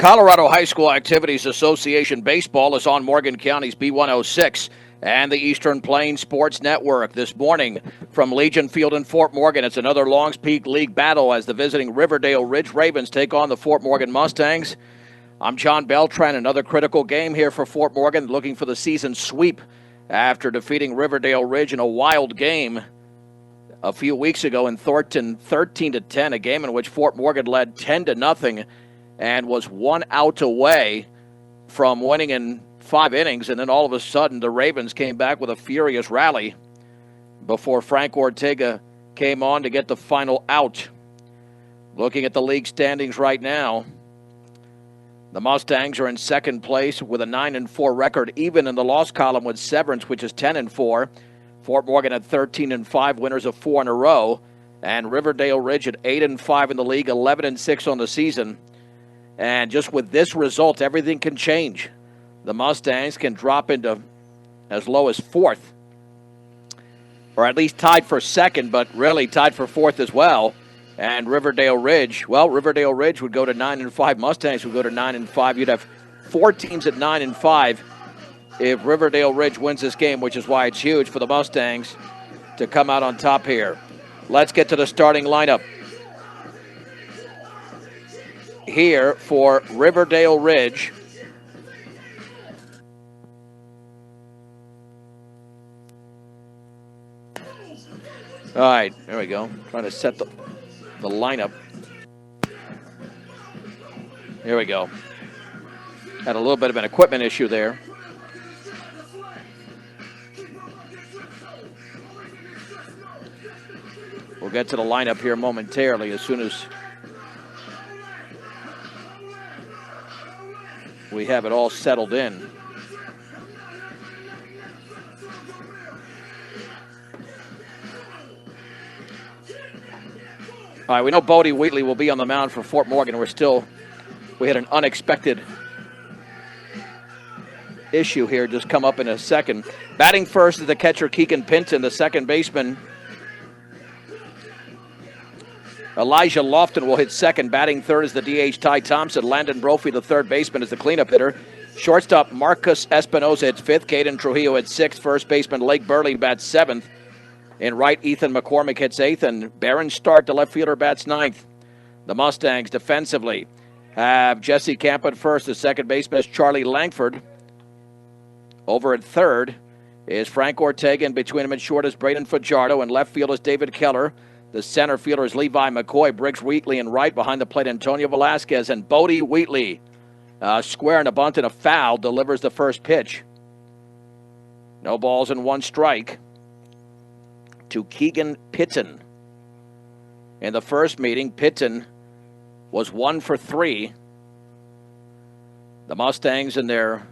Colorado High School Activities Association Baseball is on Morgan County's B106 and the Eastern Plains Sports Network this morning from Legion Field in Fort Morgan. It's another Longs Peak League battle as the visiting Riverdale Ridge Ravens take on the Fort Morgan Mustangs. I'm John Beltran. Another critical game here for Fort Morgan, looking for the season sweep after defeating Riverdale Ridge in a wild game a few weeks ago in Thornton, 13-10, a game in which Fort Morgan led 10-0 and was 1 out away from winning in 5 innings. And then all of a sudden, the Ravens came back with a furious rally before Frank Ortega came on to get the final out. Looking at the league standings right now, the Mustangs are in second place with a 9-4 record, even in the loss column with Severance, which is 10-4. Fort Morgan at 13-5, winners of 4 in a row. And Riverdale Ridge at 8-5 in the league, 11-6 on the season. And just with this result, everything can change. The Mustangs can drop into as low as 4th, or at least tied for 2nd, but really tied for 4th as well. And Riverdale Ridge would go to 9-5. Mustangs would go to 9-5. You'd have 4 teams at 9-5 if Riverdale Ridge wins this game, which is why it's huge for the Mustangs to come out on top here. Let's get to the starting lineup. Here for Riverdale Ridge. All right, there we go. Trying to set the lineup. Here we go. Had a little bit of an equipment issue there. We'll get to the lineup here momentarily as soon as we have it all settled in. All right, we know Bodie Wheatley will be on the mound for Fort Morgan. We had an unexpected issue here just come up in a second. Batting first is the catcher Keegan Pinton, the second baseman Elijah Lofton will hit second. Batting third is the DH Ty Thompson. Landon Brophy, the third baseman, is the cleanup hitter. Shortstop Marcus Espinoza hits fifth. Caden Trujillo hits sixth. First baseman Lake Burley bats seventh. In right, Ethan McCormick hits eighth. And Barron Stark, the left fielder, bats ninth. The Mustangs defensively have Jesse Camp at first. The second baseman is Charlie Langford. Over at third is Frank Ortega. And between him and short is Braden Fajardo. And left field is David Keller. The center fielder is Levi McCoy. Briggs Wheatley, and right behind the plate, Antonio Velasquez. And Bodie Wheatley, square and a bunt and a foul, delivers the first pitch. No balls and one strike to Keegan Pitton. In the first meeting, Pitton was 1 for 3. The Mustangs in their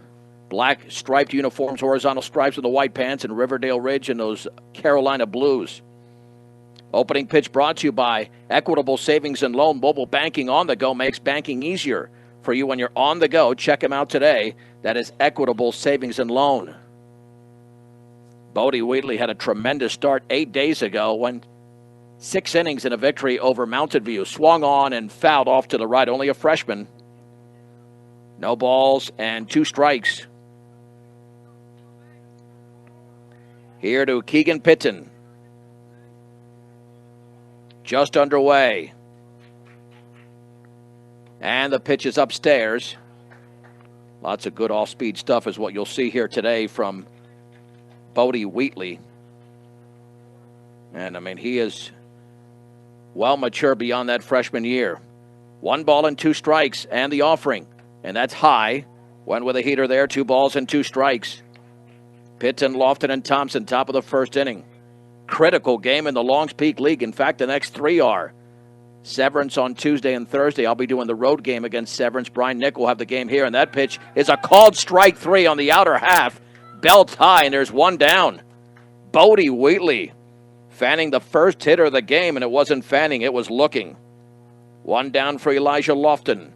black striped uniforms, horizontal stripes with the white pants, and Riverdale Ridge in those Carolina blues. Opening pitch brought to you by Equitable Savings and Loan. Mobile banking on the go makes banking easier for you when you're on the go. Check them out today. That is Equitable Savings and Loan. Bodie Wheatley had a tremendous start 8 days ago, went 6 innings in a victory over Mountain View. Swung on and fouled off to the right. Only a freshman. No balls and 2 strikes. Here to Keegan Pitton. Just underway. And the pitch is upstairs. Lots of good off-speed stuff is what you'll see here today from Bodie Wheatley. And, I mean, he is well mature beyond that freshman year. 1 ball and 2 strikes and the offering. And that's high. Went with a heater there. 2 balls and 2 strikes. Pitton, Lofton, and Thompson, top of the first inning. Critical game in the Longs Peak League. In fact, the next 3 are Severance on Tuesday and Thursday. I'll be doing the road game against Severance. Brian Nick will have the game here, and that pitch is a called strike 3 on the outer half. Belt high, and there's 1 down. Bodie Wheatley fanning the first hitter of the game, and it wasn't fanning, it was looking. 1 down for Elijah Lofton.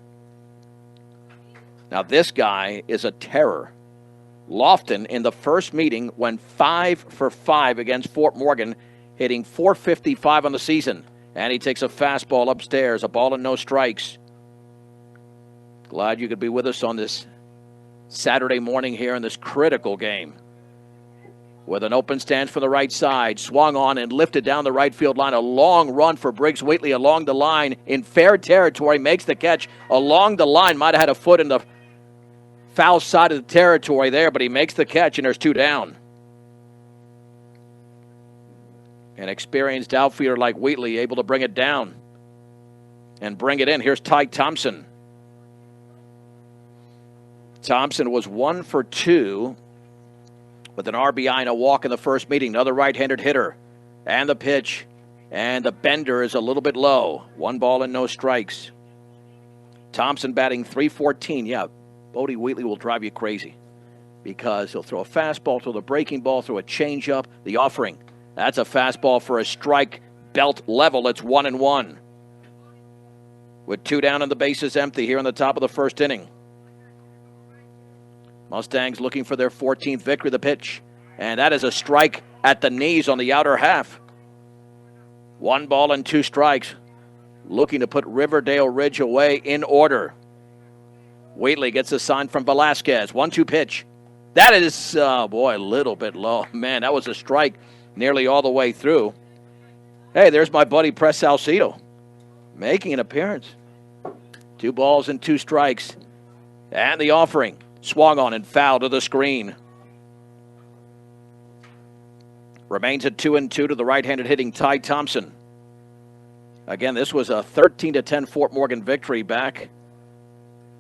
Now this guy is a terror. Lofton, in the first meeting, went 5 for 5 against Fort Morgan, hitting .455 on the season. And he takes a fastball upstairs, a ball and no strikes. Glad you could be with us on this Saturday morning here in this critical game. With an open stance from the right side, swung on and lifted down the right field line. A long run for Briggs Wheatley along the line in fair territory. Makes the catch along the line. Might have had a foot in the foul side of the territory there, but he makes the catch, and there's 2 down. An experienced outfielder like Wheatley able to bring it down and bring it in. Here's Ty Thompson. Thompson was 1 for 2 with an RBI and a walk in the first meeting. Another right-handed hitter. And the pitch. And the bender is a little bit low. 1 ball and no strikes. Thompson batting .314. Yeah, Bodie Wheatley will drive you crazy because he'll throw a fastball, throw the breaking ball, throw a changeup. The offering. That's a fastball for a strike. Belt level. It's 1-1. With 2 down and the bases empty here in the top of the first inning. Mustangs looking for their 14th victory. The pitch. And that is a strike at the knees on the outer half. 1 ball and 2 strikes. Looking to put Riverdale Ridge away in order. Wheatley gets a sign from Velasquez. 1-2 pitch. That is, a little bit low. Man, that was a strike nearly all the way through. Hey, there's my buddy Press Salcedo making an appearance. 2 balls and 2 strikes. And the offering. Swung on and foul to the screen. Remains at 2-2 to the right-handed hitting Ty Thompson. Again, this was a 13-10 Fort Morgan victory back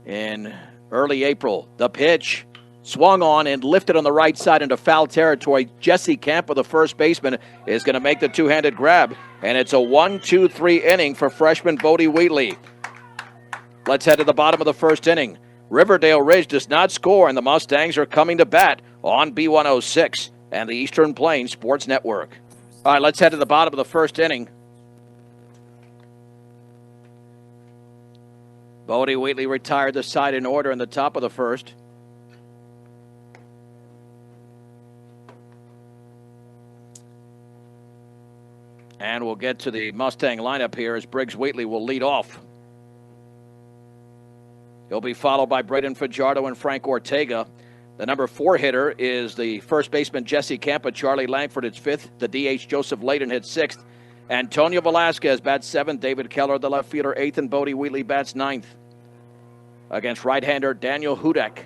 in early April. The pitch swung on and lifted on the right side into foul territory. Jesse Campa, the first baseman, is going to make the two-handed grab. And it's a 1-2-3 inning for freshman Bodie Wheatley. Let's head to the bottom of the first inning. Riverdale Ridge does not score, and the Mustangs are coming to bat on B106 and the Eastern Plains Sports Network. All right, let's head to the bottom of the first inning. Bodie Wheatley retired the side in order in the top of the first. And we'll get to the Mustang lineup here as Briggs Wheatley will lead off. He'll be followed by Braden Fajardo and Frank Ortega. The number 4 hitter is the first baseman Jesse Campa. Charlie Langford hits 5th. The DH Joseph Layden hits 6th. Antonio Velasquez bats 7th. David Keller, the left fielder, 8th. And Bodie Wheatley bats 9th. Against right-hander Daniel Hudak.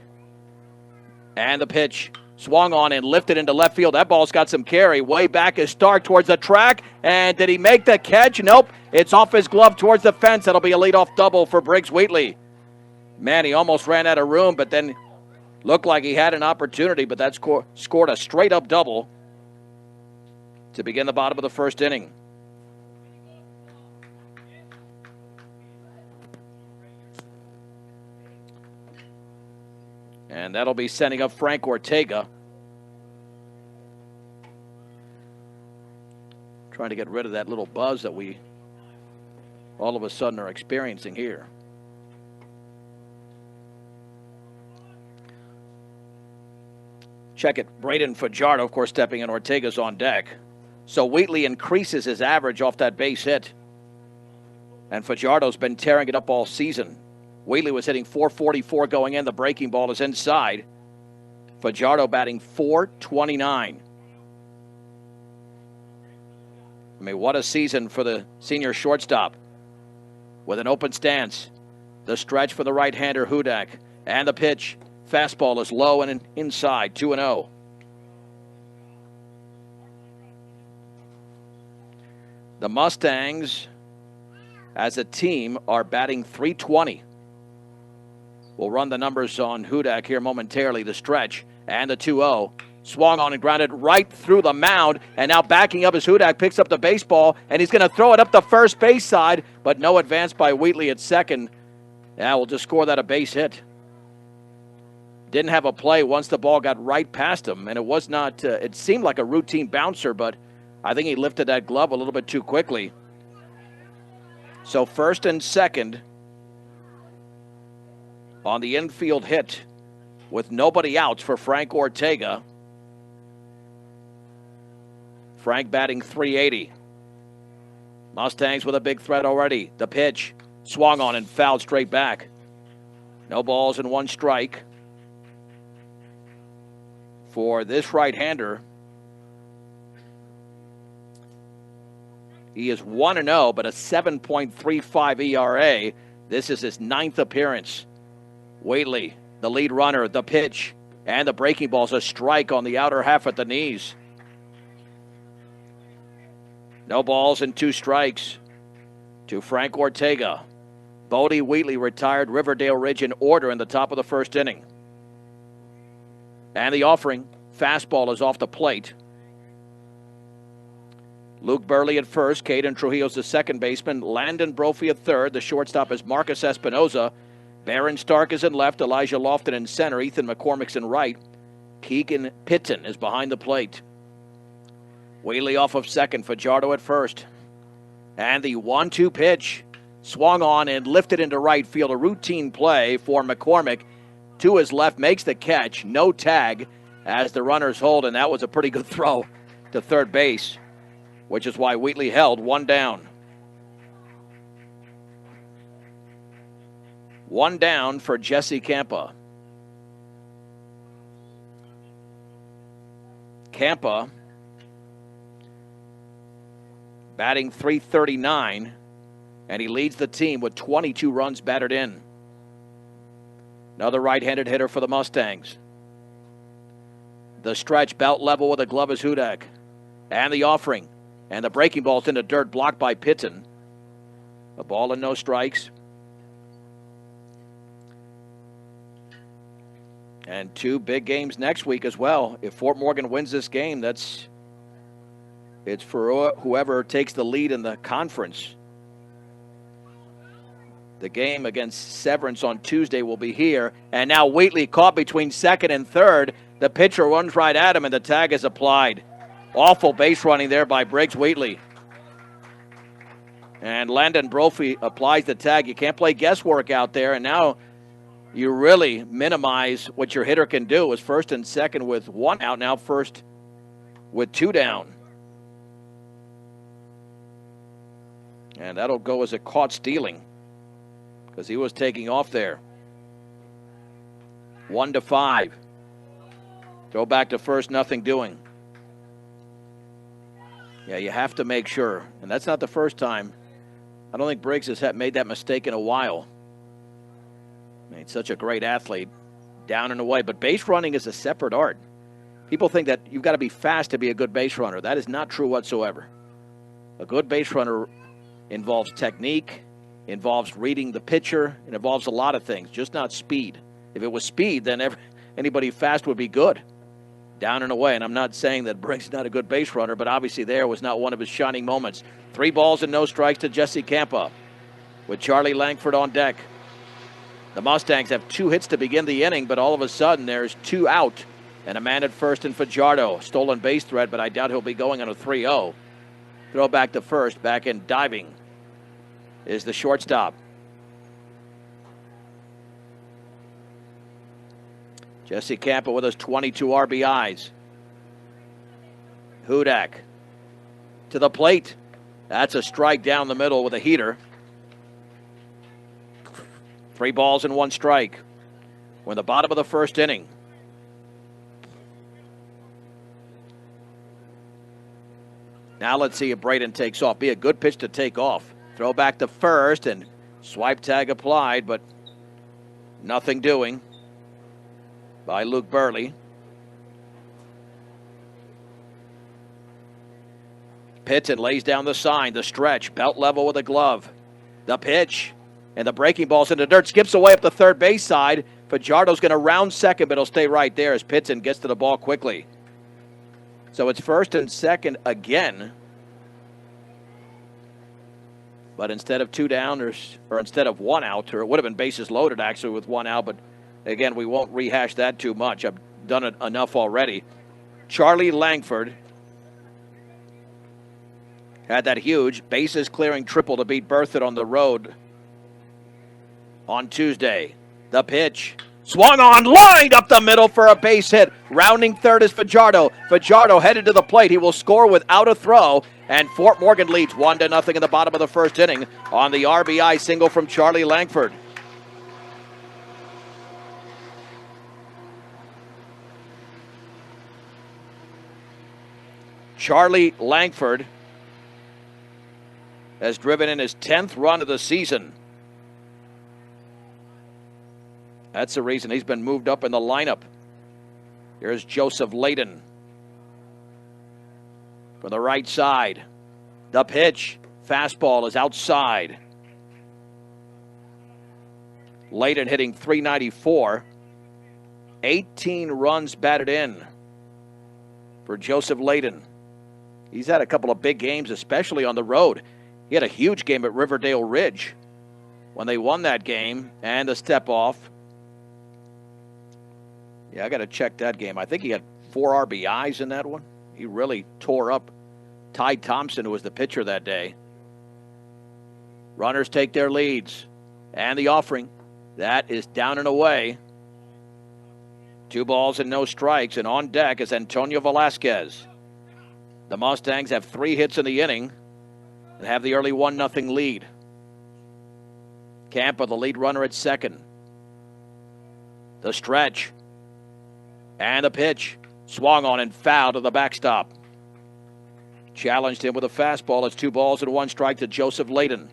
And the pitch. Swung on and lifted into left field. That ball's got some carry. Way back is Stark towards the track. And did he make the catch? Nope. It's off his glove towards the fence. That'll be a leadoff double for Briggs Wheatley. Man, he almost ran out of room, but then looked like he had an opportunity, but that scored a straight-up double to begin the bottom of the first inning. And that'll be sending up Frank Ortega. Trying to get rid of that little buzz that we all of a sudden are experiencing here. Check it. Braden Fajardo, of course, stepping in. Ortega's on deck. So Wheatley increases his average off that base hit. And Fajardo's been tearing it up all season. Wheatley was hitting .444 going in. The breaking ball is inside. Fajardo batting .429. I mean, what a season for the senior shortstop. With an open stance. The stretch for the right-hander Hudak. And the pitch. Fastball is low and inside, 2-0. The Mustangs, as a team, are batting .320. We'll run the numbers on Hudak here momentarily. The stretch and the 2-0. Swung on and grounded right through the mound. And now backing up as Hudak picks up the baseball. And he's going to throw it up the first base side. But no advance by Wheatley at second. Yeah, we'll just score that a base hit. Didn't have a play once the ball got right past him. And it was not, it seemed like a routine bouncer, but I think he lifted that glove a little bit too quickly. So first and second on the infield hit with nobody out for Frank Ortega. Frank batting .380. Mustangs with a big threat already. The pitch swung on and fouled straight back. No balls and 1 strike for this right-hander. He is 1-0, but a 7.35 ERA. This is his 9th appearance. Whately, the lead runner, the pitch, and the breaking ball's a strike on the outer half at the knees. No balls and 2 strikes to Frank Ortega. Bodie Wheatley retired Riverdale Ridge in order in the top of the first inning. And the offering, fastball is off the plate. Luke Burley at first, Caden Trujillo's the second baseman, Landon Brophy at third, the shortstop is Marcus Espinoza, Barron Stark is in left, Elijah Lofton in center, Ethan McCormick's in right, Keegan Pitton is behind the plate. Whaley off of second, Fajardo at first. And the 1-2 pitch swung on and lifted into right field, a routine play for McCormick. To his left, makes the catch, no tag as the runners hold, and that was a pretty good throw to third base, which is why Wheatley held 1 down. 1 down for Jesse Campa. Campa batting .339, and he leads the team with 22 runs batted in. Another right-handed hitter for the Mustangs. The stretch, belt level with a glove is Hudak. And the offering. And the breaking ball's in the dirt, blocked by Pitton. A ball and no strikes. And 2 big games next week as well. If Fort Morgan wins this game, it's for whoever takes the lead in the conference. The game against Severance on Tuesday will be here. And now Wheatley caught between second and third. The pitcher runs right at him, and the tag is applied. Awful base running there by Briggs Wheatley. And Landon Brophy applies the tag. You can't play guesswork out there, and now you really minimize what your hitter can do. Is first and second with 1 out, now first with 2 down. And that'll go as a caught stealing because he was taking off there. 1-5. Throw back to first, nothing doing. Yeah, you have to make sure. And that's not the first time. I don't think Briggs has made that mistake in a while. I mean, he's such a great athlete, down and away. But base running is a separate art. People think that you've got to be fast to be a good base runner. That is not true whatsoever. A good base runner involves technique, involves reading the pitcher, it involves a lot of things, just not speed. If it was speed, then anybody fast would be good. Down and away, and I'm not saying that Briggs is not a good base runner, but obviously there was not one of his shining moments. 3 balls and no strikes to Jesse Campa with Charlie Langford on deck. The Mustangs have 2 hits to begin the inning, but all of a sudden there's 2 out and a man at first in Fajardo. Stolen base threat, but I doubt he'll be going on a 3-0. Throw back to first, back in diving is the shortstop. Jesse Campa with his 22 RBIs. Hudak to the plate. That's a strike down the middle with a heater. 3 balls and 1 strike. We're in the bottom of the first inning. Now let's see if Braden takes off. Be a good pitch to take off. Throw back to first and swipe tag applied, but nothing doing by Luke Burley. Pitton lays down the sign, the stretch, belt level with a glove. The pitch, and the breaking ball's in the dirt. Skips away up the third base side. Fajardo's going to round second, but he'll stay right there as Pitton gets to the ball quickly. So it's first and second again. But instead of 2 down, or instead of 1 out, or it would have been bases loaded actually with 1 out, but again, we won't rehash that too much. I've done it enough already. Charlie Langford had that huge bases clearing triple to beat Berthoud on the road on Tuesday. The pitch. Swung on, lined up the middle for a base hit. Rounding third is Fajardo. Fajardo headed to the plate. He will score without a throw. And Fort Morgan leads 1-0 in the bottom of the first inning on the RBI single from Charlie Langford. Charlie Langford has driven in his 10th run of the season. That's the reason he's been moved up in the lineup. Here's Joseph Layden from the right side. The pitch. Fastball is outside. Layden hitting .394. 18 runs batted in for Joseph Layden. He's had a couple of big games, especially on the road. He had a huge game at Riverdale Ridge when they won that game, and the step off. Yeah, I got to check that game. I think he had 4 RBIs in that one. He really tore up Ty Thompson, who was the pitcher that day. Runners take their leads. And the offering. That is down and away. 2 balls and no strikes. And on deck is Antonio Velasquez. The Mustangs have 3 hits in the inning and have the early 1-0 lead. Campa, the lead runner at second. The stretch. And the pitch. Swung on and fouled to the backstop. Challenged him with a fastball. It's 2 balls and 1 strike to Joseph Layden.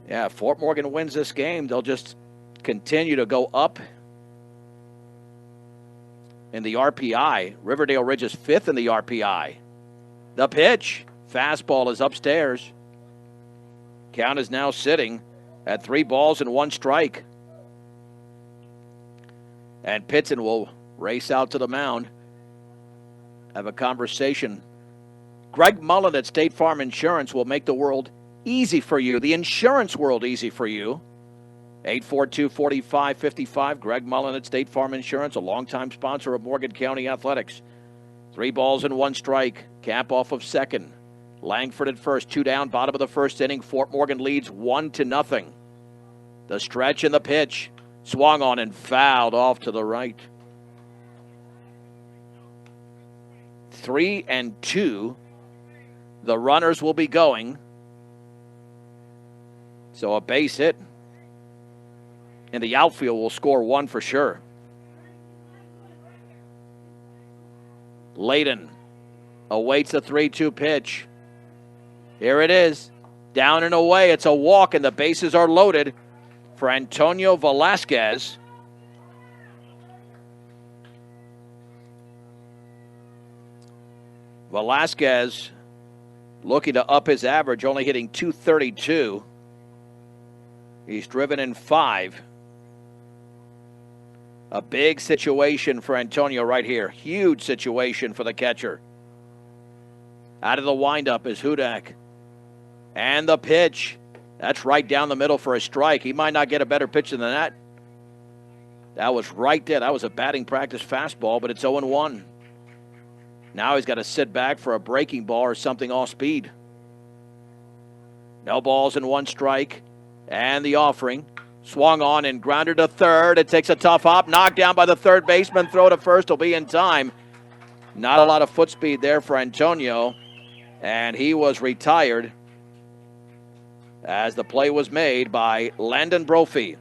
Yeah, if Fort Morgan wins this game, they'll just continue to go up in the RPI. Riverdale Ridge is 5th in the RPI. The pitch. Fastball is upstairs. Count is now sitting at 3 balls and 1 strike. And Pitson will race out to the mound. Have a conversation. Greg Mullen at State Farm Insurance will make the world easy for you. The insurance world easy for you. 842-4555. Greg Mullen at State Farm Insurance, a longtime sponsor of Morgan County Athletics. 3 balls and 1 strike. Cap off of second. Langford at first. 2 down, bottom of the first inning. Fort Morgan leads 1-0. The stretch and the pitch. Swung on and fouled off to the right. 3-2. The runners will be going. So a base hit in the outfield will score 1 for sure. Layden awaits the 3-2 pitch. Here it is. Down and away. It's a walk, and the bases are loaded for Antonio Velasquez. Velasquez looking to up his average, only hitting .232. He's driven in 5. A big situation for Antonio right here. Huge situation for the catcher. Out of the windup is Hudak. And the pitch. That's right down the middle for a strike. He might not get a better pitch than that. That was right there. That was a batting practice fastball, but it's 0-1. Now he's got to sit back for a breaking ball or something off speed. No balls and 1 strike. And the offering. Swung on and grounded to third. It takes a tough hop. Knocked down by the third baseman. Throw to first will be in time. Not a lot of foot speed there for Antonio. And he was retired as the play was made by Landon Brophy.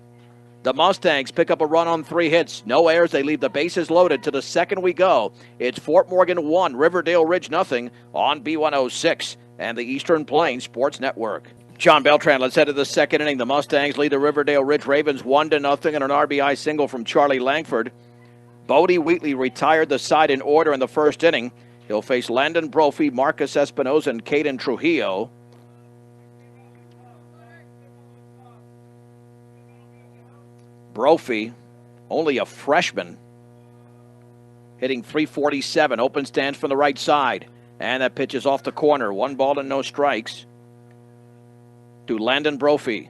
The Mustangs pick up a run on 3 hits. No errors. They leave the bases loaded. To the second we go. It's Fort Morgan 1, Riverdale Ridge nothing on B106 and the Eastern Plains Sports Network. John Beltran, let's head to the second inning. The Mustangs lead the Riverdale Ridge Ravens 1-0 and an RBI single from Charlie Langford. Bodie Wheatley retired the side in order in the first inning. He'll face Landon Brophy, Marcus Espinoza, and Caden Trujillo. Brophy, only a freshman, hitting .347. Open stance from the right side. And that pitch is off the corner. 1 ball and no strikes to Landon Brophy.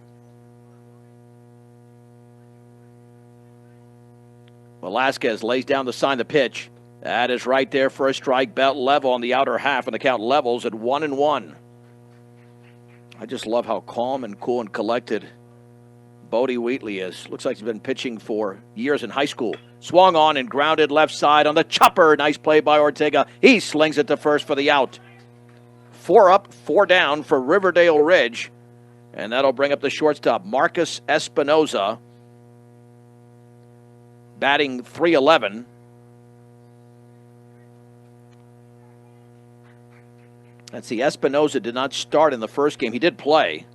Velasquez lays down the sign, the pitch. That is right there for a strike. Belt level on the outer half, and the count levels at 1-1. I just love how calm and cool and collected Bodie Wheatley is. Looks like he's been pitching for years in high school. Swung on and grounded left side on the chopper. Nice play by Ortega. He slings it to first for the out. 4 up, 4 down for Riverdale Ridge. And that'll bring up the shortstop, Marcus Espinoza, batting .311. Let's see, Espinoza did not start in the first game. He did play,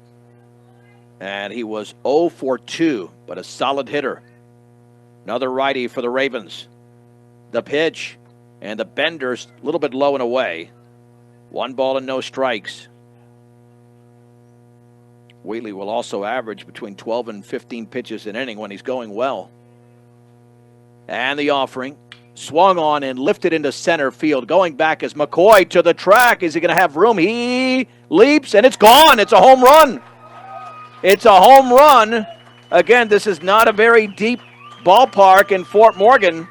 and he was 0 for 2, but a solid hitter. Another righty for the Ravens. The pitch, and the bender's a little bit low and away. 1 ball and no strikes. Wheatley will also average between 12 and 15 pitches an inning when he's going well. And the offering. Swung on and lifted into center field. Going back is McCoy to the track. Is he going to have room? He leaps, and it's gone. It's a home run. It's a home run. Again, this is not a very deep ballpark in Fort Morgan.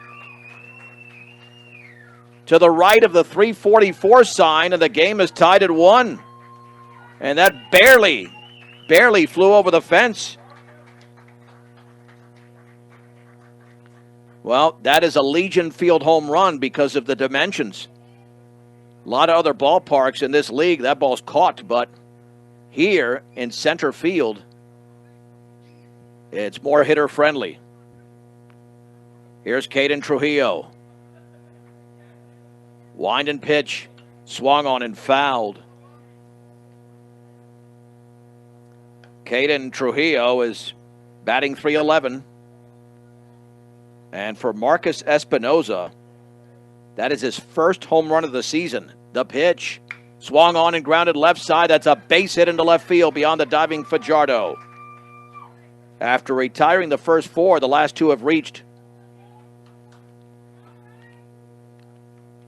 To the right of the 344 sign, and the game is tied at 1. And that barely flew over the fence. Well, that is a Legion Field home run because of the dimensions. A lot of other ballparks in this league, that ball's caught, but here in center field, it's more hitter-friendly. Here's Caden Trujillo. Wind and pitch, swung on and fouled. Caden Trujillo is batting .311. And for Marcus Espinoza, that is his first home run of the season. The pitch, swung on and grounded left side. That's a base hit into left field beyond the diving Fajardo. After retiring the first 4, the last 2 have reached.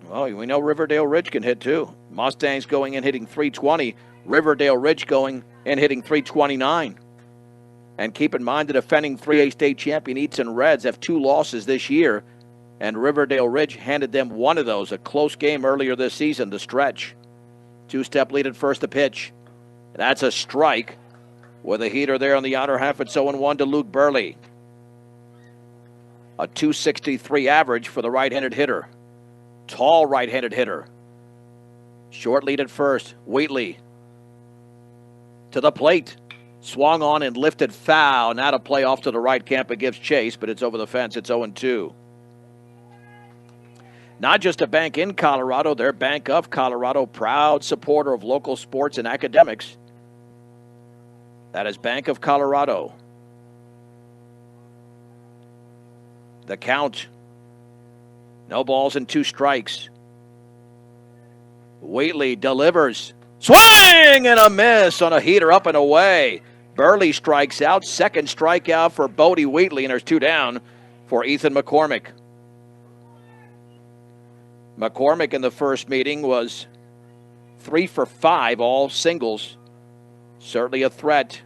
Well, we know Riverdale Ridge can hit too. Mustangs going and hitting .320. Riverdale Ridge going and hitting .329. And keep in mind the defending 3A state champion Easton Reds have 2 losses this year, and Riverdale Ridge handed them one of those, a close game earlier this season, the stretch. 2-step lead at first, the pitch. That's a strike with a heater there on the outer half. It's 0-1 to Luke Burley. A .263 average for the right-handed hitter. Tall right-handed hitter. Short lead at first. Wheatley to the plate. Swung on and lifted foul. Now to play off to the right. Campa gives chase, but it's over the fence. It's 0-2. Not just a bank in Colorado, they're Bank of Colorado, proud supporter of local sports and academics. That is Bank of Colorado. The count. No balls and 2 strikes. Wheatley delivers. Swing and a miss on a heater up and away. Burley strikes out. Second strikeout for Bodie Wheatley, and there's 2 down for Ethan McCormick. McCormick in the first meeting was 3 for 5, all singles. Certainly a threat.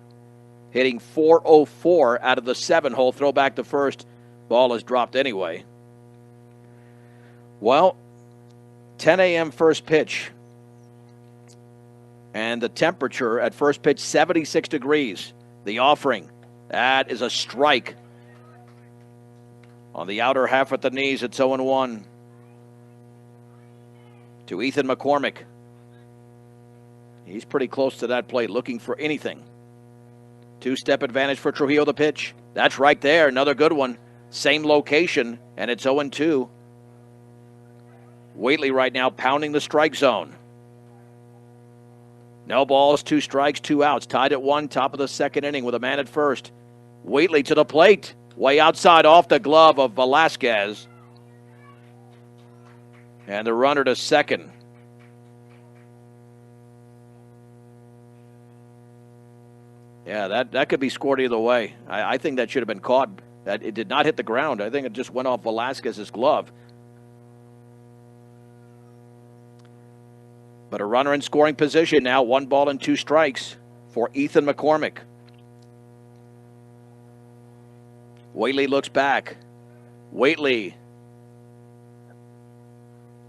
Hitting .404 out of the 7-hole. Throw back to first. Ball is dropped anyway. Well, 10 a.m. first pitch. And the temperature at first pitch, 76 degrees. The offering, that is a strike. On the outer half at the knees, it's 0-1. To Ethan McCormick. He's pretty close to that plate, looking for anything. 2-step advantage for Trujillo, the pitch. That's right there, another good one. Same location, and it's 0-2. Wheatley right now pounding the strike zone. No balls, 2 strikes, 2 outs. Tied at 1, top of the second inning with a man at first. Wheatley to the plate. Way outside off the glove of Velasquez. And the runner to second. Yeah, that could be scored either way. I think that should have been caught. That it did not hit the ground. I think it just went off Velasquez's glove. But a runner in scoring position now. 1 ball and 2 strikes for Ethan McCormick. Wheatley looks back. Wheatley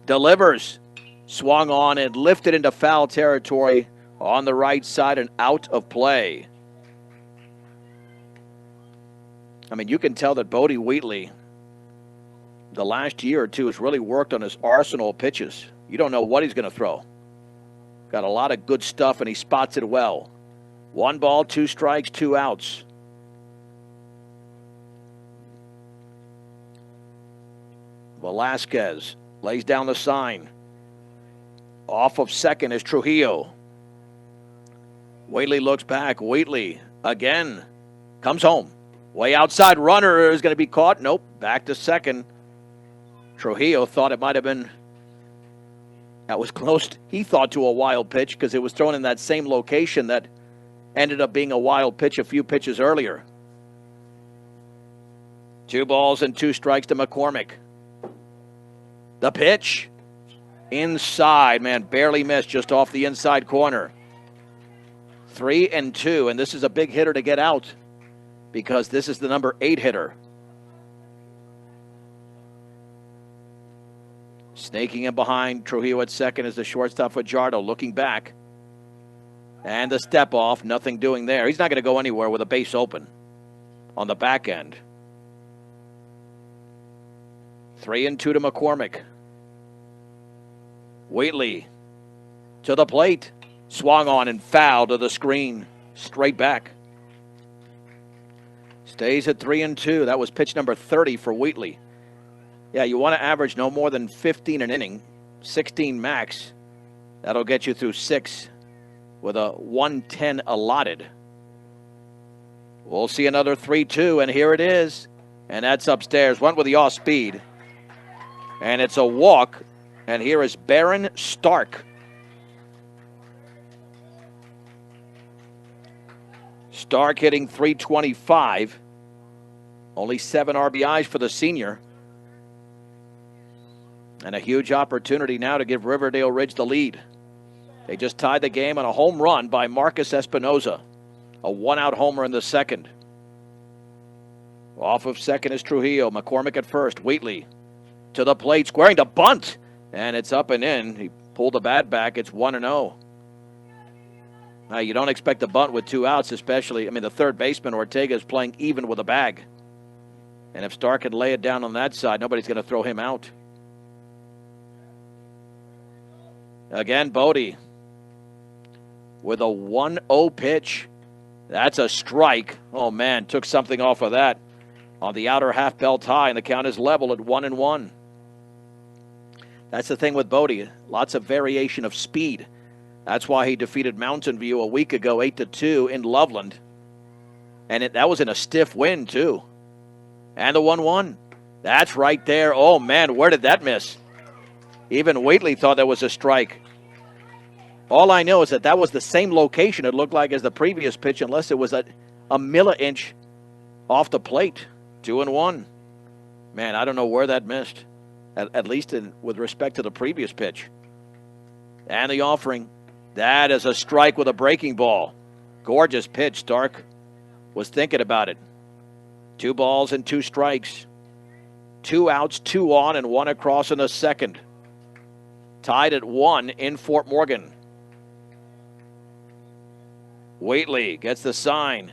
delivers. Swung on and lifted into foul territory on the right side and out of play. I mean, you can tell that Bodie Wheatley, the last year or 2, has really worked on his arsenal of pitches. You don't know what he's going to throw. Got a lot of good stuff, and he spots it well. 1 ball, 2 strikes, 2 outs. Velasquez lays down the sign. Off of second is Trujillo. Whately looks back. Whately again comes home. Way outside runner is going to be caught. Nope, back to second. Trujillo thought it might have been, that was close. He thought to a wild pitch because it was thrown in that same location that ended up being a wild pitch a few pitches earlier. 2 balls and 2 strikes to McCormick. The pitch inside, man, barely missed, just off the inside corner. 3-2, and this is a big hitter to get out because this is the number 8 hitter. Snaking in behind Trujillo at second is the shortstop Fajardo, looking back. And the step off, nothing doing there. He's not going to go anywhere with a base open on the back end. 3-2 to McCormick. Whately to the plate. Swung on and fouled to the screen. Straight back. Stays at 3-2. That was pitch number 30 for Whately. Yeah, you want to average no more than 15 an inning, 16 max. That'll get you through 6 with a 110 allotted. We'll see another 3-2, and here it is. And that's upstairs. Went with the off speed. And it's a walk. And here is Baron Stark. Stark hitting .325. Only 7 RBIs for the senior. And a huge opportunity now to give Riverdale Ridge the lead. They just tied the game on a home run by Marcus Espinoza. A 1-out homer in the second. Off of second is Trujillo. McCormick at first. Whately to the plate, squaring to bunt. And it's up and in. He pulled the bat back. It's 1-0. Now, you don't expect a bunt with 2 outs, especially, the third baseman, Ortega, is playing even with a bag. And if Stark can lay it down on that side, nobody's going to throw him out. Again, Bodie with a 1-0 pitch. That's a strike. Oh, man, took something off of that on the outer half belt high, and the count is level at 1-1. That's the thing with Bodie. Lots of variation of speed. That's why he defeated Mountain View a week ago, 8-2 in Loveland. And that was in a stiff wind, too. And the 1-1. That's right there. Oh, man, where did that miss? Even Whately thought that was a strike. All I know is that was the same location, it looked like, as the previous pitch, unless it was a milli-inch off the plate. 2-1. Man, I don't know where that missed, at least with respect to the previous pitch. And the offering. That is a strike with a breaking ball. Gorgeous pitch. Stark was thinking about it. 2 balls and 2 strikes. 2 outs, 2 on, and 1 across in the second. Tied at 1 in Fort Morgan. Whately gets the sign.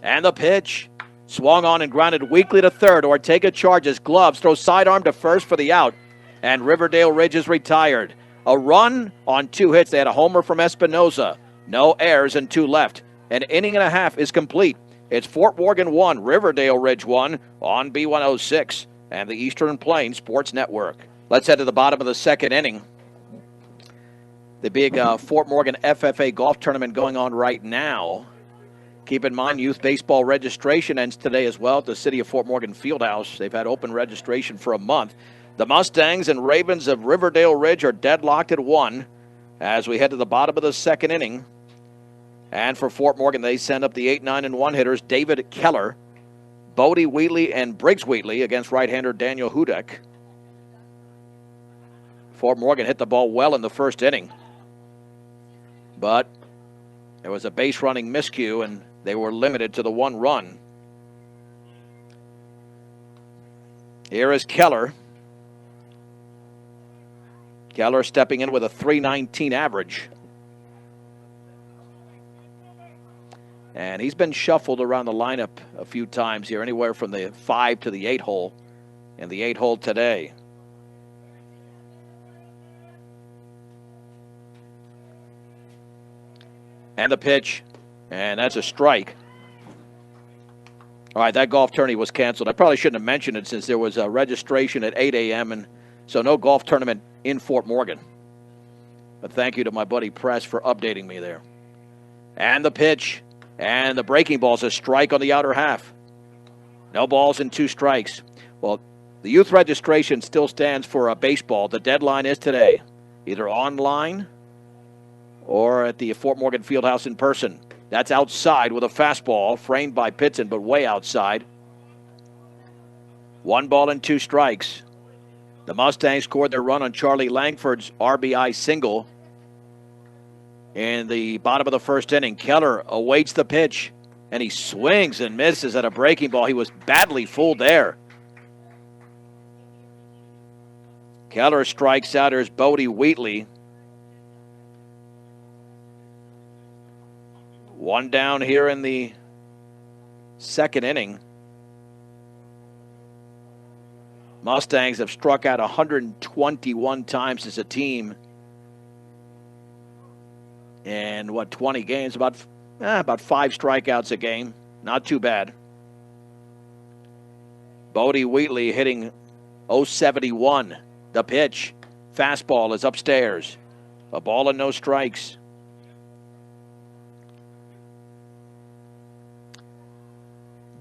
And the pitch. Swung on and grounded weakly to third. Ortega charges. Gloves. Throws sidearm to first for the out. And Riverdale Ridge is retired. A run on 2 hits. They had a homer from Espinoza. No errors and 2 left. An inning and a half is complete. It's Fort Morgan 1, Riverdale Ridge 1 on B106 and the Eastern Plains Sports Network. Let's head to the bottom of the second inning. The big Fort Morgan FFA golf tournament going on right now. Keep in mind, youth baseball registration ends today as well at the City of Fort Morgan Fieldhouse. They've had open registration for a month. The Mustangs and Ravens of Riverdale Ridge are deadlocked at 1 as we head to the bottom of the second inning. And for Fort Morgan, they send up the 8, 9, and 1 hitters, David Keller, Bodie Wheatley, and Briggs Wheatley against right-hander Daniel Hudek. Fort Morgan hit the ball well in the first inning, but there was a base-running miscue, and they were limited to the 1 run. Here is Keller. Keller stepping in with a .319 average. And he's been shuffled around the lineup a few times here, anywhere from the 5 to the 8 hole, and the 8 hole today. And the pitch, and that's a strike. All right, that golf tourney was canceled. I probably shouldn't have mentioned it since there was a registration at 8 a.m., and so no golf tournament in Fort Morgan. But thank you to my buddy Press for updating me there. And the pitch. And the breaking ball's a strike on the outer half. No balls and 2 strikes. Well, the youth registration still stands for a baseball. The deadline is today, either online or at the Fort Morgan Fieldhouse in person. That's outside with a fastball framed by Pitson, but way outside. 1 ball and 2 strikes. The Mustangs scored their run on Charlie Langford's RBI single in the bottom of the first inning. Keller awaits the pitch, and he swings and misses at a breaking ball. He was badly fooled there. Keller strikes out. Here's Bodie Wheatley. 1 down here in the second inning. Mustangs have struck out 121 times as a team. And 20 games, about 5 strikeouts a game. Not too bad. Bodie Wheatley hitting .071. The pitch. Fastball is upstairs. A ball and no strikes.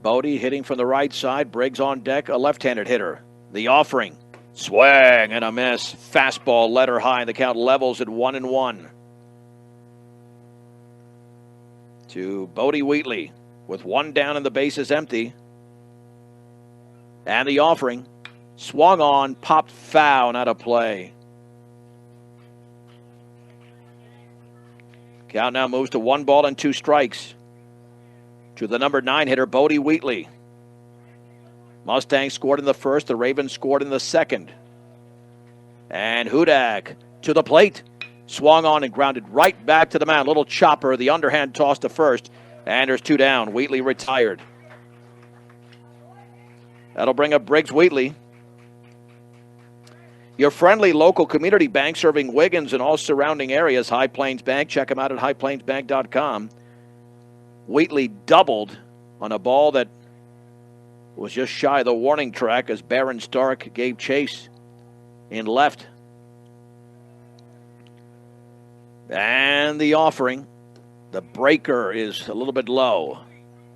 Bodie hitting from the right side. Briggs on deck, a left-handed hitter. The offering. Swing and a miss. Fastball led her high. The count levels at 1-1. To Bodie Wheatley with 1 down and the bases empty. And the offering. Swung on, popped foul, and out of play. Count now moves to 1 ball and 2 strikes. To the number 9 hitter, Bodie Wheatley. Mustangs scored in the first. The Ravens scored in the second. And Hudak to the plate. Swung on and grounded right back to the mound. Little chopper, the underhand toss to first. And there's 2 down. Wheatley retired. That'll bring up Briggs Wheatley. Your friendly local community bank serving Wiggins and all surrounding areas. High Plains Bank. Check them out at highplainsbank.com. Wheatley doubled on a ball that was just shy of the warning track as Barron Stark gave chase in left. And the offering. The breaker is a little bit low.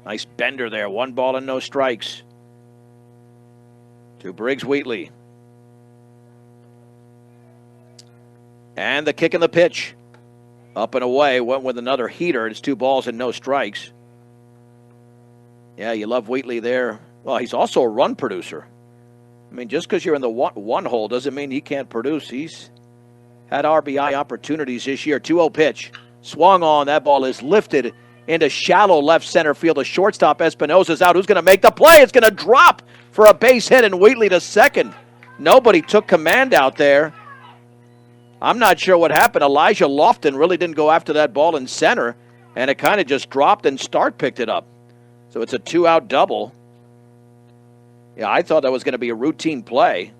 Nice bender there. 1 ball and no strikes. To Briggs Wheatley. And the kick and the pitch. Up and away. Went with another heater. It's 2 balls and no strikes. Yeah, you love Wheatley there. Well, he's also a run producer. I mean, just because you're in the one hole doesn't mean he can't produce. He's had RBI opportunities this year. 2-0 pitch. Swung on. That ball is lifted into shallow left center field. The shortstop Espinosa's out. Who's going to make the play? It's going to drop for a base hit, and Wheatley to second. Nobody took command out there. I'm not sure what happened. Elijah Lofton really didn't go after that ball in center, and it kind of just dropped, and Stark picked it up. So it's a 2-out double. Yeah, I thought that was going to be a routine play,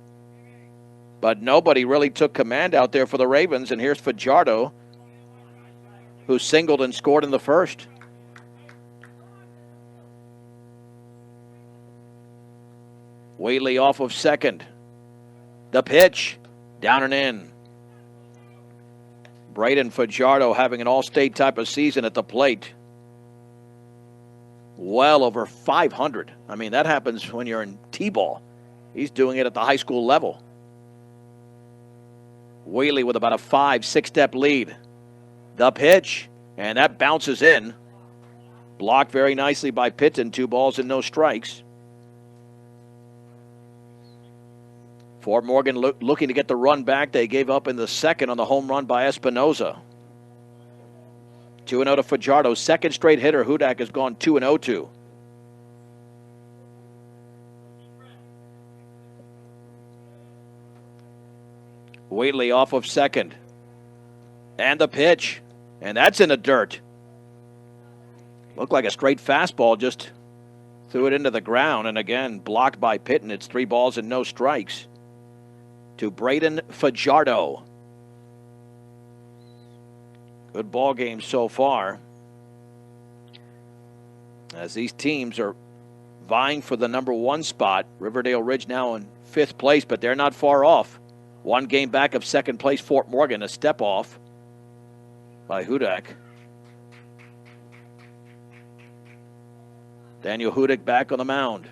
but nobody really took command out there for the Ravens, and here's Fajardo, who singled and scored in the first. Wheatley off of second. The pitch, down and in. Braden Fajardo having an all-state type of season at the plate. Well over 500. I mean, that happens when you're in T-ball. He's doing it at the high school level. Wheatley with about a 5-6-step lead. The pitch, and that bounces in. Blocked very nicely by Pitton. 2 balls and no strikes. Fort Morgan looking to get the run back. They gave up in the second on the home run by Espinosa. 2-0 to Fajardo. Second straight hitter Hudak has gone 2-0 to. Wheatley off of second. And the pitch. And that's in the dirt. Looked like a straight fastball, just threw it into the ground. And again, blocked by Pitton. It's 3 balls and no strikes to Braden Fajardo. Good ball game so far, as these teams are vying for the number 1 spot. Riverdale Ridge now in 5th place, but they're not far off. 1 game back of second place Fort Morgan. A step off by Hudak. Daniel Hudak back on the mound.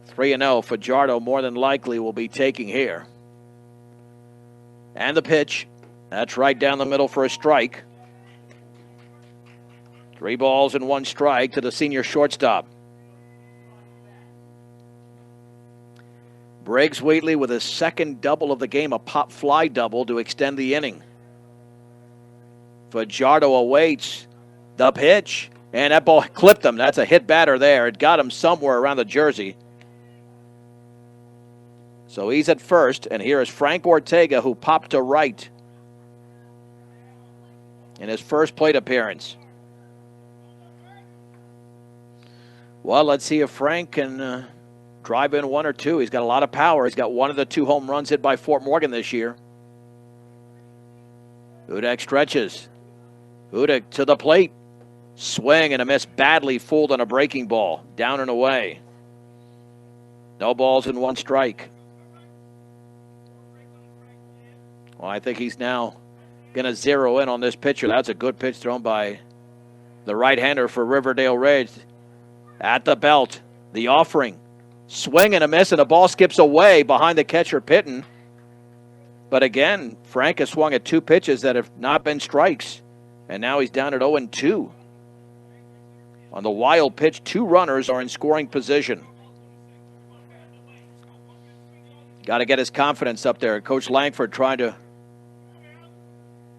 3-0. Fajardo more than likely will be taking here. And the pitch. That's right down the middle for a strike. 3 balls and 1 strike to the senior shortstop. Briggs Wheatley with his second double of the game, a pop fly double to extend the inning. Fajardo awaits the pitch, and that ball clipped him. That's a hit batter there. It got him somewhere around the jersey. So he's at first, and here is Frank Ortega, who popped to right in his first plate appearance. Well, let's see if Frank can drive in 1 or 2. He's got a lot of power. He's got 1 of the 2 home runs hit by Fort Morgan this year. Hudak stretches. Hudak to the plate. Swing and a miss, badly fooled on a breaking ball. Down and away. No balls and 1 strike. Well, I think he's now going to zero in on this pitcher. That's a good pitch thrown by the right-hander for Riverdale Ridge. At the belt, the offering. Swing and a miss, and the ball skips away behind the catcher, Pitton. But again, Frank has swung at 2 pitches that have not been strikes. And now he's down at 0-2. On the wild pitch, 2 runners are in scoring position. Got to get his confidence up there. Coach Langford trying to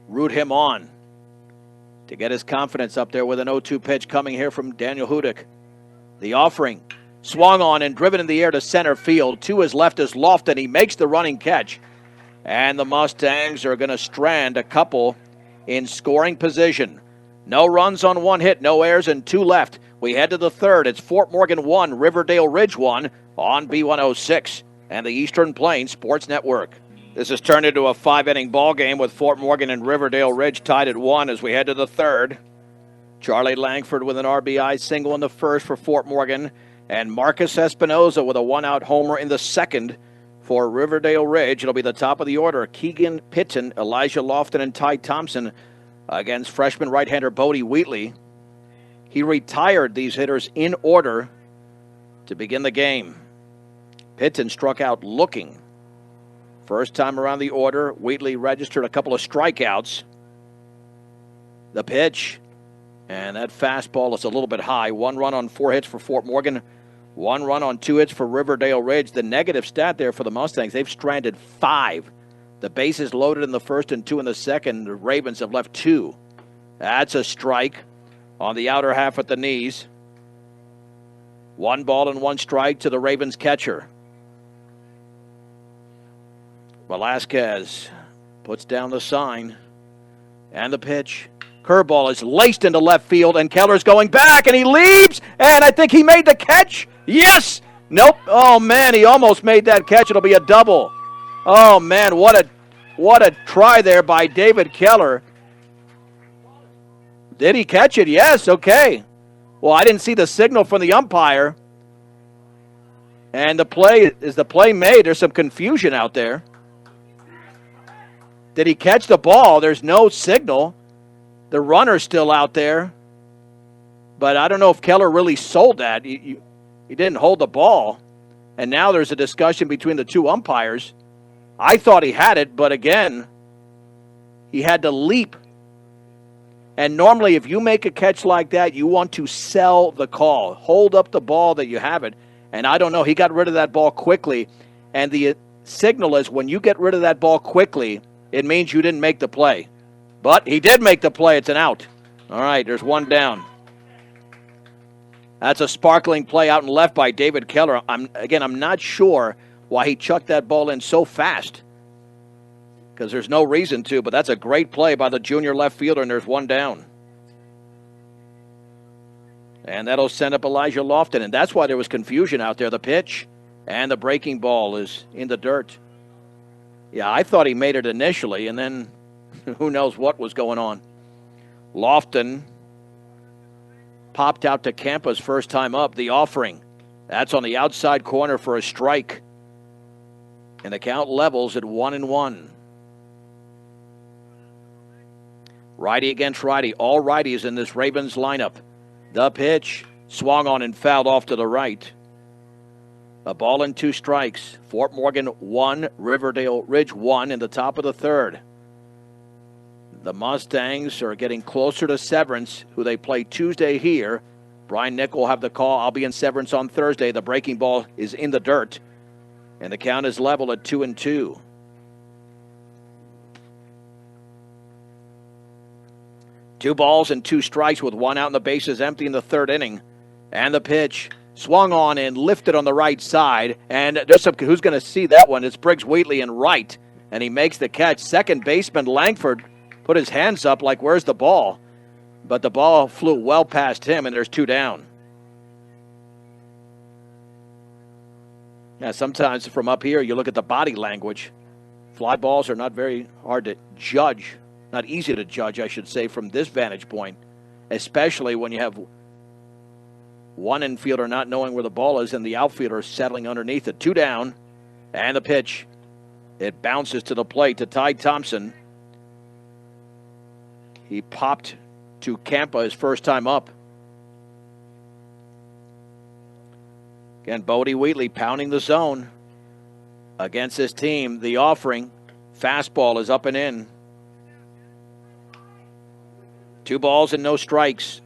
root him on to get his confidence up there with an 0-2 pitch coming here from Daniel Hudak. The offering, swung on and driven in the air to center field. To his left is Lofton. He makes the running catch. And the Mustangs are going to strand a couple in scoring position. No runs on 1 hit, no errors, and 2 left. We head to the 3rd. It's Fort Morgan 1, Riverdale Ridge 1 on B106 and the Eastern Plains Sports Network. This has turned into a 5-inning ball game with Fort Morgan and Riverdale Ridge tied at 1 as we head to the 3rd. Charlie Langford with an RBI single in the first for Fort Morgan, and Marcus Espinoza with a 1-out homer in the second for Riverdale Ridge. It'll be the top of the order. Keegan Pitton, Elijah Lofton, and Ty Thompson against freshman right-hander Bodie Wheatley. He retired these hitters in order to begin the game. Pitton struck out looking. First time around the order, Wheatley registered a couple of strikeouts. The pitch, and that fastball is a little bit high. 1 run on 4 hits for Fort Morgan, 1 run on 2 hits for Riverdale Ridge. The negative stat there for the Mustangs, they've stranded 5. The bases loaded in the first and 2 in the second. The Ravens have left 2. That's a strike on the outer half at the knees. 1 ball and 1 strike to the Ravens catcher. Velasquez puts down the sign. And the pitch. Curveball is laced into left field, and Keller's going back, and he leaps, and I think he made the catch. Yes! Nope. Oh, man, he almost made that catch. It'll be a double. Oh, man, what a try there by David Keller. Did he catch it? Yes, okay. Well, I didn't see the signal from the umpire. And the play made? There's some confusion out there. Did he catch the ball? There's no signal. The runner's still out there. But I don't know if Keller really sold that. He didn't hold the ball. And now there's a discussion between the 2 umpires. I thought he had it, but again, he had to leap. And normally if you make a catch like that, you want to sell the call. Hold up the ball that you have it. And I don't know, he got rid of that ball quickly. And the signal is when you get rid of that ball quickly, it means you didn't make the play. But he did make the play. It's an out. All right, there's 1 down. That's a sparkling play out and left by David Keller. I'm not sure why he chucked that ball in so fast, because there's no reason to, but that's a great play by the junior left fielder, and there's 1 down. And that'll send up Elijah Lofton, and that's why there was confusion out there. The pitch and the breaking ball is in the dirt. Yeah, I thought he made it initially, and then who knows what was going on. Lofton popped out to Campa's first time up. The offering. That's on the outside corner for a strike. And the count levels at 1-1. Righty against righty. All righties in this Ravens lineup. The pitch. Swung on and fouled off to the right. A ball and 2 strikes. Fort Morgan 1, Riverdale Ridge 1 in the top of the third. The Mustangs are getting closer to Severance, who they play Tuesday here. Brian Nick will have the call. I'll be in Severance on Thursday. The breaking ball is in the dirt. And the count is level at 2-2. Two balls and 2 strikes with 1 out and the bases empty in the third inning. And the pitch swung on and lifted on the right side. And just who's going to see that one? It's Briggs Wheatley in right. And he makes the catch. Second baseman Langford put his hands up like, where's the ball? But the ball flew well past him, and there's 2 down. Now, sometimes from up here, you look at the body language. Fly balls are not very hard to judge. Not easy to judge, I should say, from this vantage point. Especially when you have one infielder not knowing where the ball is and the outfielder settling underneath it. 2 down, and the pitch. It bounces to the plate to Ty Thompson. He popped to Campa his first time up. Again, Bodie Wheatley pounding the zone against his team. The offering, fastball is up and in. 2 balls and no strikes.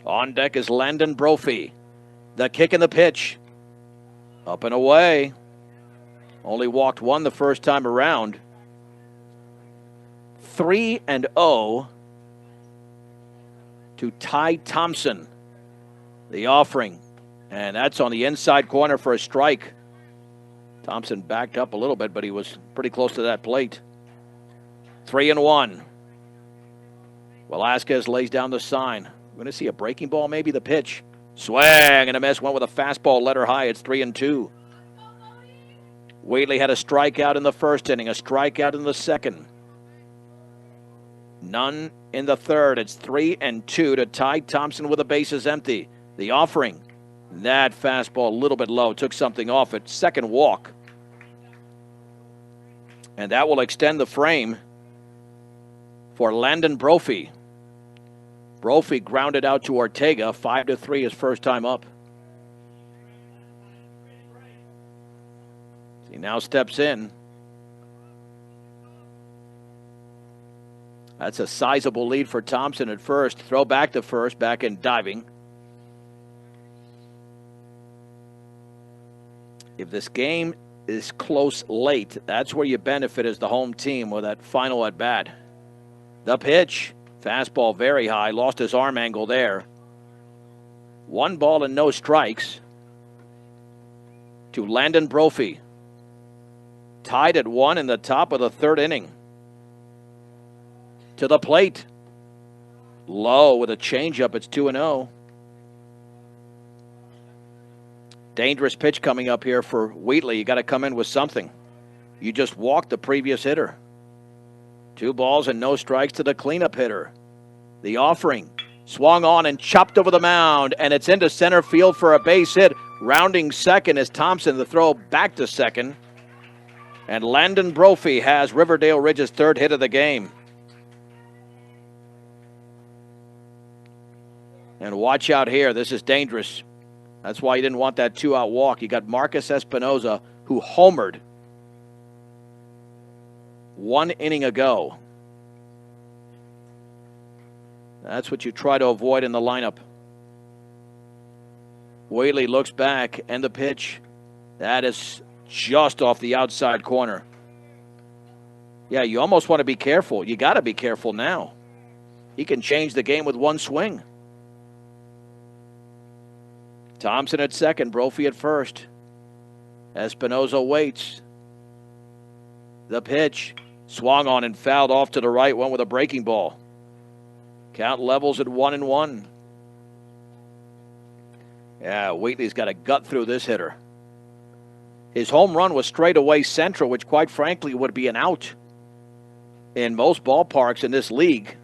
On deck is Landon Brophy. The kick and the pitch. Up and away. Only walked 1 the first time around. 3-0 to Ty Thompson. The offering. And that's on the inside corner for a strike. Thompson backed up a little bit, but he was pretty close to that plate. 3-1. Velasquez lays down the sign. We're going to see a breaking ball, maybe the pitch. Swing and a miss. Went with a fastball, let her high. It's 3-2. Wheatley had a strikeout in the first inning, a strikeout in the second. None in the third. It's 3-2 to Ty Thompson with the bases empty. The offering. That fastball a little bit low. Took something off it. Second walk. And that will extend the frame for Landon Brophy. Brophy grounded out to Ortega. 5-3 his first time up. He now steps in. That's a sizable lead for Thompson at first. Throw back to first, back in diving. If this game is close late, that's where you benefit as the home team with that final at bat. The pitch, fastball very high, lost his arm angle there. 1 ball and no strikes to Landon Brophy. Tied at 1 in the top of the third inning. To the plate. Low with a changeup. It's 2-0. Dangerous pitch coming up here for Wheatley. You got to come in with something. You just walked the previous hitter. 2 balls and no strikes to the cleanup hitter. The offering. Swung on and chopped over the mound. And it's into center field for a base hit. Rounding second is Thompson. The throw back to second. And Landon Brophy has Riverdale Ridge's 3rd hit of the game. And watch out here. This is dangerous. That's why you didn't want that 2-out walk. You got Marcus Espinoza, who homered 1 inning ago. That's what you try to avoid in the lineup. Whaley looks back, and the pitch. That is just off the outside corner. Yeah, you almost want to be careful. You got to be careful now. He can change the game with 1 swing. Thompson at second, Brophy at first. Espinoza waits. The pitch. Swung on and fouled off to the right. Went with a breaking ball. Count levels at 1-1. Yeah, Wheatley's got a gut through this hitter. His home run was straight away central, which quite frankly would be an out in most ballparks in this league,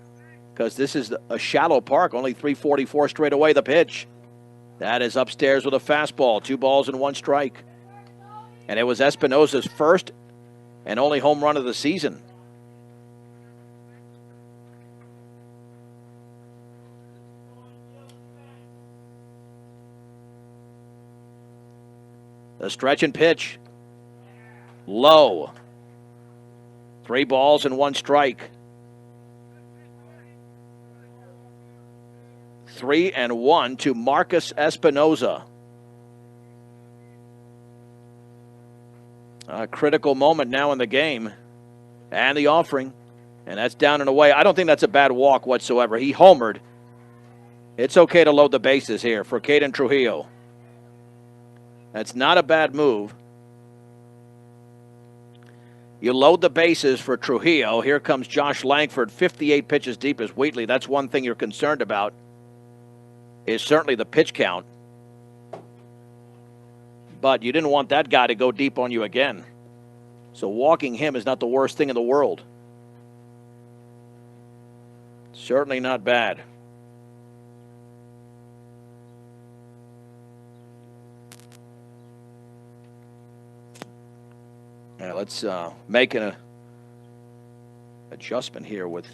because this is a shallow park, only 344 straight away. The pitch. That is upstairs with a fastball. 2 balls and 1 strike. And it was Espinosa's first and only home run of the season. The stretch and pitch. Low. 3 balls and 1 strike. 3-1 to Marcus Espinosa. A critical moment now in the game. And the offering. And that's down and away. I don't think that's a bad walk whatsoever. He homered. It's okay to load the bases here for Caden Trujillo. That's not a bad move. You load the bases for Trujillo. Here comes Josh Langford, 58 pitches deep as Wheatley. That's one thing you're concerned about, is certainly the pitch count. But you didn't want that guy to go deep on you again. So walking him is not the worst thing in the world. Certainly not bad. Now let's make an adjustment here with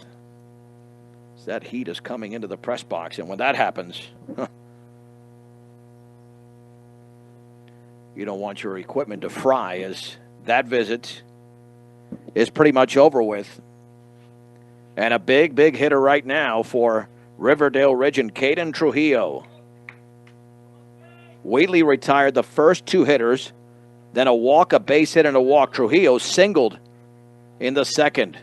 that heat is coming into the press box. And when that happens, you don't want your equipment to fry, as that visit is pretty much over with. And a big, big hitter right now for Riverdale Ridge and Caden Trujillo. Wheatley retired the first 2 hitters. Then a walk, a base hit, and a walk. Trujillo singled in the second.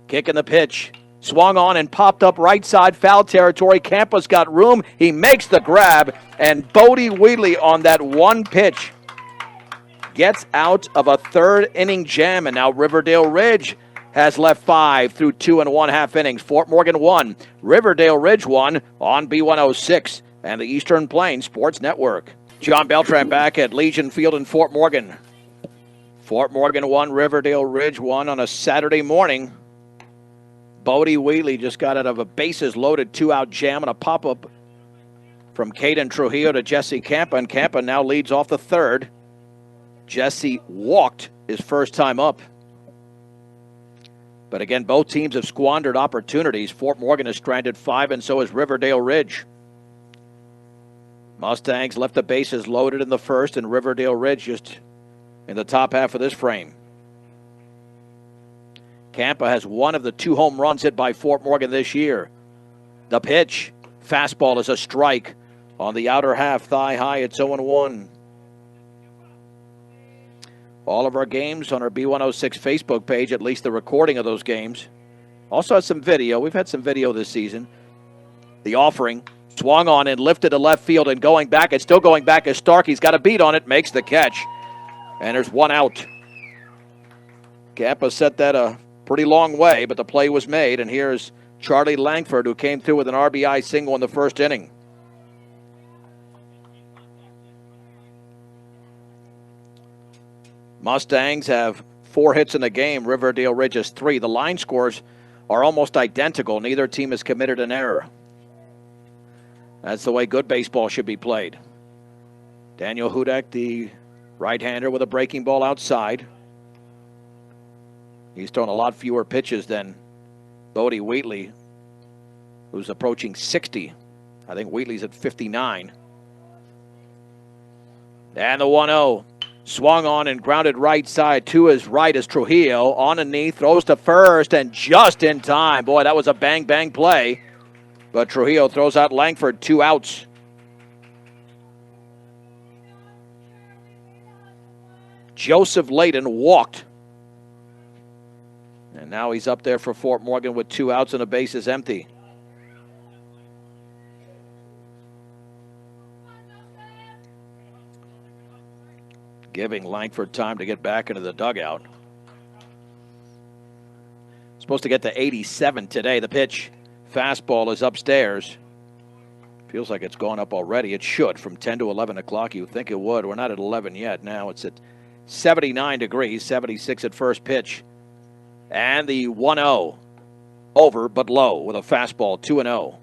Kicking the pitch. Swung on and popped up right side foul territory. Campa's got room. He makes the grab. And Bodie Wheatley on that one pitch gets out of a 3rd inning jam. And now Riverdale Ridge has left 5 through 2 1/2 innings. Fort Morgan 1, Riverdale Ridge 1 on B106 and the Eastern Plains Sports Network. John Beltran back at Legion Field in Fort Morgan. Fort Morgan 1, Riverdale Ridge 1 on a Saturday morning. Bodie Wheatley just got out of a bases loaded 2-out jam and a pop-up from Caden Trujillo to Jesse Campa, and Campa now leads off the 3rd. Jesse walked his first time up. But again, both teams have squandered opportunities. Fort Morgan has stranded 5, and so has Riverdale Ridge. Mustangs left the bases loaded in the first, and Riverdale Ridge just in the top half of this frame. Campa has one of the 2 home runs hit by Fort Morgan this year. The pitch, fastball is a strike on the outer half, thigh high. It's 0-1. All of our games on our B106 Facebook page, at least the recording of those games. Also has some video. We've had some video this season. The offering. Swung on and lifted to left field and going back. It's still going back as Starkey's got a beat on it, makes the catch. And there's 1 out. Campa set that a pretty long way, but the play was made. And here's Charlie Langford, who came through with an RBI single in the 1st inning. Mustangs have 4 hits in the game. Riverdale Ridge has 3. The line scores are almost identical. Neither team has committed an error. That's the way good baseball should be played. Daniel Hudak, the right-hander, with a breaking ball outside. He's thrown a lot fewer pitches than Bodie Wheatley, who's approaching 60. I think Wheatley's at 59. And the 1-0. Swung on and grounded right side to his right as Trujillo on a knee, throws to first, and just in time. Boy, that was a bang-bang play. But Trujillo throws out Langford, 2 outs. Joseph Layden walked. And now he's up there for Fort Morgan with 2 outs and a bases empty. Giving Langford time to get back into the dugout. Supposed to get to 87 today. The pitch. Fastball is upstairs. Feels like it's gone up already. It should from 10 to 11 o'clock. You would think it would. We're not at 11 yet. Now it's at 79 degrees, 76 at first pitch. And the 1-0 over but low with a fastball, 2-0.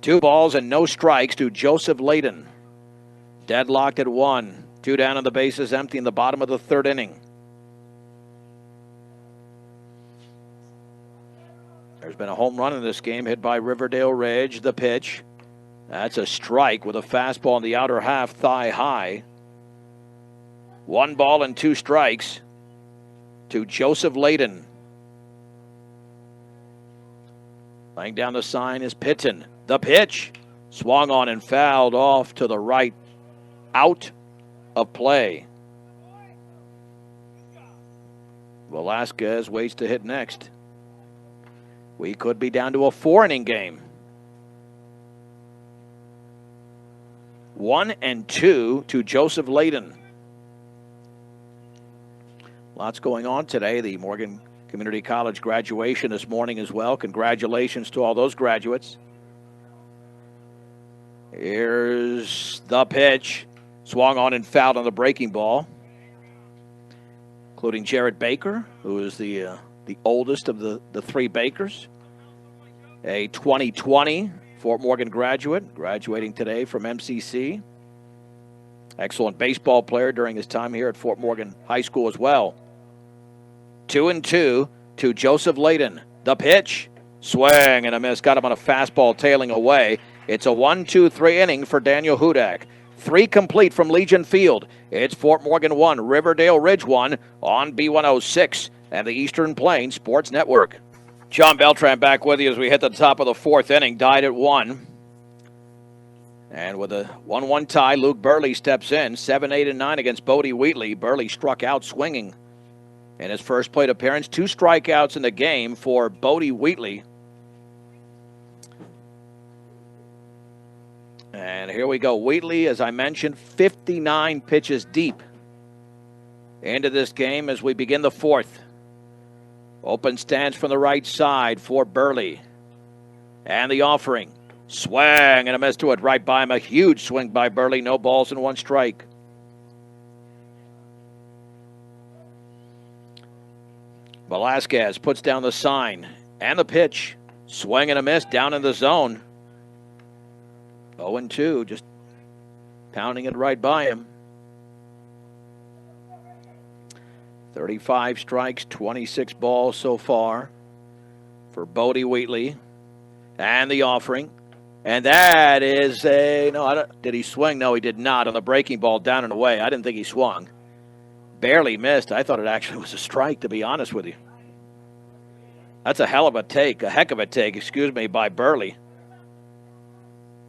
2 balls and no strikes to Joseph Layden. Deadlocked at 1. Two down and the bases empty in the bottom of the third inning. There's been a home run in this game hit by Riverdale Ridge. The pitch. That's a strike with a fastball in the outer half, thigh high. 1 ball and 2 strikes to Joseph Layden. Laying down the sign is Pitton. The pitch. Swung on and fouled off to the right. Out of play. Velasquez waits to hit next. We could be down to a 4-inning game. 1-2 to Joseph Layden. Lots going on today. The Morgan Community College graduation this morning as well. Congratulations to all those graduates. Here's the pitch. Swung on and fouled on the breaking ball. Including Jared Baker, who is the oldest of the 3 Bakers. A 2020 Fort Morgan graduate, graduating today from MCC. Excellent baseball player during his time here at Fort Morgan High School as well. 2-2 to Joseph Layden. The pitch. Swing and a miss. Got him on a fastball tailing away. It's a 1-2-3 inning for Daniel Hudak. 3 complete from Legion Field. It's Fort Morgan 1, Riverdale Ridge 1 on B106 and the Eastern Plains Sports Network. John Beltran back with you as we hit the top of the 4th inning. Tied at 1. And with a 1-1 tie, Luke Burley steps in. 7, 8, and 9 against Bodie Wheatley. Burley struck out swinging in his first plate appearance. 2 strikeouts in the game for Bodie Wheatley. And here we go. Wheatley, as I mentioned, 59 pitches deep into this game as we begin the 4th. Open stance from the right side for Burley. And the offering. Swing and a miss to it right by him. A huge swing by Burley. No balls and 1 strike. Velasquez puts down the sign. And the pitch. Swing and a miss down in the zone. 0-2, just pounding it right by him. 35 strikes, 26 balls so far for Bodie Wheatley. And the offering. And that is a, did he swing? No, he did not on the breaking ball down and away. I didn't think he swung. Barely missed. I thought it actually was a strike, to be honest with you. That's a heck of a take, by Burley.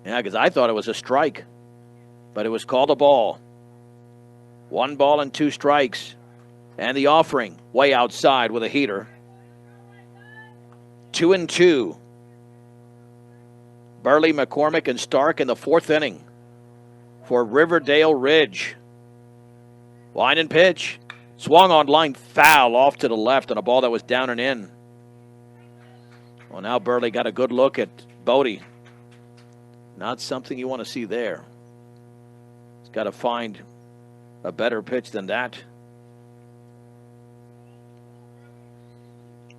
Yeah, because I thought it was a strike, but it was called a ball. 1 ball and 2 strikes. And the offering way outside with a heater. 2-2. Burley, McCormick, and Stark in the 4th inning for Riverdale Ridge. Line and pitch. Swung on line, foul off to the left on a ball that was down and in. Well, now Burley got a good look at Bodie. Not something you want to see there. He's got to find a better pitch than that.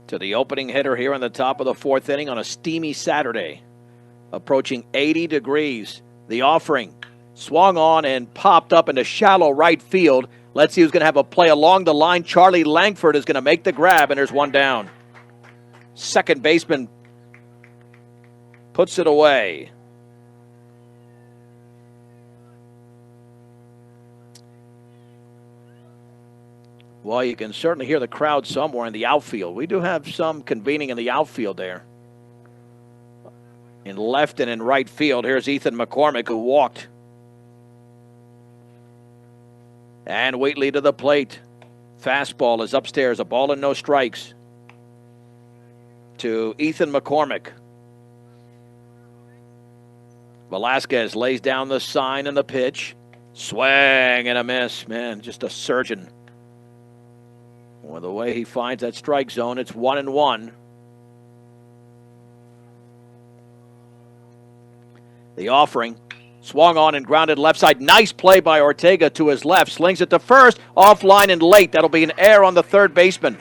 To the opening hitter here in the top of the 4th inning on a steamy Saturday. Approaching 80 degrees. The offering. Swung on and popped up into shallow right field. Let's see who's going to have a play along the line. Charlie Langford is going to make the grab, and there's 1 down. Second baseman puts it away. Well, you can certainly hear the crowd somewhere in the outfield. We do have some convening in the outfield there. In left and in right field, here's Ethan McCormick, who walked. And Wheatley to the plate. Fastball is upstairs, a ball and no strikes to Ethan McCormick. Velasquez lays down the sign and the pitch. Swing and a miss. Man, just a surgeon. Well, the way he finds that strike zone, it's 1-1. The offering. Swung on and grounded left side. Nice play by Ortega to his left. Slings it to first. Offline and late. That'll be an error on the third baseman.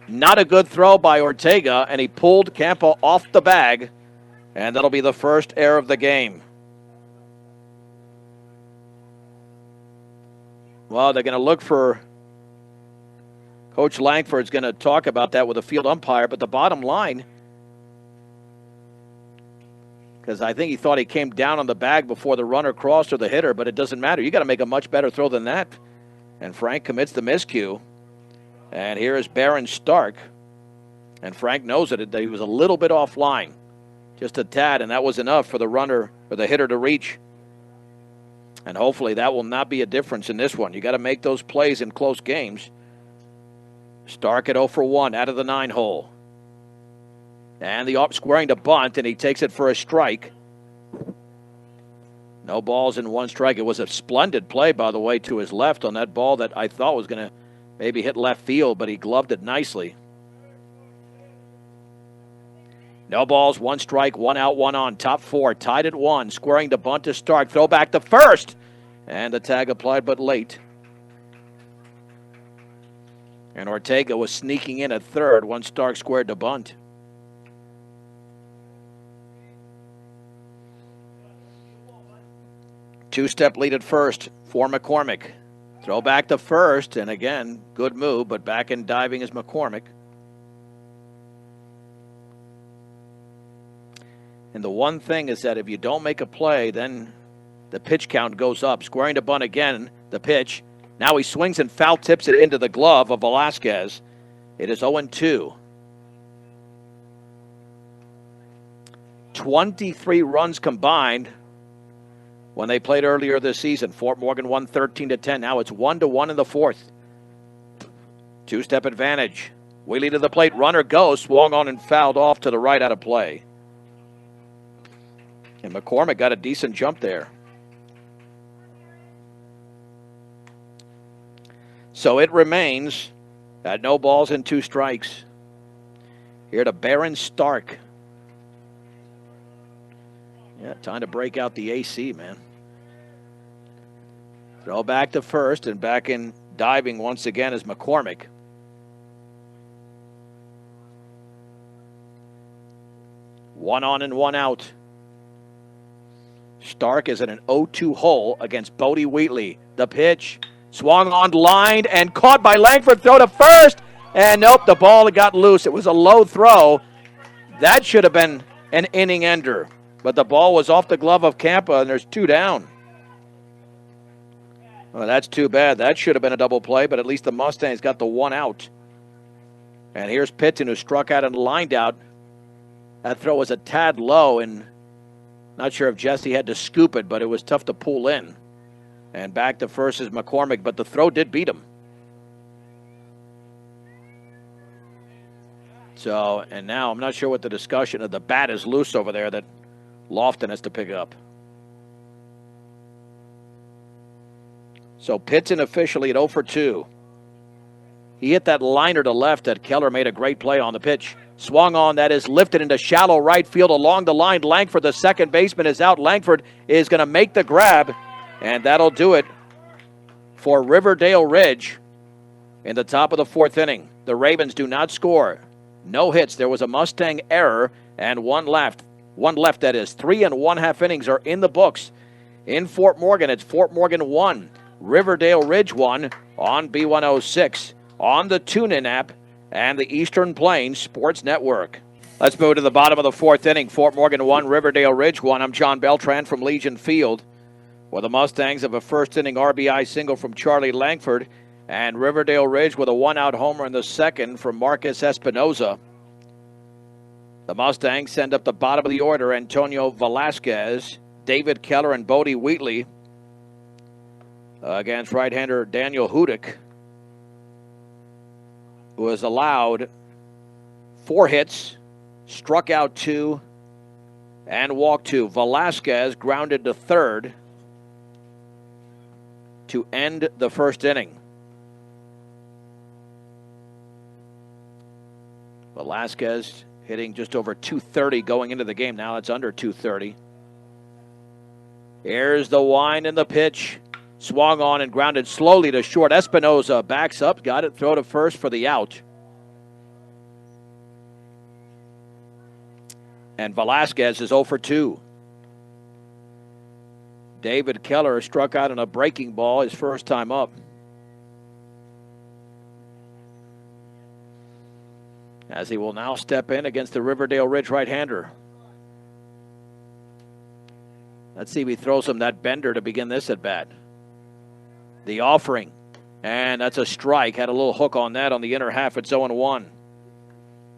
Not a good throw by Ortega, and he pulled Campo off the bag. And that'll be the first error of the game. Well, they're going to look for Coach Langford's going to talk about that with a field umpire, but the bottom line, because I think he thought he came down on the bag before the runner crossed or the hitter, but it doesn't matter. You got to make a much better throw than that. And Frank commits the miscue. And here is Baron Stark. And Frank knows it. He was a little bit offline, just a tad, and that was enough for the runner or the hitter to reach. And hopefully that will not be a difference in this one. You got to make those plays in close games. Stark at 0 for 1 out of the 9 hole. And the squaring to bunt, and he takes it for a strike. No balls in 1 strike. It was a splendid play, by the way, to his left on that ball that I thought was going to maybe hit left field, but he gloved it nicely. No balls, 1 strike, 1 out, 1 on. Top 4, tied at 1. Squaring to bunt to Stark. Throw back to first. And the tag applied, but late. And Ortega was sneaking in at third once Stark squared to bunt. Two-step lead at first for McCormick. Throw back to first, and again, good move, but back in diving is McCormick. And the one thing is that if you don't make a play, then the pitch count goes up. Squaring to bunt again, the pitch. Now he swings and foul tips it into the glove of Velasquez. It is 0-2. 23 runs combined when they played earlier this season. Fort Morgan won 13-10. Now it's 1-1 in the 4th. Two-step advantage. Wheelie to the plate. Runner goes. Swung on and fouled off to the right out of play. And McCormick got a decent jump there. So it remains at no balls and 2 strikes. Here to Baron Stark. Yeah, time to break out the AC, man. Throw back to first, and back in diving once again is McCormick. One on and 1 out. Stark is in an 0-2 hole against Bodie Wheatley. The pitch. Swung on line and caught by Langford. Throw to first. And nope, the ball got loose. It was a low throw. That should have been an inning ender. But the ball was off the glove of Campa, and there's 2 down. Well, that's too bad. That should have been a double play, but at least the Mustangs got the 1 out. And here's Pitton, who struck out and lined out. That throw was a tad low, and not sure if Jesse had to scoop it, but it was tough to pull in. And back to first is McCormick, but the throw did beat him. So, and now I'm not sure what the discussion of the bat is loose over there that Lofton has to pick up. So Pitson officially at 0 for 2. He hit that liner to left that Keller made a great play on. The pitch swung on, that is lifted into shallow right field along the line. Langford, the second baseman, is out. Langford is going to make the grab, and that'll do it for Riverdale Ridge in the top of the 4th inning. The Ravens do not score. No hits. There was a Mustang error and 1 left. 1 left, that is. 3 1/2 innings are in the books. In Fort Morgan, it's Fort Morgan 1, Riverdale Ridge 1 on B106, on the TuneIn app, and the Eastern Plains Sports Network. Let's move to the bottom of the 4th inning. Fort Morgan 1, Riverdale Ridge 1. I'm John Beltran from Legion Field, where the Mustangs have a first-inning RBI single from Charlie Langford, and Riverdale Ridge with a 1-out homer in the 2nd from Marcus Espinoza. The Mustangs send up the bottom of the order Antonio Velasquez, David Keller, and Bodie Wheatley against right-hander Daniel Hudick, who has allowed 4 hits, struck out 2, and walked 2. Velasquez grounded to third to end the 1st inning. Velasquez hitting just over 230 going into the game. Now it's under 230. Here's the wind and the pitch. Swung on and grounded slowly to short. Espinoza backs up, got it, throw to first for the out. And Velasquez is 0 for 2. David Keller struck out on a breaking ball his first time up. as he will now step in against the Riverdale Ridge right-hander. Let's see if he throws him that bender to begin this at bat. The offering, and that's a strike. Had a little hook on that on the inner half. It's 0-1.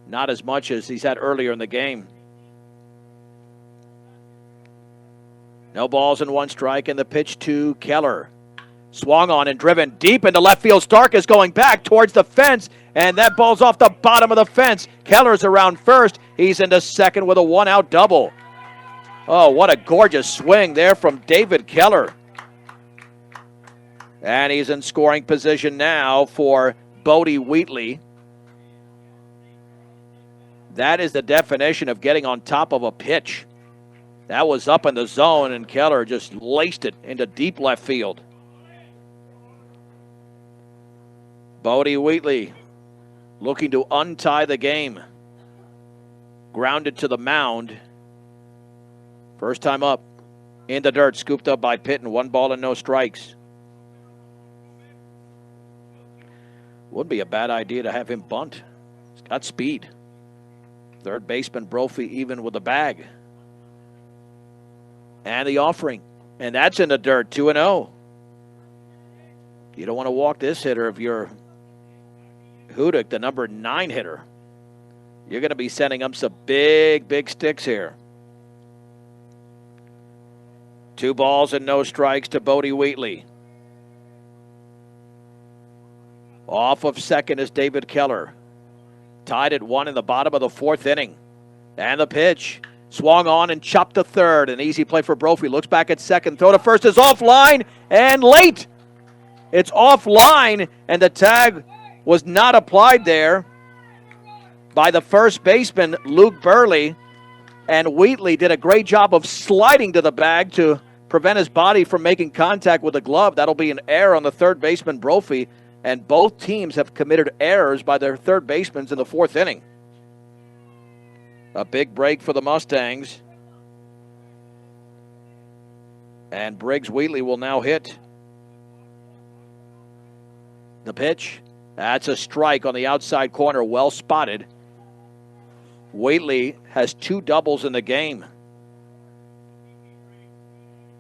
Not as much as he's had earlier in the game. No balls and one strike, and the pitch to Keller. Swung on and driven deep into left field. Stark is going back towards the fence, and that ball's off the bottom of the fence. Keller's around first. He's into second with a one-out double. Oh, what a gorgeous swing there from David Keller. And he's in scoring position now for Bodie Wheatley. That is the definition of getting on top of a pitch. That was up in the zone, and Keller just laced it into deep left field. Bodie Wheatley looking to untie the game. Grounded to the mound. First time up. In the dirt, scooped up by Pitton. 1 ball and no strikes. Would be a bad idea to have him bunt. He's got speed. Third baseman Brophy even with the bag. And the offering. And that's in the dirt, 2-0. You don't want to walk this hitter if you're Hudick, the number 9 hitter. You're going to be sending him some big, big sticks here. 2 balls and no strikes to Bodie Wheatley. Off of second is David Keller. Tied at 1 in the bottom of the 4th inning. And the pitch. Swung on and chopped to third. An easy play for Brophy. Looks back at second. Throw to first is offline and late. It's offline, and the tag was not applied there by the first baseman, Luke Burley. And Wheatley did a great job of sliding to the bag to prevent his body from making contact with the glove. That'll be an error on the third baseman, Brophy. And both teams have committed errors by their third basemen in the 4th inning. A big break for the Mustangs. And Briggs Wheatley will now hit. The pitch. That's a strike on the outside corner. Well spotted. Wheatley has 2 doubles in the game.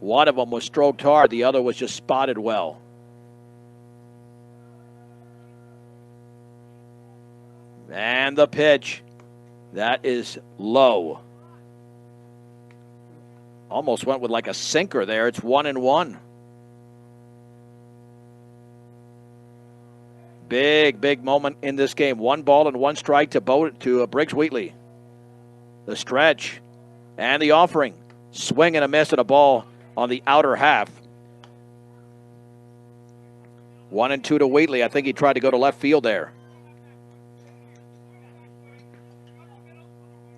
One of them was stroked hard. The other was just spotted well. And the pitch. That is low. Almost went with like a sinker there. It's 1-1. Big, big moment in this game. 1 ball and 1 strike to Briggs Wheatley. The stretch and the offering. Swing and a miss and a ball on the outer half. 1-2 to Wheatley. I think he tried to go to left field there.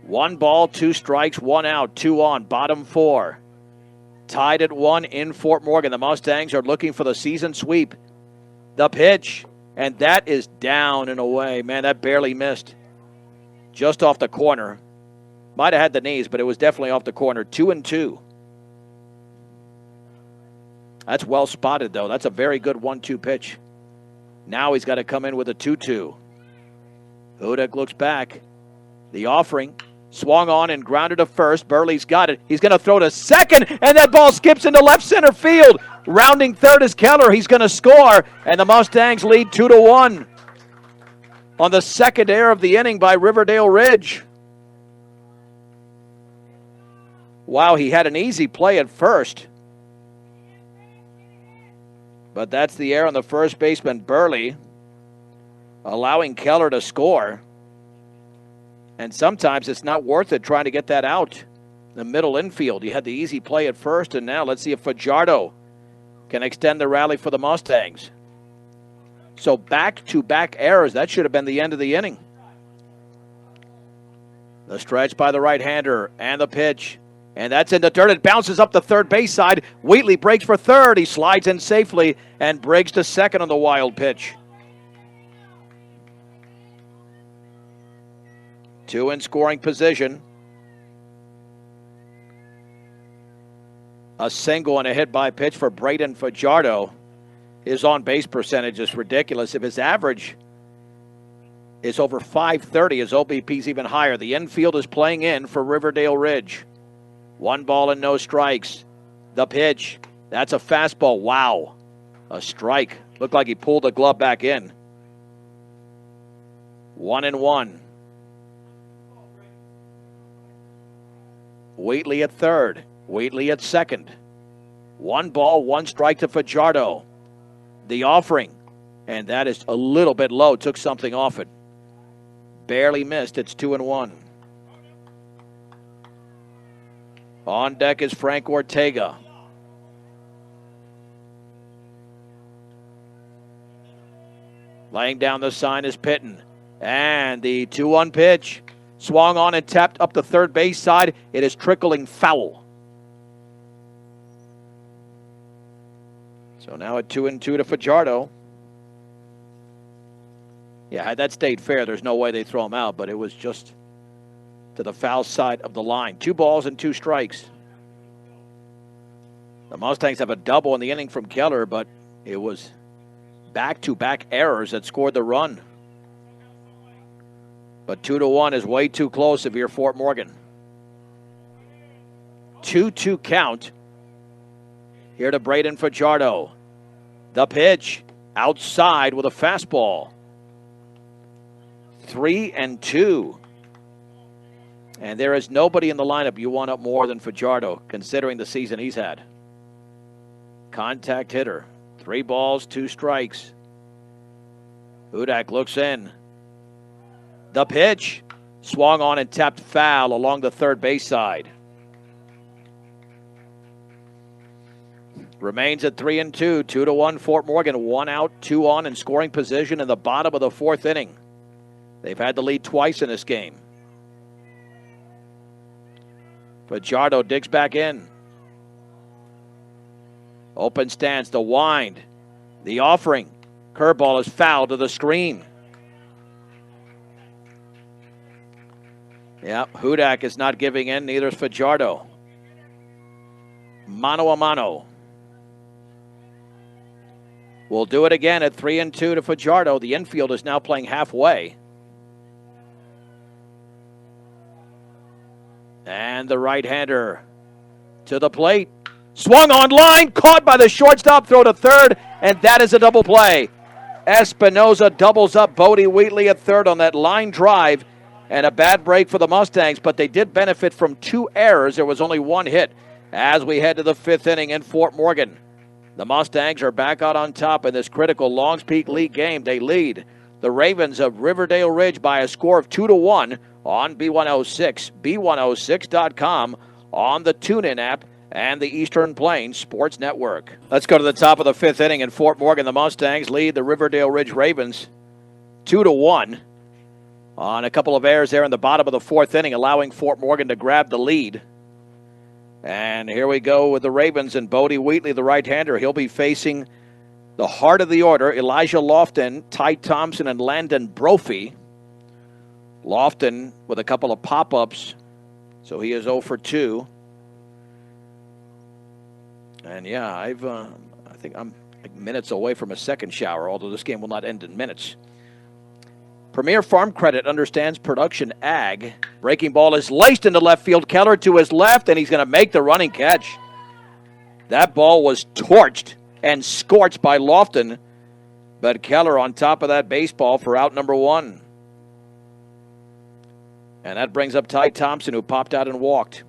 1 ball, 2 strikes, 1 out, 2 on, bottom 4. Tied at 1 in Fort Morgan. The Mustangs are looking for the season sweep. The pitch. And that is down and away. Man, that barely missed. Just off the corner. Might have had the knees, but it was definitely off the corner. 2-2. That's well spotted, though. That's a very good 1-2 pitch. Now he's got to come in with a 2-2. Hudick looks back. The offering. Swung on and grounded to first. Burley's got it. He's going to throw to second, and that ball skips into left center field. Rounding third is Keller. He's going to score, and the Mustangs lead 2-1 on the second error of the inning by Riverdale Ridge. Wow, he had an easy play at first. But that's the error on the first baseman, Burley, allowing Keller to score. And sometimes it's not worth it trying to get that out. The middle infield, you had the easy play at first, and now let's see if Fajardo can extend the rally for the Mustangs. So back-to-back errors. That should have been the end of the inning. The stretch by the right-hander and the pitch. And that's in the dirt. It bounces up the third base side. Wheatley breaks for third. He slides in safely, and Briggs to second on the wild pitch. 2 in scoring position. A single and a hit by pitch for Braden Fajardo. His on-base percentage is ridiculous. If his average is over 530 as OBP's even higher. The infield is playing in for Riverdale Ridge. 1 ball and no strikes. The pitch. That's a fastball. Wow. A strike. Looked like he pulled the glove back in. 1-1. Wheatley at third. Wheatley at second. 1 ball, 1 strike to Fajardo. The offering. And that is a little bit low. Took something off it. Barely missed. It's 2-1. On deck is Frank Ortega. Laying down the sign is Pitton. And the 2-1 pitch. Swung on and tapped up the third base side. It is trickling foul. So now at 2-2 to Fajardo. Yeah, had that stayed fair, there's no way they throw him out, but it was just to the foul side of the line. 2 balls and 2 strikes. The Mustangs have a double in the inning from Keller, but it was back-to-back errors that scored the run. But 2-1 is way too close if you're Fort Morgan. 2-2 count. Here to Braden Fajardo. The pitch outside with a fastball. 3-2. And there is nobody in the lineup you want up more than Fajardo, considering the season he's had. Contact hitter. 3 balls, 2 strikes. Hudak looks in. The pitch. Swung on and tapped foul along the third base side. Remains at 3-2. 2-1 Fort Morgan. 1 out, 2 on, in scoring position in the bottom of the 4th inning. They've had the lead twice in this game. Fajardo digs back in. Open stance, the wind. The offering. Curveball is foul to the screen. Yeah, Hudak is not giving in, neither is Fajardo. Mano a mano. We'll do it again at 3-2 to Fajardo. The infield is now playing halfway. And the right-hander to the plate. Swung on line, caught by the shortstop, throw to third, and that is a double play. Espinoza doubles up Bodie Wheatley at third on that line drive, and a bad break for the Mustangs, but they did benefit from 2 errors. There was only 1 hit as we head to the 5th inning in Fort Morgan. The Mustangs are back out on top in this critical Longs Peak League game. They lead the Ravens of Riverdale Ridge by a score of 2-1 on B106, B106.com, on the TuneIn app, and the Eastern Plains Sports Network. Let's go to the top of the 5th inning in Fort Morgan. The Mustangs lead the Riverdale Ridge Ravens 2-1 on a couple of errors there in the bottom of the 4th inning, allowing Fort Morgan to grab the lead. And here we go with the Ravens and Bodie Wheatley, the right-hander. He'll be facing the heart of the order, Elijah Lofton, Ty Thompson, and Landon Brophy. Lofton with a couple of pop-ups, so he is 0 for 2. And yeah, I think I'm minutes away from a second shower, although this game will not end in minutes. Premier Farm Credit understands production ag. Breaking ball is laced into left field. Keller to his left, and he's going to make the running catch. That ball was torched and scorched by Lofton, but Keller on top of that baseball for out number 1. And that brings up Ty Thompson, who popped out and walked.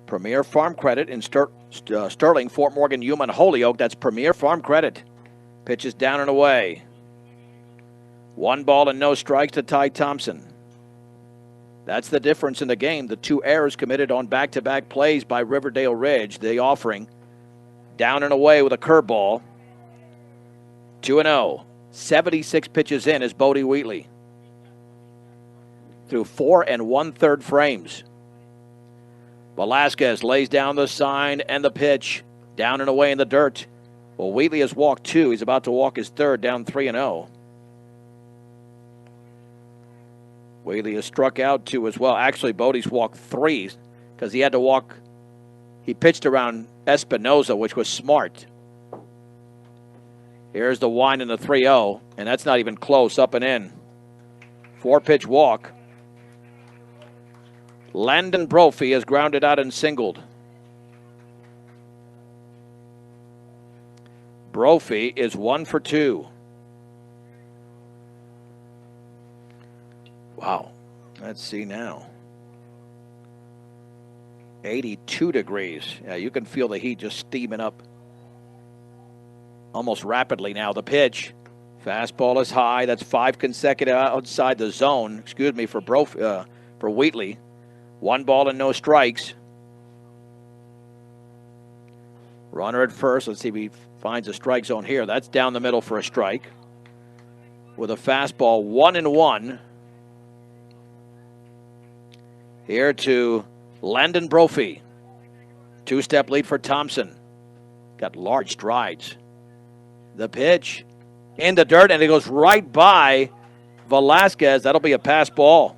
Premier Farm Credit in Sterling, Fort Morgan, Yuma, and Holyoke. That's Premier Farm Credit. Pitches down and away. 1 ball and no strikes to Ty Thompson. That's the difference in the game. The 2 errors committed on back-to-back plays by Riverdale Ridge. The offering down and away with a curveball. 2-0. 76 pitches in is Bodie Wheatley. Through 4 1/3 frames. Velasquez lays down the sign and the pitch. Down and away in the dirt. Well, Wheatley has walked 2. He's about to walk his 3rd, down 3-0. Wheatley has struck out 2 as well. Actually, Bodie's walked 3 because he had to walk. He pitched around Espinoza, which was smart. Here's the wind and the 3-0, and that's not even close, up and in. 4-pitch walk. Landon Brophy is grounded out and singled. Brophy is 1 for 2. Wow. Let's see now. 82 degrees. Yeah, you can feel the heat just steaming up almost rapidly now. The pitch. Fastball is high. That's 5 consecutive outside the zone. Excuse me, for Wheatley. 1 ball and no strikes. Runner at first. Let's see if he finds a strike zone here. That's down the middle for a strike. With a fastball, 1-1. Here to Landon Brophy. 2-step lead for Thompson. Got large strides. The pitch in the dirt, and it goes right by Velasquez. That'll be a pass ball.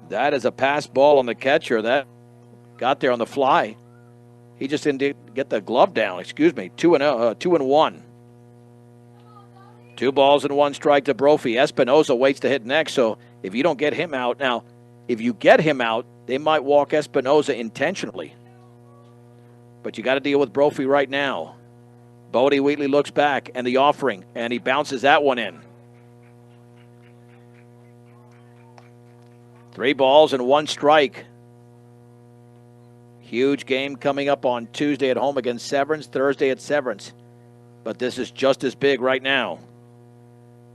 That is a pass ball on the catcher. That got there on the fly. He just didn't get the glove down. Excuse me. 2-1. 2 balls and 1 strike to Brophy. Espinoza waits to hit next, so if you don't get him out. Now, if you get him out, they might walk Espinoza intentionally. But you got to deal with Brophy right now. Bodie Wheatley looks back, and the offering, and he bounces that one in. 3 balls and 1 strike. Huge game coming up on Tuesday at home against Severance, Thursday at Severance. But this is just as big right now.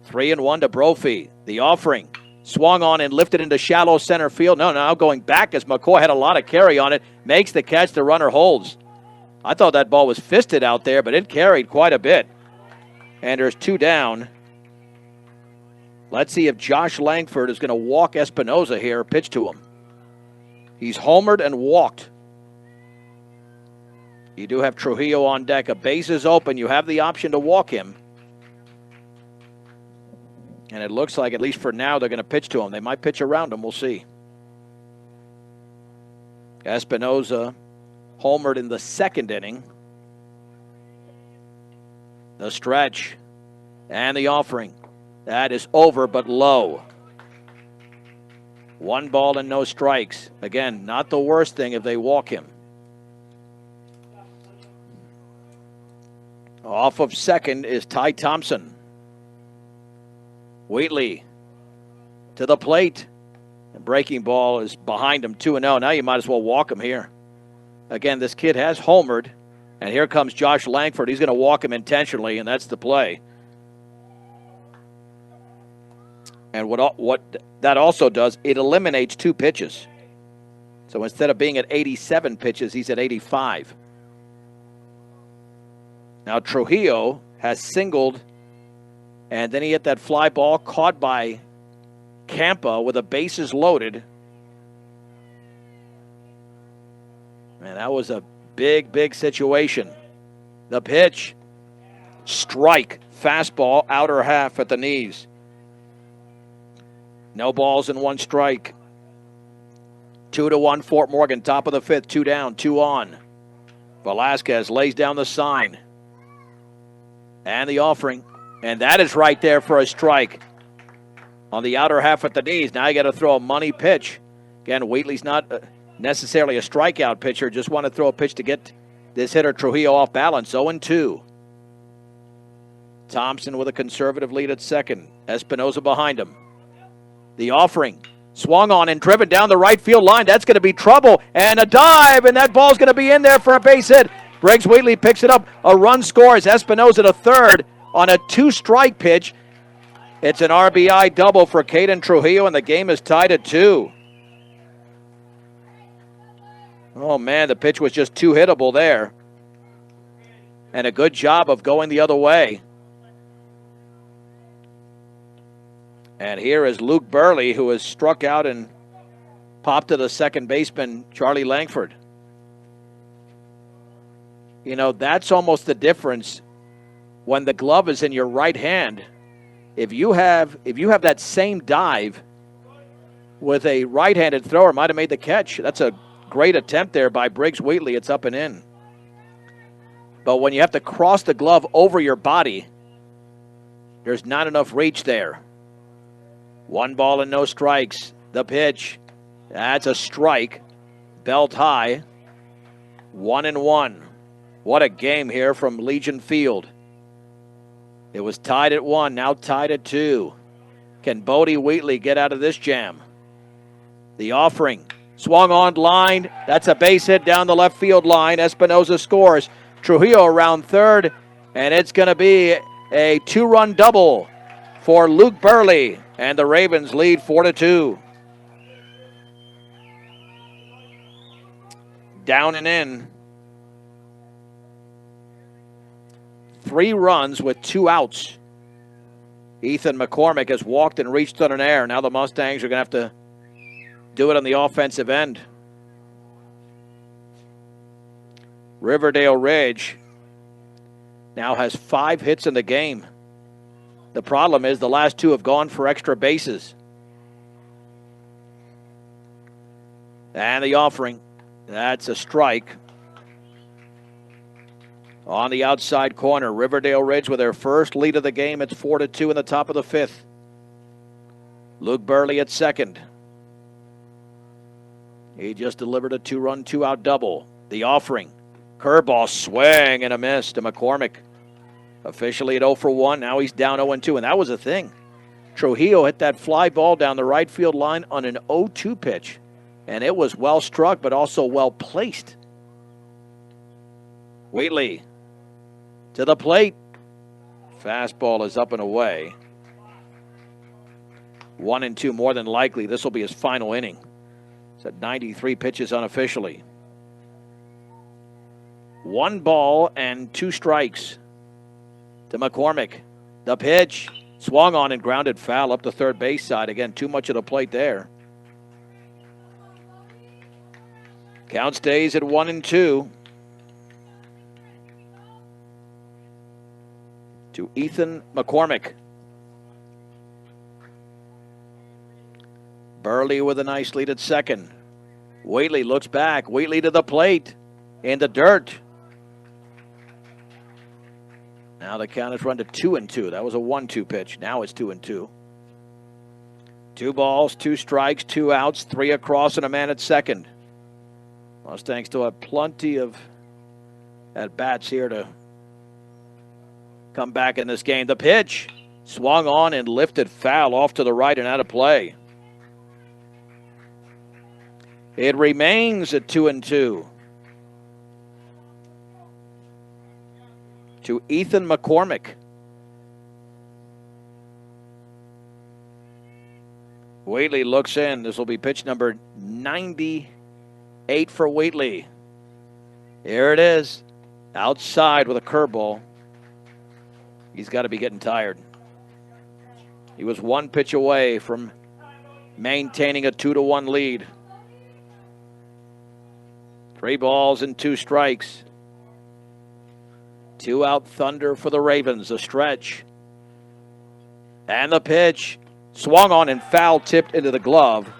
3-1 to Brophy. The offering. Swung on and lifted into shallow center field. No, now going back as McCoy had a lot of carry on it. Makes the catch. The runner holds. I thought that ball was fisted out there, but it carried quite a bit. And there's 2 down. Let's see if Josh Langford is going to walk Espinoza here or pitch to him. He's homered and walked. You do have Trujillo on deck. A base is open. You have the option to walk him. And it looks like, at least for now, they're going to pitch to him. They might pitch around him. We'll see. Espinoza homered in the 2nd inning. The stretch and the offering. That is over but low. 1 ball and no strikes. Again, not the worst thing if they walk him. Off of second is Ty Thompson. Wheatley to the plate. The breaking ball is behind him, 2-0. Now you might as well walk him here. Again, this kid has homered, and here comes Josh Langford. He's going to walk him intentionally, and that's the play. And what that also does, it eliminates 2 pitches. So instead of being at 87 pitches, he's at 85. Now Trujillo has singled, and then he hit that fly ball caught by Campa with the bases loaded. Man, that was a big, big situation. The pitch, strike, fastball, outer half at the knees. No balls and 1 strike. 2-1 Fort Morgan, top of the 5th, 2 down, 2 on. Velasquez lays down the sign. And the offering. And that is right there for a strike. On the outer half at the knees. Now you got to throw a money pitch. Again, Wheatley's not necessarily a strikeout pitcher. Just want to throw a pitch to get this hitter Trujillo off balance. 0-2. Thompson with a conservative lead at second. Espinoza behind him. The offering. Swung on and driven down the right field line. That's going to be trouble. And a dive. And that ball's going to be in there for a base hit. Briggs Wheatley picks it up. A run scores. Espinoza to third on a 2-strike pitch. It's an RBI double for Caden Trujillo, and the game is tied at 2. Oh, man, the pitch was just too hittable there. And a good job of going the other way. And here is Luke Burley, who has struck out and popped to the second baseman, Charlie Langford. You know, that's almost the difference when the glove is in your right hand. If you have that same dive with a right-handed thrower, might have made the catch. That's a great attempt there by Briggs Wheatley. It's up and in. But when you have to cross the glove over your body, there's not enough reach there. 1 ball and no strikes. The pitch. That's a strike. Belt high. 1-1. What a game here from Legion Field. It was tied at 1, now tied at 2. Can Bodie Wheatley get out of this jam? The offering. Swung on line. That's a base hit down the left field line. Espinoza scores. Trujillo around third. And it's going to be a 2-run double for Luke Burley. And the Ravens lead 4-2. Down and in. 3 runs with 2 outs. Ethan McCormick has walked and reached on an error. Now the Mustangs are going to have to do it on the offensive end. Riverdale Ridge now has 5 hits in the game. The problem is the last 2 have gone for extra bases. And the offering. That's a strike. On the outside corner, Riverdale Ridge with their first lead of the game. It's 4-2 in the top of the 5th. Luke Burley at second. He just delivered a 2-run, 2-out double. The offering. Curveball swing and a miss to McCormick. Officially at 0 for 1. Now he's down 0-2, and that was a thing. Trujillo hit that fly ball down the right field line on an 0-2 pitch, and it was well struck but also well placed. Wheatley to the plate. Fastball is up and away. 1-2 more than likely. This will be his final inning. It's at 93 pitches unofficially. 1 ball and 2 strikes to McCormick. The pitch swung on and grounded foul up the third base side. Again, too much of the plate there. Count stays at 1-2. To Ethan McCormick. Burley with a nice lead at second. Wheatley looks back. Wheatley to the plate. In the dirt. Now the count is run to 2-2. That was a 1-2 pitch. Now it's 2-2. 2 balls, 2 strikes, 2 outs, 3 across, and a man at second. Mustangs still have plenty of at-bats here to come back in this game. The pitch swung on and lifted foul off to the right and out of play. It remains at 2-2. To Ethan McCormick. Wheatley looks in. This will be pitch number 98 for Wheatley. Here it is. Outside with a curveball. He's got to be getting tired. He was 1 pitch away from maintaining a 2-1 lead. 3 balls and 2 strikes. 2-out thunder for the Ravens. A stretch. And the pitch swung on and foul tipped into the glove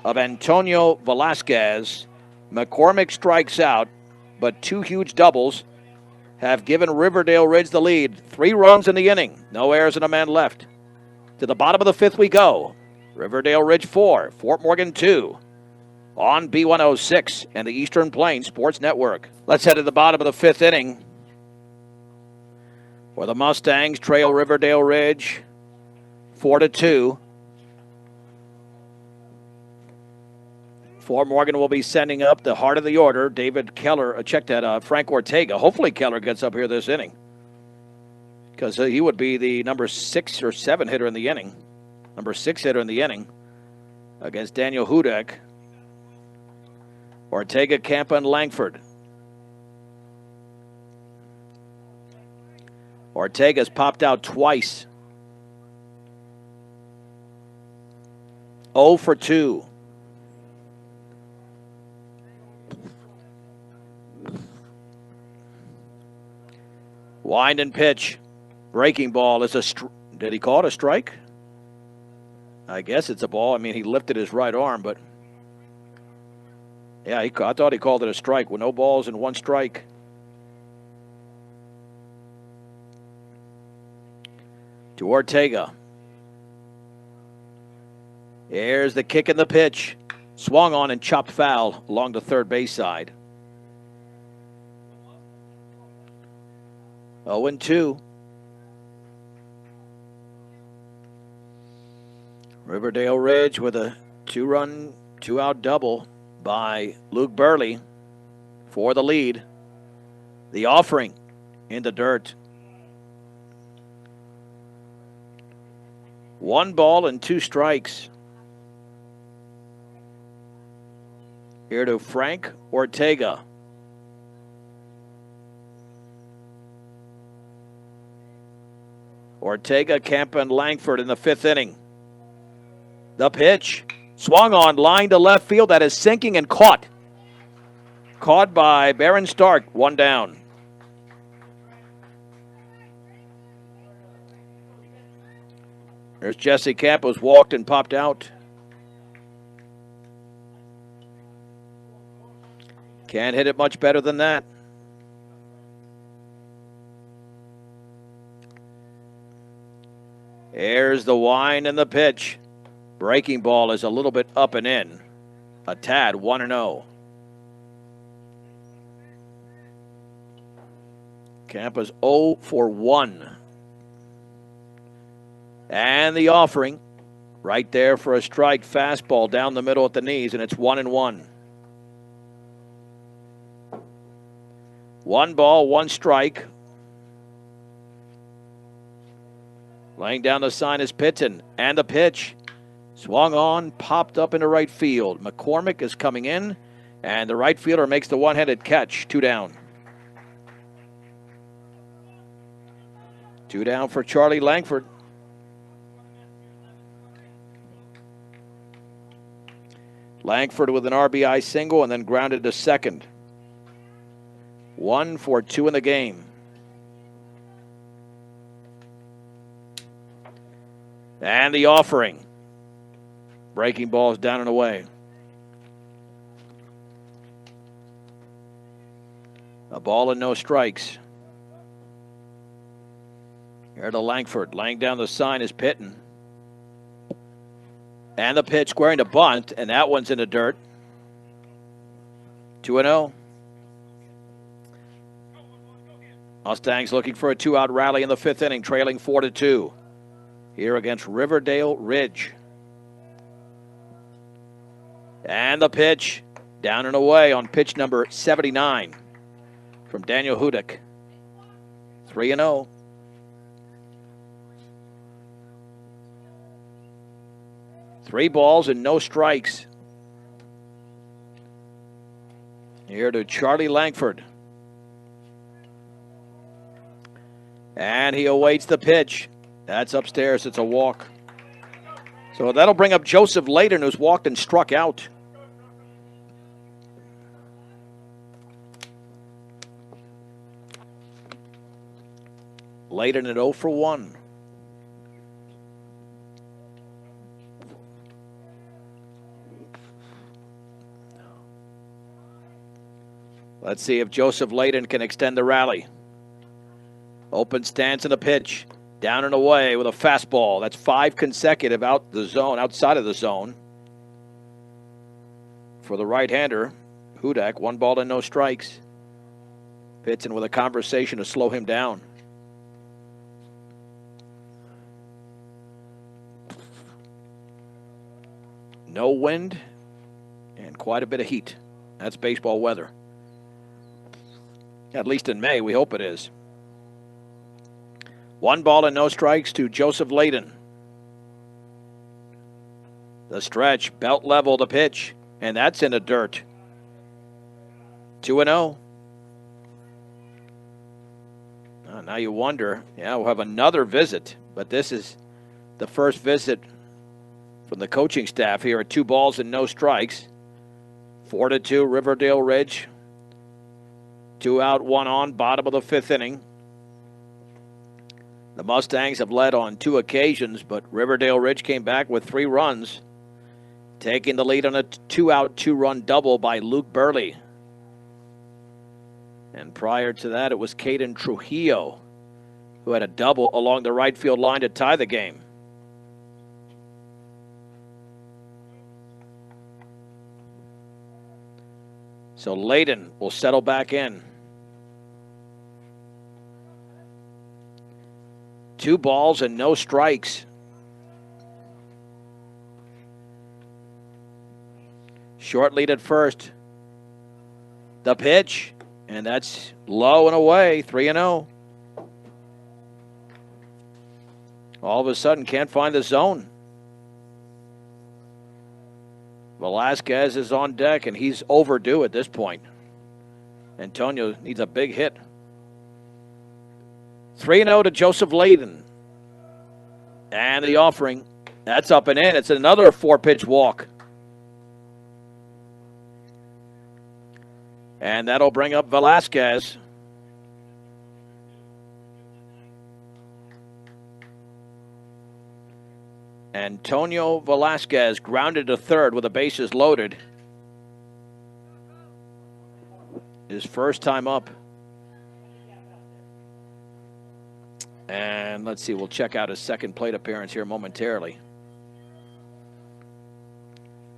of Antonio Velasquez. McCormick strikes out, but 2 huge doubles have given Riverdale Ridge the lead. 3 runs in the inning. No errors and a man left. To the bottom of the 5th we go. Riverdale Ridge 4, Fort Morgan 2. On B106 and the Eastern Plains Sports Network. Let's head to the bottom of the 5th inning, where the Mustangs trail Riverdale Ridge 4-2. Fort Morgan will be sending up the heart of the order. David Keller, check that, Frank Ortega. Hopefully Keller gets up here this inning, because he would be the number 6 or 7 hitter in the inning. Number 6 hitter in the inning against Daniel Hudek. Ortega, Campa, and Langford. Ortega's popped out twice. 0 for 2. Wind and pitch. Breaking ball is did he call it a strike? I guess it's a ball. I mean, he lifted his right arm, but yeah, I thought he called it a strike with no balls and 1 strike. to Ortega. Here's the kick and the pitch. Swung on and chopped foul along the third base side. 0-2. Riverdale Ridge with a 2-run, 2-out double by Luke Burley for the lead. The offering in the dirt. 1 ball and 2 strikes. Here to Frank Ortega. Ortega, Kemp, and Langford in the 5th inning. The pitch. Swung on, line to left field. That is sinking and caught. Caught by Baron Stark. 1 down. There's Jesse Campos, walked and popped out. Can't hit it much better than that. Here's the wind and the pitch. Breaking ball is a little bit up and in. A tad, 1-0. Campos 0 for 1. And the offering right there for a strike. Fastball down the middle at the knees, and it's 1-1. 1 ball, 1 strike. Laying down the sign is Pitton. And the pitch. Swung on, popped up into right field. McCormick is coming in, and the right fielder makes the one-handed catch. 2 down. 2 down for Charlie Langford. Langford with an RBI single and then grounded to second. 1 for 2 in the game. And the offering. Breaking balls down and away. A ball and no strikes. Here to Langford. Laying down the sign is Pitton. And the pitch squaring to bunt, and that one's in the dirt. 2-0. Mustangs looking for a 2-out rally in the 5th inning, trailing 4-2. Here against Riverdale Ridge. And the pitch down and away on pitch number 79 from Daniel Hudak. 3-0. Three balls and no strikes. Here to Charlie Langford. And he awaits the pitch. That's upstairs. It's a walk. So that'll bring up Joseph Layden, who's walked and struck out. Layden at 0 for 1. Let's see if Joseph Layden can extend the rally. Open stance and a pitch. Down and away with a fastball. That's 5 consecutive outside of the zone. For the right-hander, Hudak, 1 ball and no strikes. Pitts in with a conversation to slow him down. No wind and quite a bit of heat. That's baseball weather. At least in May, we hope it is. 1 ball and no strikes to Joseph Layden. The stretch, belt level, the pitch, and that's in the dirt. 2-0. Now you wonder, we'll have another visit, but this is the first visit from the coaching staff here at 2 balls and no strikes. 4-2, Riverdale Ridge. 2 out, 1 on, bottom of the 5th inning. The Mustangs have led on 2 occasions, but Riverdale Ridge came back with 3 runs, taking the lead on a 2-out, 2-run double by Luke Burley. And prior to that, it was Caden Trujillo who had a double along the right field line to tie the game. So Layden will settle back in. 2 balls and no strikes. Short lead at first. The pitch, and that's low and away, 3-0. All of a sudden, can't find the zone. Velasquez is on deck, and he's overdue at this point. Antonio needs a big hit. 3-0 to Joseph Layden. And the offering, that's up and in. It's another 4-pitch walk. And that'll bring up Velasquez. Antonio Velasquez grounded to third with the bases loaded. His first time up. And let's see, we'll check out his second plate appearance here momentarily.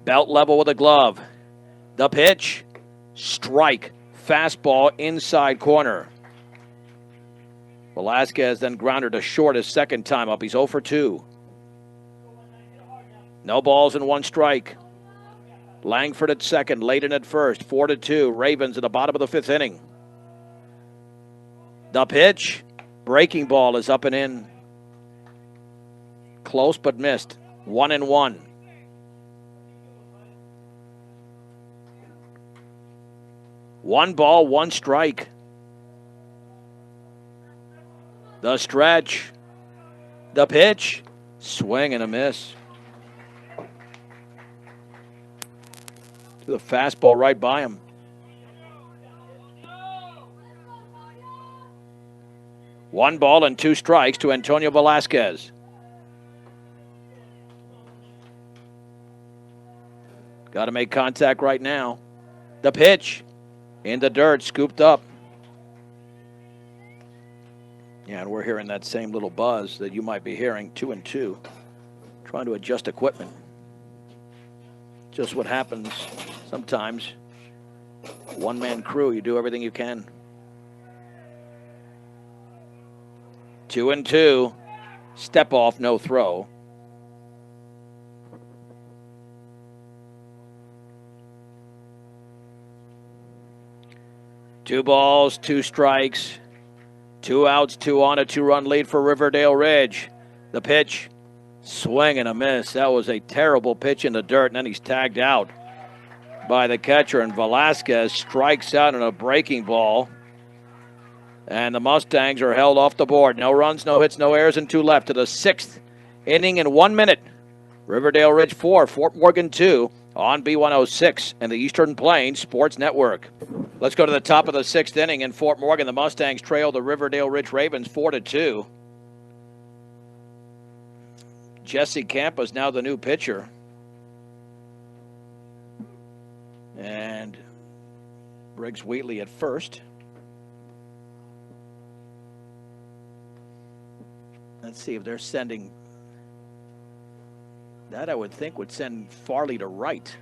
Belt level with a glove. The pitch, strike, fastball inside corner. Velasquez then grounded to short his second time up. He's 0 for 2. No balls and 1 strike. Langford at second, Layden at first, 4-2. Ravens at the bottom of the 5th inning. The pitch, breaking ball is up and in. Close but missed. 1-1. One ball, 1 strike. The stretch. The pitch. Swing and a miss. The fastball right by him. One ball and 2 strikes to Antonio Velasquez. Got to make contact right now. The pitch. In the dirt, scooped up. Yeah, and we're hearing that same little buzz that you might be hearing, 2-2. Trying to adjust equipment. Just what happens sometimes. One-man crew, you do everything you can. 2-2. Step off, no throw. Two balls, 2 strikes. 2 outs, 2 on, a 2-run lead for Riverdale Ridge. The pitch, swing and a miss. That was a terrible pitch in the dirt, and then he's tagged out by the catcher, and Velasquez strikes out on a breaking ball. And the Mustangs are held off the board. No runs, no hits, no errors, and 2 left to the 6th inning in 1 minute. Riverdale Ridge 4, Fort Morgan 2 on B106 and the Eastern Plains Sports Network. Let's go to the top of the 6th inning in Fort Morgan. The Mustangs trail the Riverdale Ridge Ravens 4-2. Jesse Camp is now the new pitcher. And Briggs Wheatley at first. Let's see if they're sending. That I would think would send Farley to right.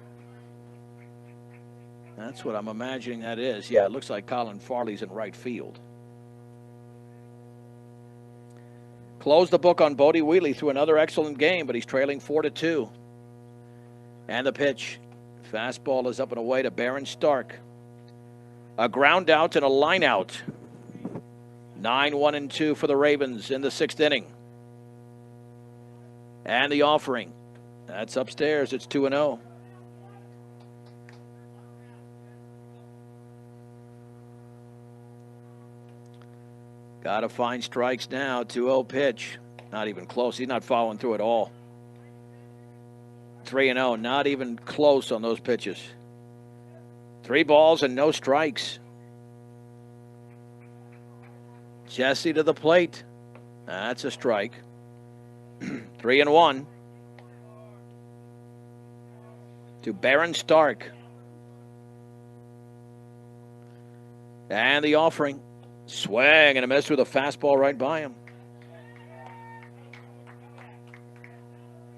That's what I'm imagining that is. Yeah, it looks like Colin Farley's in right field. Close the book on Bodie Wheatley through another excellent game, but he's trailing 4-2. And the pitch. Fastball is up and away to Baron Stark. A ground out and a line out. 9-1-2 for the Ravens in the 6th inning. And the offering. That's upstairs. It's 2-0. Got to find strikes now. 2-0 pitch. Not even close. He's not following through at all. 3-0. Not even close on those pitches. 3 balls and no strikes. Jesse to the plate. That's a strike. 3-1. To Baron Stark. And the offering. Swing and a miss with a fastball right by him.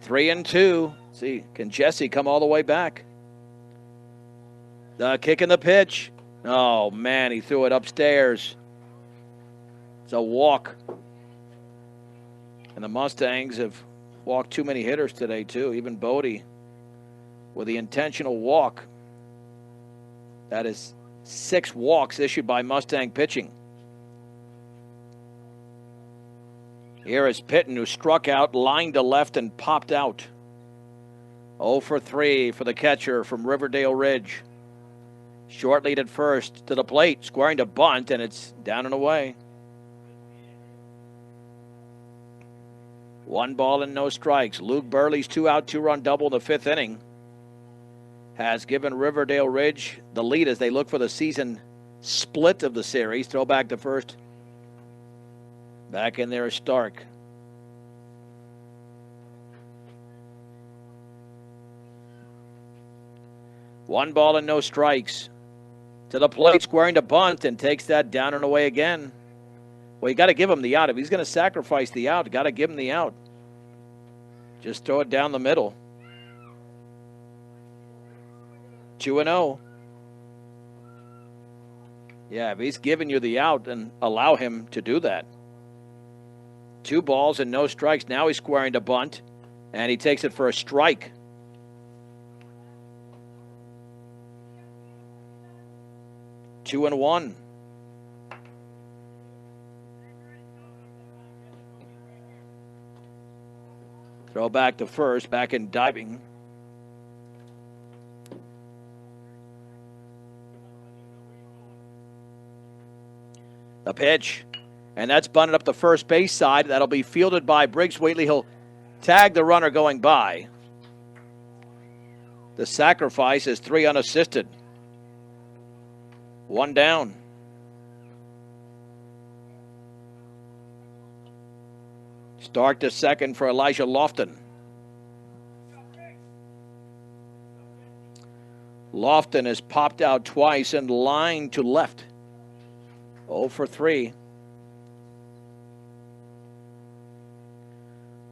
3-2. See, can Jesse come all the way back? The kick and the pitch. Oh, man, he threw it upstairs. It's a walk. And the Mustangs have walked too many hitters today, too. Even Bodie with the intentional walk. That is 6 walks issued by Mustang pitching. Here is Pitton, who struck out, lined to left, and popped out. 0 for 3 for the catcher from Riverdale Ridge. Short lead at first, to the plate, squaring to bunt, and it's down and away. 1 ball and no strikes. Luke Burley's 2-out, 2-run double in the 5th inning has given Riverdale Ridge the lead as they look for the season split of the series. Throw back to first. Back in there is Stark. One ball and no strikes. To the plate, squaring to bunt, and takes that down and away again. Well, you got to give him the out. If he's going to sacrifice the out, got to give him the out. Just throw it down the middle. 2-0. Yeah, if he's giving you the out, then allow him to do that. 2 balls and no strikes. Now he's squaring to bunt, and he takes it for a strike. Two and 1. Throw back to first, back in diving. The pitch, and that's bunted up the first base side. That'll be fielded by Briggs Wheatley. He'll tag the runner going by. The sacrifice is 3 unassisted. 1 down. Stark to second for Elijah Lofton. Lofton has popped out twice and lined to left. 0 for 3.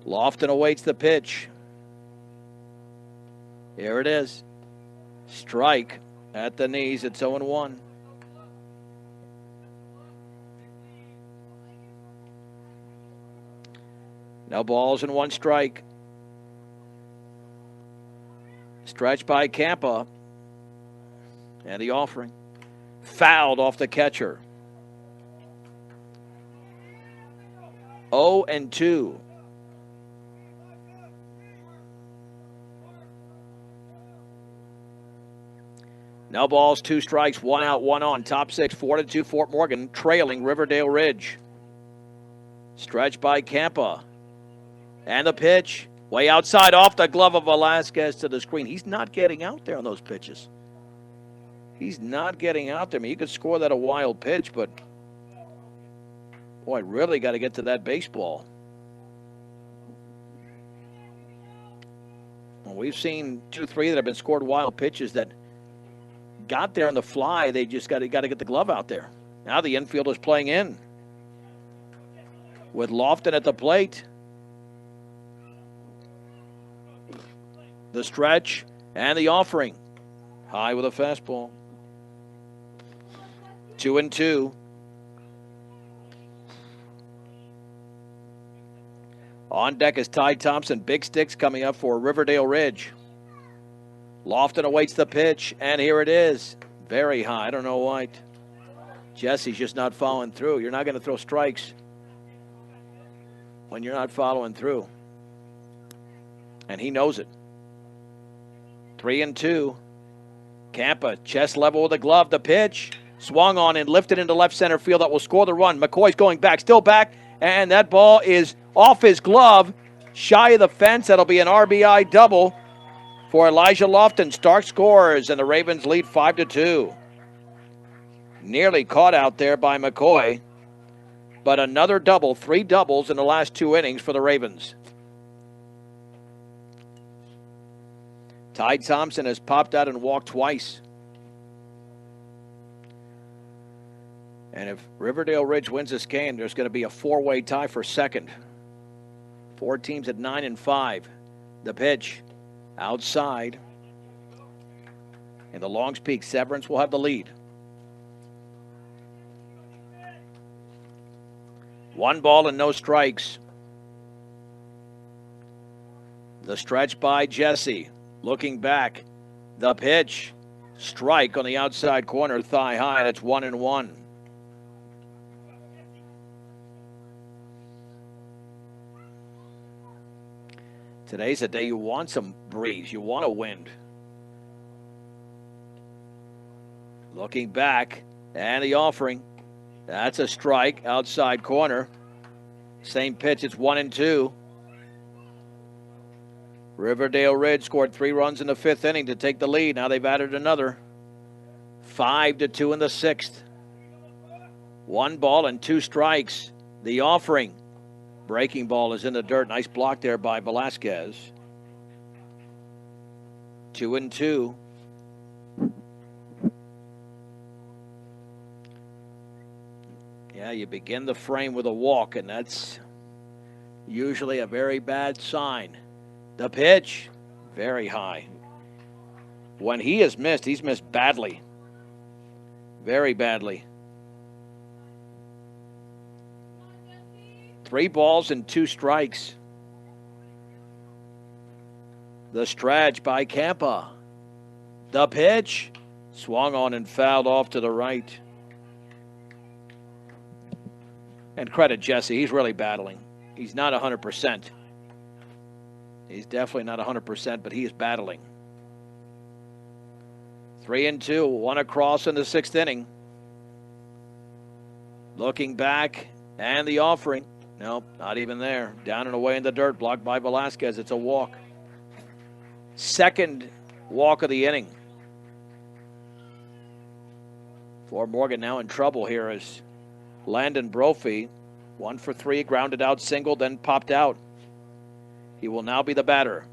Lofton awaits the pitch. Here it is. Strike at the knees. It's 0-1. No balls and 1 strike. Stretch by Campa. And the offering. Fouled off the catcher. 0-2. No balls, 2 strikes, 1 out, 1 on. Top 6, 4-2 Fort Morgan, trailing Riverdale Ridge. Stretch by Campa. And the pitch, way outside off the glove of Velasquez to the screen. He's not getting out there on those pitches. He's not getting out there. I mean, you could score that a wild pitch, but boy, really got to get to that baseball. Well, we've seen 2-3 that have been scored wild pitches that got there on the fly. They just got to get the glove out there. Now the infielder's playing in with Lofton at the plate. The stretch and the offering. High with a fastball. 2-2. On deck is Ty Thompson. Big sticks coming up for Riverdale Ridge. Lofton awaits the pitch, and here it is. Very high. I don't know why. Jesse's just not following through. You're not going to throw strikes when you're not following through. And he knows it. 3-2. Campa, chest level with the glove. The pitch swung on and lifted into left center field. That will score the run. McCoy's going back, still back, and that ball is off his glove, shy of the fence. That'll be an RBI double for Elijah Lofton. Stark scores, and the Ravens lead 5-2. Nearly caught out there by McCoy, but another double, 3 doubles in the last 2 innings for the Ravens. Ty Thompson has popped out and walked twice. And if Riverdale Ridge wins this game, there's going to be a 4-way tie for second. 4 teams at 9-5. The pitch outside. And the Longs Peak Severance will have the lead. 1 ball and no strikes. The stretch by Jesse. Looking back. The pitch. Strike on the outside corner, thigh high. That's 1-1. Today's a day you want some breeze. You want a wind. Looking back, and the offering. That's a strike, outside corner. Same pitch, it's 1-2. Riverdale Ridge scored 3 runs in the 5th inning to take the lead. Now they've added another. 5-2 in the 6th. 1 ball and 2 strikes. The offering. Breaking ball is in the dirt. Nice block there by Velasquez. 2-2. Yeah, you begin the frame with a walk, and that's usually a very bad sign. The pitch, very high. When he has missed, he's missed badly. Very badly. 3 balls and 2 strikes. The stretch by Campa. The pitch, swung on and fouled off to the right. And credit Jesse, he's really battling. He's not 100%. He's definitely not 100%, but he is battling. 3-2, 1 across in the 6th inning. Looking back, and the offering. Nope, not even there. Down and away in the dirt, blocked by Velasquez. It's a walk. 2nd walk of the inning. Fort Morgan now in trouble here as Landon Brophy, 1 for 3, grounded out single, then popped out. He will now be the batter.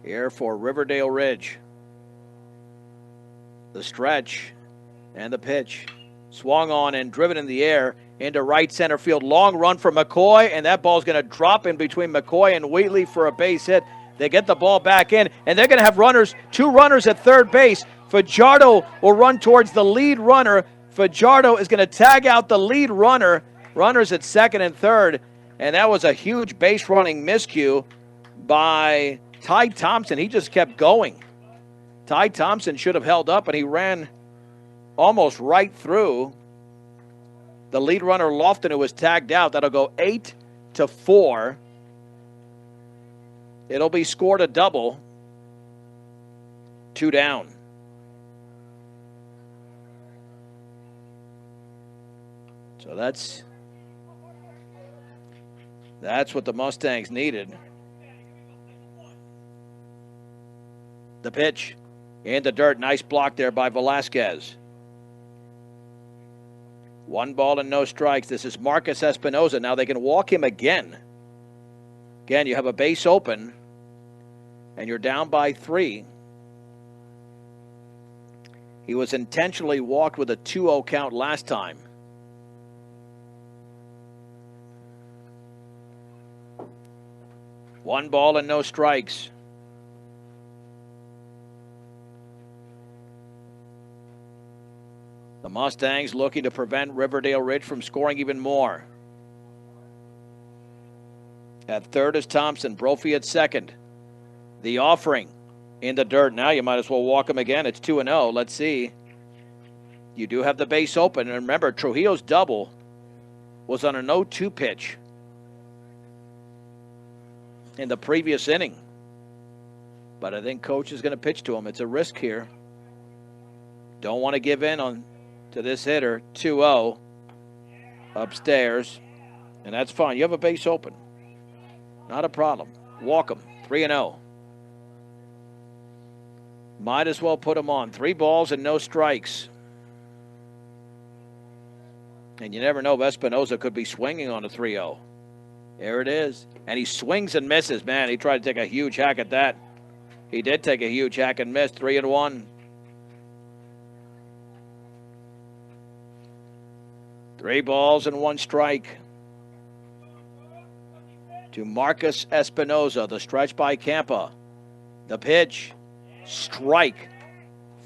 Here for Riverdale Ridge. The stretch and the pitch. Swung on and driven in the air into right center field. Long run for McCoy, and that ball's going to drop in between McCoy and Wheatley for a base hit. They get the ball back in, and they're going to have runners, 2 runners at third base. Fajardo will run towards the lead runner. Fajardo is going to tag out the lead runner. Runners at 2nd and 3rd, and that was a huge base running miscue by Ty Thompson. He just kept going. Ty Thompson should have held up, and he ran almost right through the lead runner Lofton, who was tagged out. That'll go 8-4. It'll be scored a double. 2 down. So that's what the Mustangs needed. The pitch in the dirt. Nice block there by Velasquez. 1 ball and no strikes. This is Marcus Espinoza. Now they can walk him again. Again, you have a base open, and you're down by 3. He was intentionally walked with a 2-0 count last time. One ball and no strikes. The Mustangs looking to prevent Riverdale Ridge from scoring even more. At third is Thompson. Brophy at second. The offering in the dirt. Now you might as well walk him again. It's 2-0. Let's see. You do have the base open. And remember, Trujillo's double was on an 0-2 pitch in the previous inning. But I think Coach is going to pitch to him. It's a risk here. Don't want to give in to this hitter. 2-0 upstairs. And that's fine. You have a base open. Not a problem. Walk him. 3-0. Might as well put him on. 3 balls and no strikes. And you never know, Espinoza could be swinging on a 3-0. There it is. And he swings and misses. Man, he tried to take a huge hack at that. He did take a huge hack and missed. 3-1. 3 balls and 1 strike. to Marcus Espinoza. The stretch by Campa. The pitch. Strike.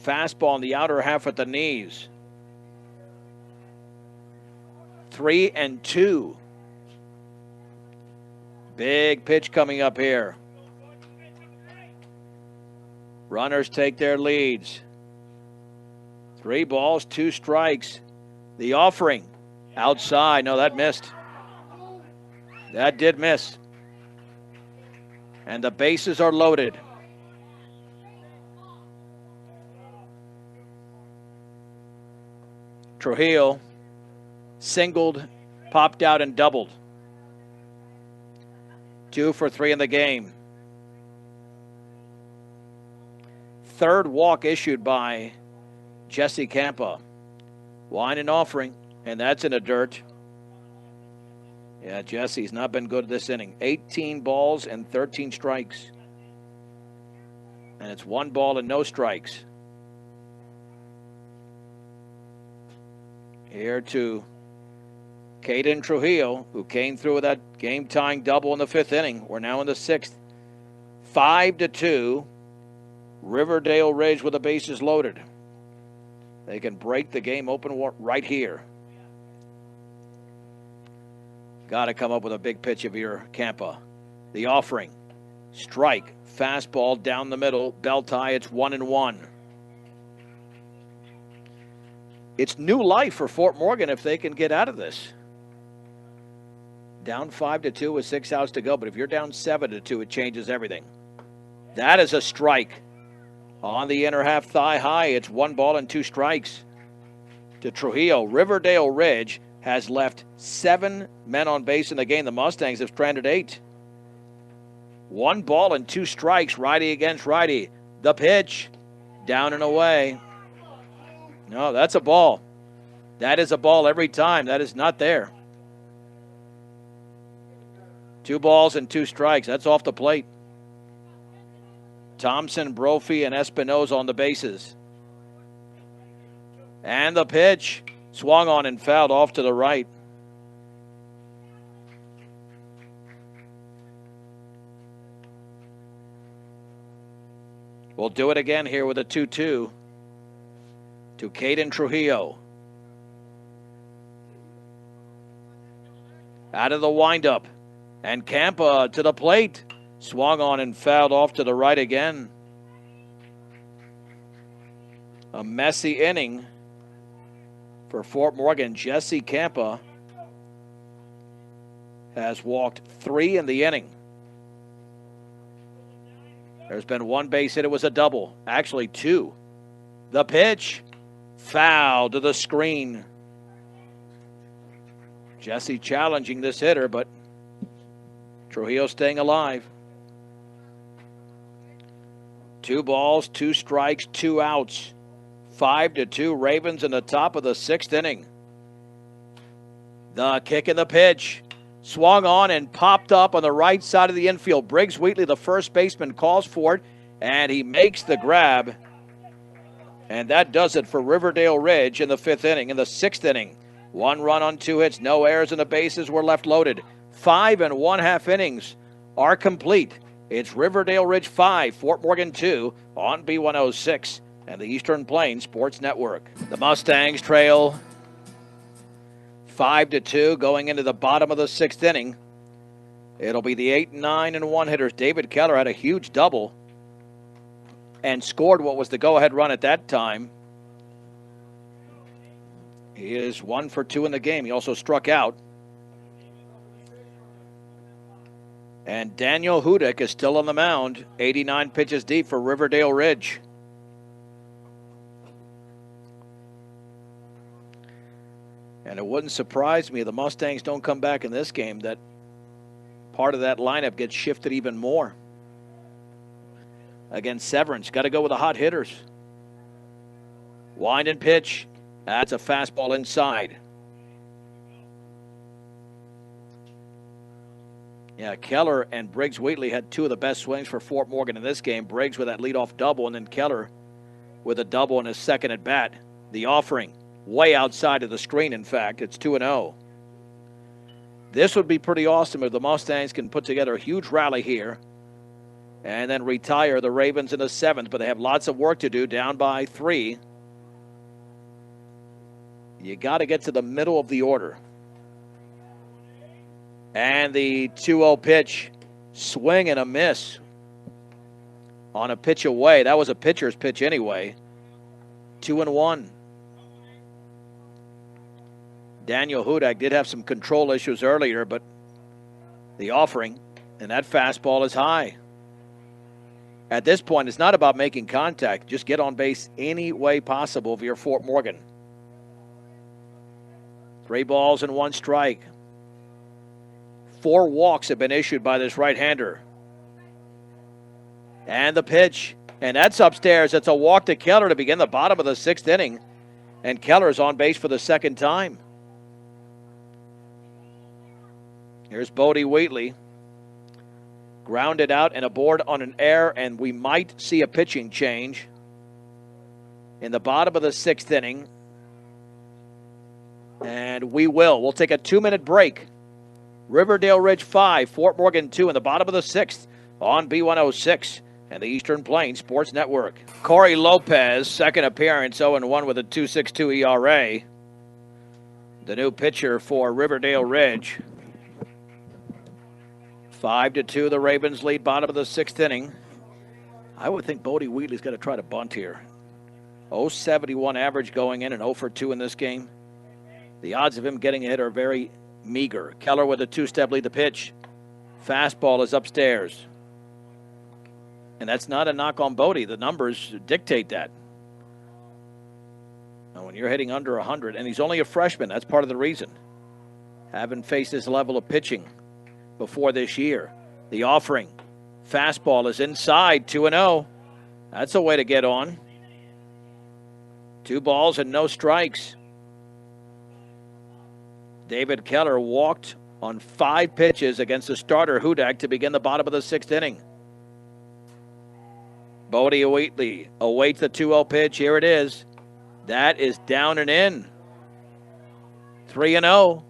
Fastball in the outer half at the knees. 3-2. Big pitch coming up here. Runners take their leads. 3 balls, 2 strikes. The offering. Outside. No, that missed. That did miss. And the bases are loaded. Trujillo singled, popped out, and doubled. 2 for 3 in the game. Third walk issued by Jesse Campa. Wine and offering, and that's in the dirt. Yeah, Jesse's not been good this inning. 18 balls and 13 strikes. And it's 1 ball and no strikes. Here to Caden Trujillo, who came through with that game-tying double in the 5th inning. We're now in the 6th. 5-2. Riverdale Ridge with the bases loaded. They can break the game open right here. Got to come up with a big pitch of your Campa. The offering. Strike. Fastball down the middle. Belt tie. It's 1-1. It's new life for Fort Morgan if they can get out of this. Down 5-2 with 6 outs to go. But if you're down 7-2, it changes everything. That is a strike. On the inner half thigh high, it's 1 ball and 2 strikes to Trujillo. Riverdale Ridge has left 7 men on base in the game. The Mustangs have stranded 8. 1 ball and 2 strikes, righty against righty. The pitch, down and away. No, that's a ball. That is a ball every time. That is not there. 2 balls and 2 strikes. That's off the plate. Thompson, Brophy, and Espinoza on the bases. And the pitch. Swung on and fouled off to the right. We'll do it again here with a 2-2 to Caden Trujillo. Out of the windup. And Campa to the plate. Swung on and fouled off to the right again. A messy inning for Fort Morgan. Jesse Campa has walked 3 in the inning. There's been 1 base hit. It was a double. Actually 2. The pitch. Foul to the screen. Jesse challenging this hitter, but Trujillo staying alive. 2 balls, 2 strikes, 2 outs. 5-2 Ravens in the top of the 6th inning. The kick and the pitch. Swung on and popped up on the right side of the infield. Briggs Wheatley, the first baseman, calls for it, and he makes the grab. And that does it for Riverdale Ridge in the 5th inning. In the 6th inning, 1 run on 2 hits, no errors, and the bases were left loaded. 5 1/2 innings are complete. It's Riverdale Ridge 5, Fort Morgan 2 on B106 and the Eastern Plains Sports Network. The Mustangs trail 5-2 going into the bottom of the 6th inning. It'll be the 8, 9, and 1 hitters. David Keller had a huge double and scored what was the go-ahead run at that time. He is 1 for 2 in the game. He also struck out. And Daniel Hudick is still on the mound, 89 pitches deep for Riverdale Ridge. And it wouldn't surprise me if the Mustangs don't come back in this game, that part of that lineup gets shifted even more. Against Severance, got to go with the hot hitters. Wind and pitch. That's a fastball inside. Yeah, Keller and Briggs Wheatley had 2 of the best swings for Fort Morgan in this game. Briggs with that leadoff double, and then Keller with a double in his second at bat. The offering, way outside of the screen, in fact. It's 2-0. This would be pretty awesome if the Mustangs can put together a huge rally here and then retire the Ravens in the 7th, but they have lots of work to do, down by 3. You got to get to the middle of the order. And the 2-0 pitch, swing and a miss on a pitch away. That was a pitcher's pitch anyway. 2-1. Daniel Hudak did have some control issues earlier, but the offering, and that fastball is high. At this point, it's not about making contact. Just get on base any way possible if you're Fort Morgan. 3 balls and 1 strike. 4 walks have been issued by this right-hander. And the pitch, and that's upstairs. It's a walk to Keller to begin the bottom of the 6th inning. And Keller is on base for the 2nd time. Here's Bodie Wheatley. Grounded out and aboard on an error, and we might see a pitching change in the bottom of the 6th inning. And we will. We'll take a 2-minute break. Riverdale Ridge 5, Fort Morgan 2 in the bottom of the 6th on B106 and the Eastern Plains Sports Network. Corey Lopez, second appearance, 0-1 with a 2.62 ERA. The new pitcher for Riverdale Ridge. 5-2, the Ravens lead bottom of the 6th inning. I would think Bodie Wheatley's going to try to bunt here. 0.71 average going in and 0 for 2 in this game. The odds of him getting a hit are very meager. Keller with a 2-step lead, the pitch. Fastball is upstairs. And that's not a knock on Bodie. The numbers dictate that. Now, when you're hitting under 100, and he's only a freshman, that's part of the reason. Haven't faced this level of pitching before this year. The offering. Fastball is inside, 2-0. That's a way to get on. 2 balls and no strikes. David Keller walked on 5 pitches against the starter Hudak to begin the bottom of the 6th inning. Bodie Wheatley awaits the 2-0 pitch. Here it is. That is down and in. 3-0.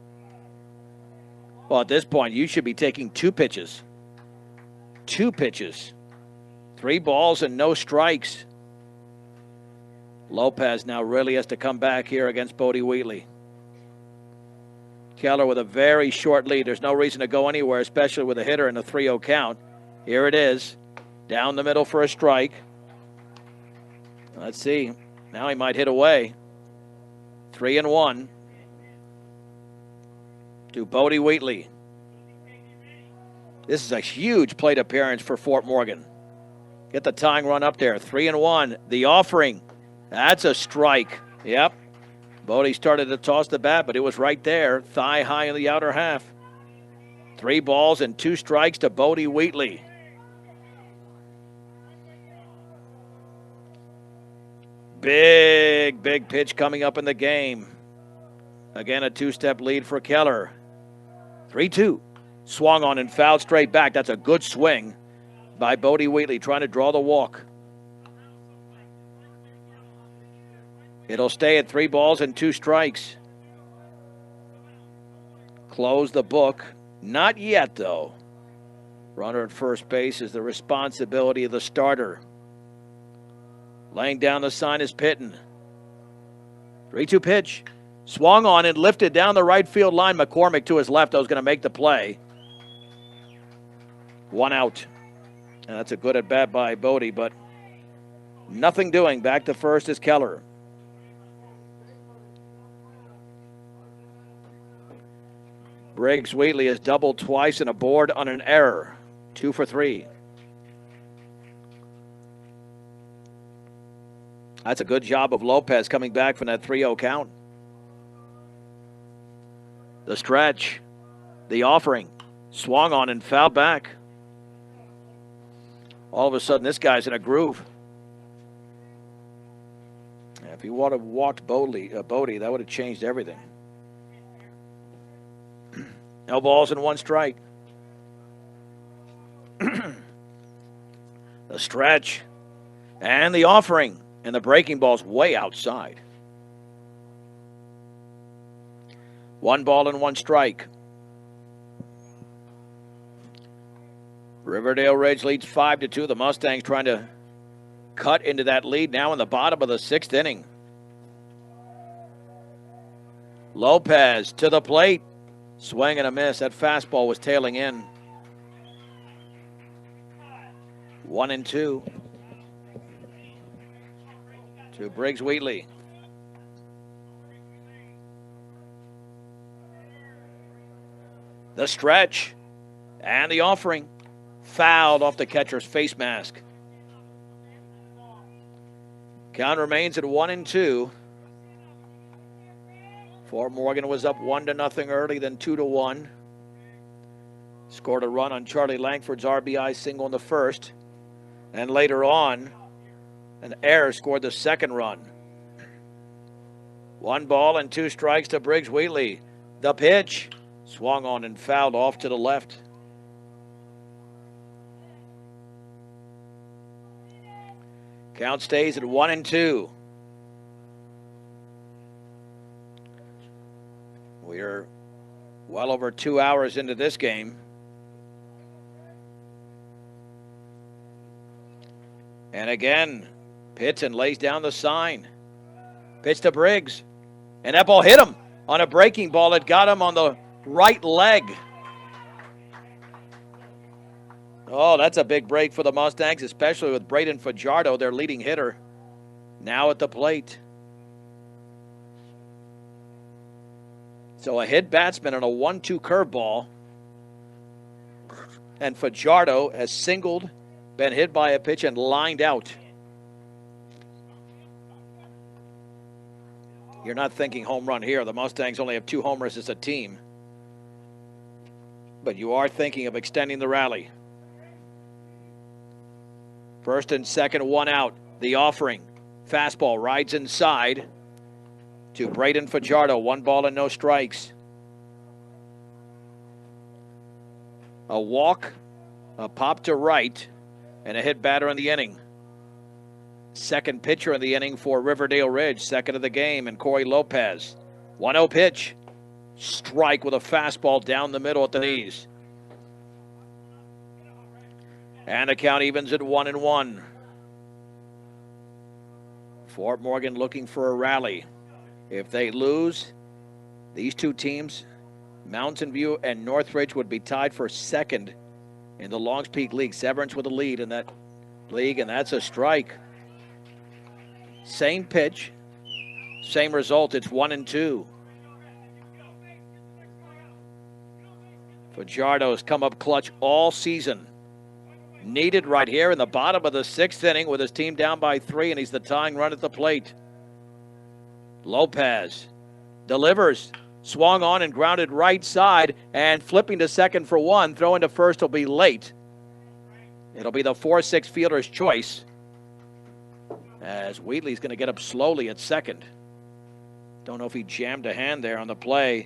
Well, at this point, you should be taking 2 pitches. 2 pitches. 3 balls and no strikes. Lopez now really has to come back here against Bodie Wheatley. Keller with a very short lead. There's no reason to go anywhere, especially with a hitter in a 3-0 count. Here it is. Down the middle for a strike. Let's see. Now he might hit away. 3-1. To Bodie Wheatley. This is a huge plate appearance for Fort Morgan. Get the tying run up there. 3-1. The offering. That's a strike. Yep. Bodie started to toss the bat, but it was right there. Thigh high in the outer half. 3 balls and 2 strikes to Bodie Wheatley. Big pitch coming up in the game. Again, a 2-step lead for Keller. 3-2. Swung on and fouled straight back. That's a good swing by Bodie Wheatley, trying to draw the walk. It'll stay at 3 balls and 2 strikes. Close the book. Not yet, though. Runner at first base is the responsibility of the starter. Laying down the sign is Pitton. 3-2 pitch. Swung on and lifted down the right field line. McCormick to his left. I was going to make the play. 1 out. And that's a good at bat by Bodie, but nothing doing. Back to first is Keller. Briggs Wheatley has doubled twice and aboard on an error. 2 for 3. That's a good job of Lopez coming back from that 3-0 count. The stretch. The offering. Swung on and fouled back. All of a sudden, this guy's in a groove. If he would have walked Bodie, that would have changed everything. No balls and 1 strike. The stretch. And the offering. And the breaking ball's way outside. 1 ball and 1 strike. Riverdale Ridge leads 5-2. The Mustangs trying to cut into that lead now in the bottom of the 6th inning. Lopez to the plate. Swing and a miss. That fastball was tailing in. 1-2. To Briggs Wheatley. The stretch and the offering. Fouled off the catcher's face mask. Count remains at 1-2. Fort Morgan was up 1-0 early, then 2-1. Scored a run on Charlie Langford's RBI single in the first. And later on, an error scored the second run. 1 ball and 2 strikes to Briggs Wheatley. The pitch swung on and fouled off to the left. Count stays at 1-2. We're well over 2 hours into this game. And again, Pitson lays down the sign. Pitch to Briggs. And that ball hit him on a breaking ball. It got him on the right leg. Oh, that's a big break for the Mustangs, especially with Braden Fajardo, their leading hitter, now at the plate. So a hit batsman on a 1-2 curveball. And Fajardo has singled, been hit by a pitch, and lined out. You're not thinking home run here. The Mustangs only have 2 homers as a team. But you are thinking of extending the rally. First and second, 1 out. The offering. Fastball rides inside to Braden Fajardo. 1 ball and no strikes. A walk, a pop to right, and a hit batter in the inning. Second pitcher in the inning for Riverdale Ridge, second of the game, and Corey Lopez. 1-0 pitch. Strike with a fastball down the middle at the knees. And the count evens at 1-1. Fort Morgan looking for a rally. If they lose, these 2 teams, Mountain View and Northridge, would be tied for second in the Longs Peak League. Severance with a lead in that league, and that's a strike. Same pitch, same result. It's 1-2. Fajardo has come up clutch all season. Needed right here in the bottom of the 6th inning with his team down by 3, and he's the tying run at the plate. Lopez delivers, swung on and grounded right side, and flipping to second for 1. Throwing to first will be late. It'll be the 4-6 fielder's choice, as Wheatley's going to get up slowly at second. Don't know if he jammed a hand there on the play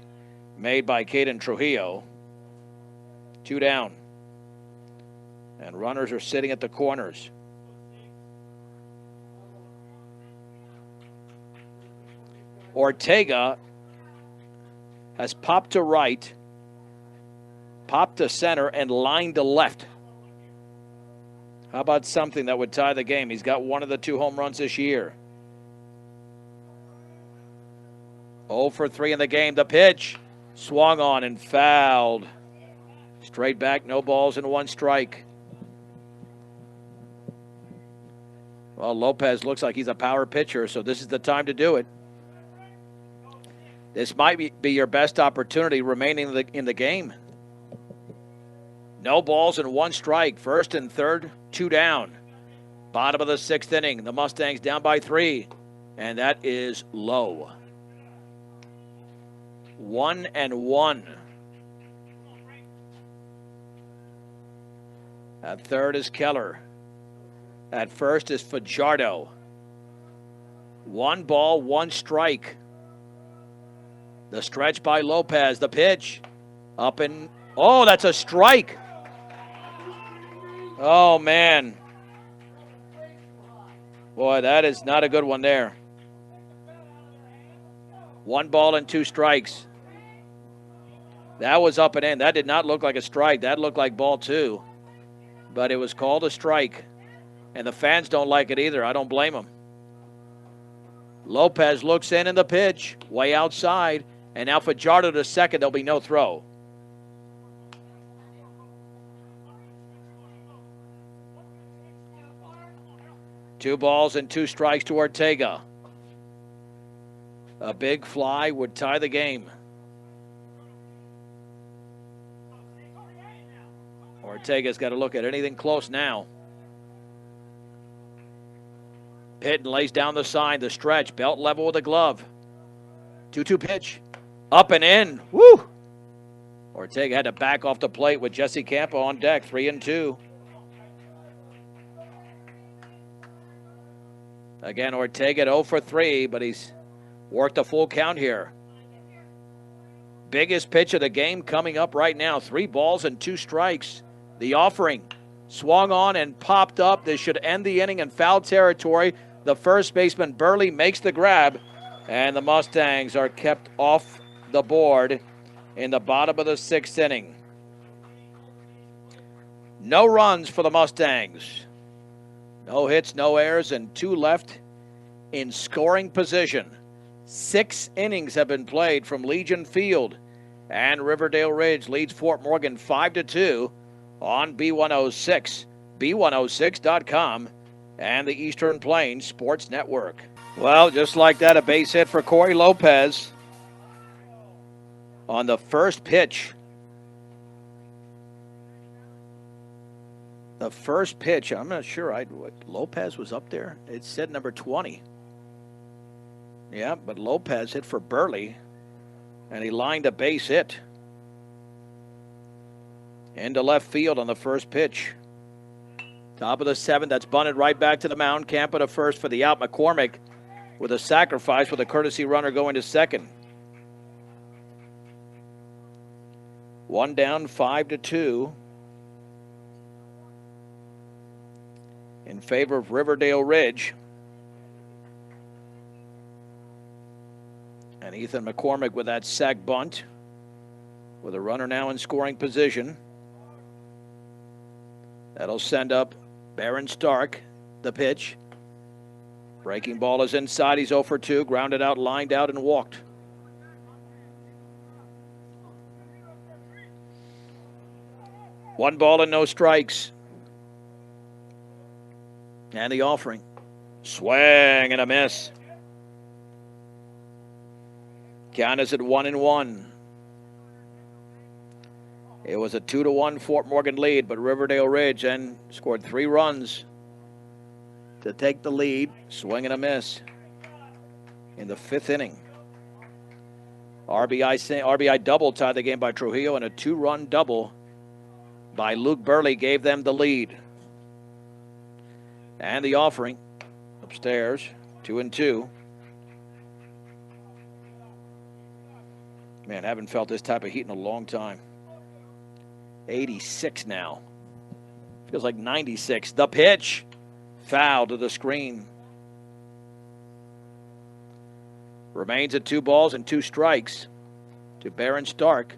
made by Caden Trujillo. 2 down. And runners are sitting at the corners. Ortega has popped to right, popped to center, and lined to left. How about something that would tie the game? He's got 1 of the 2 home runs this year. 0 for 3 in the game. The pitch swung on and fouled. Straight back, no balls and 1 strike. Well, Lopez looks like he's a power pitcher, so this is the time to do it. This might be your best opportunity remaining in the game. No balls and 1 strike. First and third, 2 down. Bottom of the 6th inning. The Mustangs down by 3. And that is low. 1-1. At third is Keller. At first is Fajardo. 1 ball, 1 strike. The stretch by Lopez. The pitch. Up and... Oh, that's a strike. Oh, man. Boy, that is not a good one there. 1 ball and 2 strikes. That was up and in. That did not look like a strike. That looked like ball 2. but it was called a strike. And the fans don't like it either. I don't blame them. Lopez looks in the pitch, way outside. And now Fajardo to second, there'll be no throw. Two balls and two strikes to Ortega. A big fly would tie the game. Ortega's got to look at anything close now. Pitton lays down the sign, the stretch, belt level with the glove. 2-2 pitch. Up and in. Woo! Ortega had to back off the plate with Jesse Campo on deck, 3-2. Again, Ortega at 0 for 3, but he's worked a full count here. Biggest pitch of the game coming up right now. 3 balls and 2 strikes. The offering swung on and popped up. This should end the inning in foul territory. The first baseman, Burley, makes the grab, and the Mustangs are kept off the board in the bottom of the 6th inning. No runs for the Mustangs. No hits, no errors, and 2 left in scoring position. 6 innings have been played from Legion Field, and Riverdale Ridge leads Fort Morgan 5-2 on B106, B106.com, and the Eastern Plains Sports Network. Well, just like that, a base hit for Corey Lopez on the first pitch. The first pitch, I'm not sure. Lopez was up there. It said number 20. Yeah, but Lopez hit for Burley, and he lined a base hit into left field on the first pitch. Top of the 7th, that's bunted right back to the mound. Campo to first for the out. McCormick with a sacrifice with a courtesy runner going to second. 1 down, 5-2. In favor of Riverdale Ridge. And Ethan McCormick with that sac bunt, with a runner now in scoring position. That'll send up Baron Stark, the pitch. Breaking ball is inside. He's 0 for 2. Grounded out, lined out, and walked. One ball and no strikes. And the offering. Swing and a miss. Count is at 1-1. It was a 2-1 Fort Morgan lead, but Riverdale Ridge then scored 3 runs to take the lead. Swing and a miss in the 5th inning. RBI double tied the game by Trujillo, and a 2-run double by Luke Burley gave them the lead. And the offering upstairs, 2-2. Man, haven't felt this type of heat in a long time. 86 now. Feels like 96. The pitch. Foul to the screen. Remains at 2 balls and 2 strikes to Baron Stark.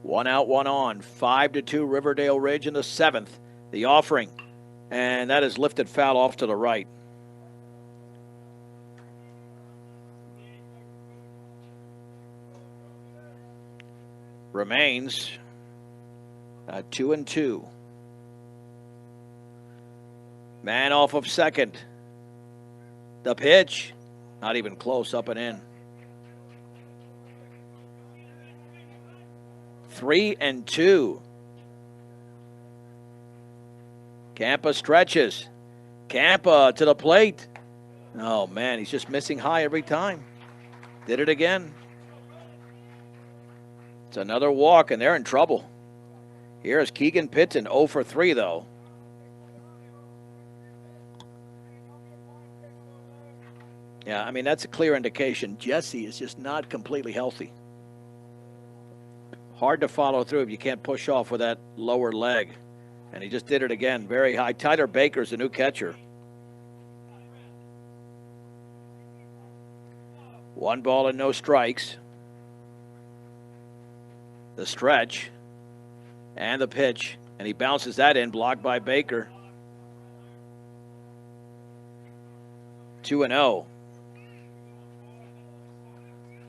One out, one on. 5-2 Riverdale Ridge in the 7th. The offering. And that is lifted foul off to the right. Remains 2-2. Man off of second. The pitch. Not even close, up and in. 3-2. Campo stretches. Campo to the plate. Oh, man, he's just missing high every time. Did it again. It's another walk, and they're in trouble. Here's Keegan Pitton, 0 for 3, though. Yeah, I mean, that's a clear indication. Jesse is just not completely healthy. Hard to follow through if you can't push off with that lower leg. And he just did it again, very high. Tyler Baker's the new catcher. 1 ball and no strikes. The stretch and the pitch, and he bounces that in, blocked by Baker. 2-0.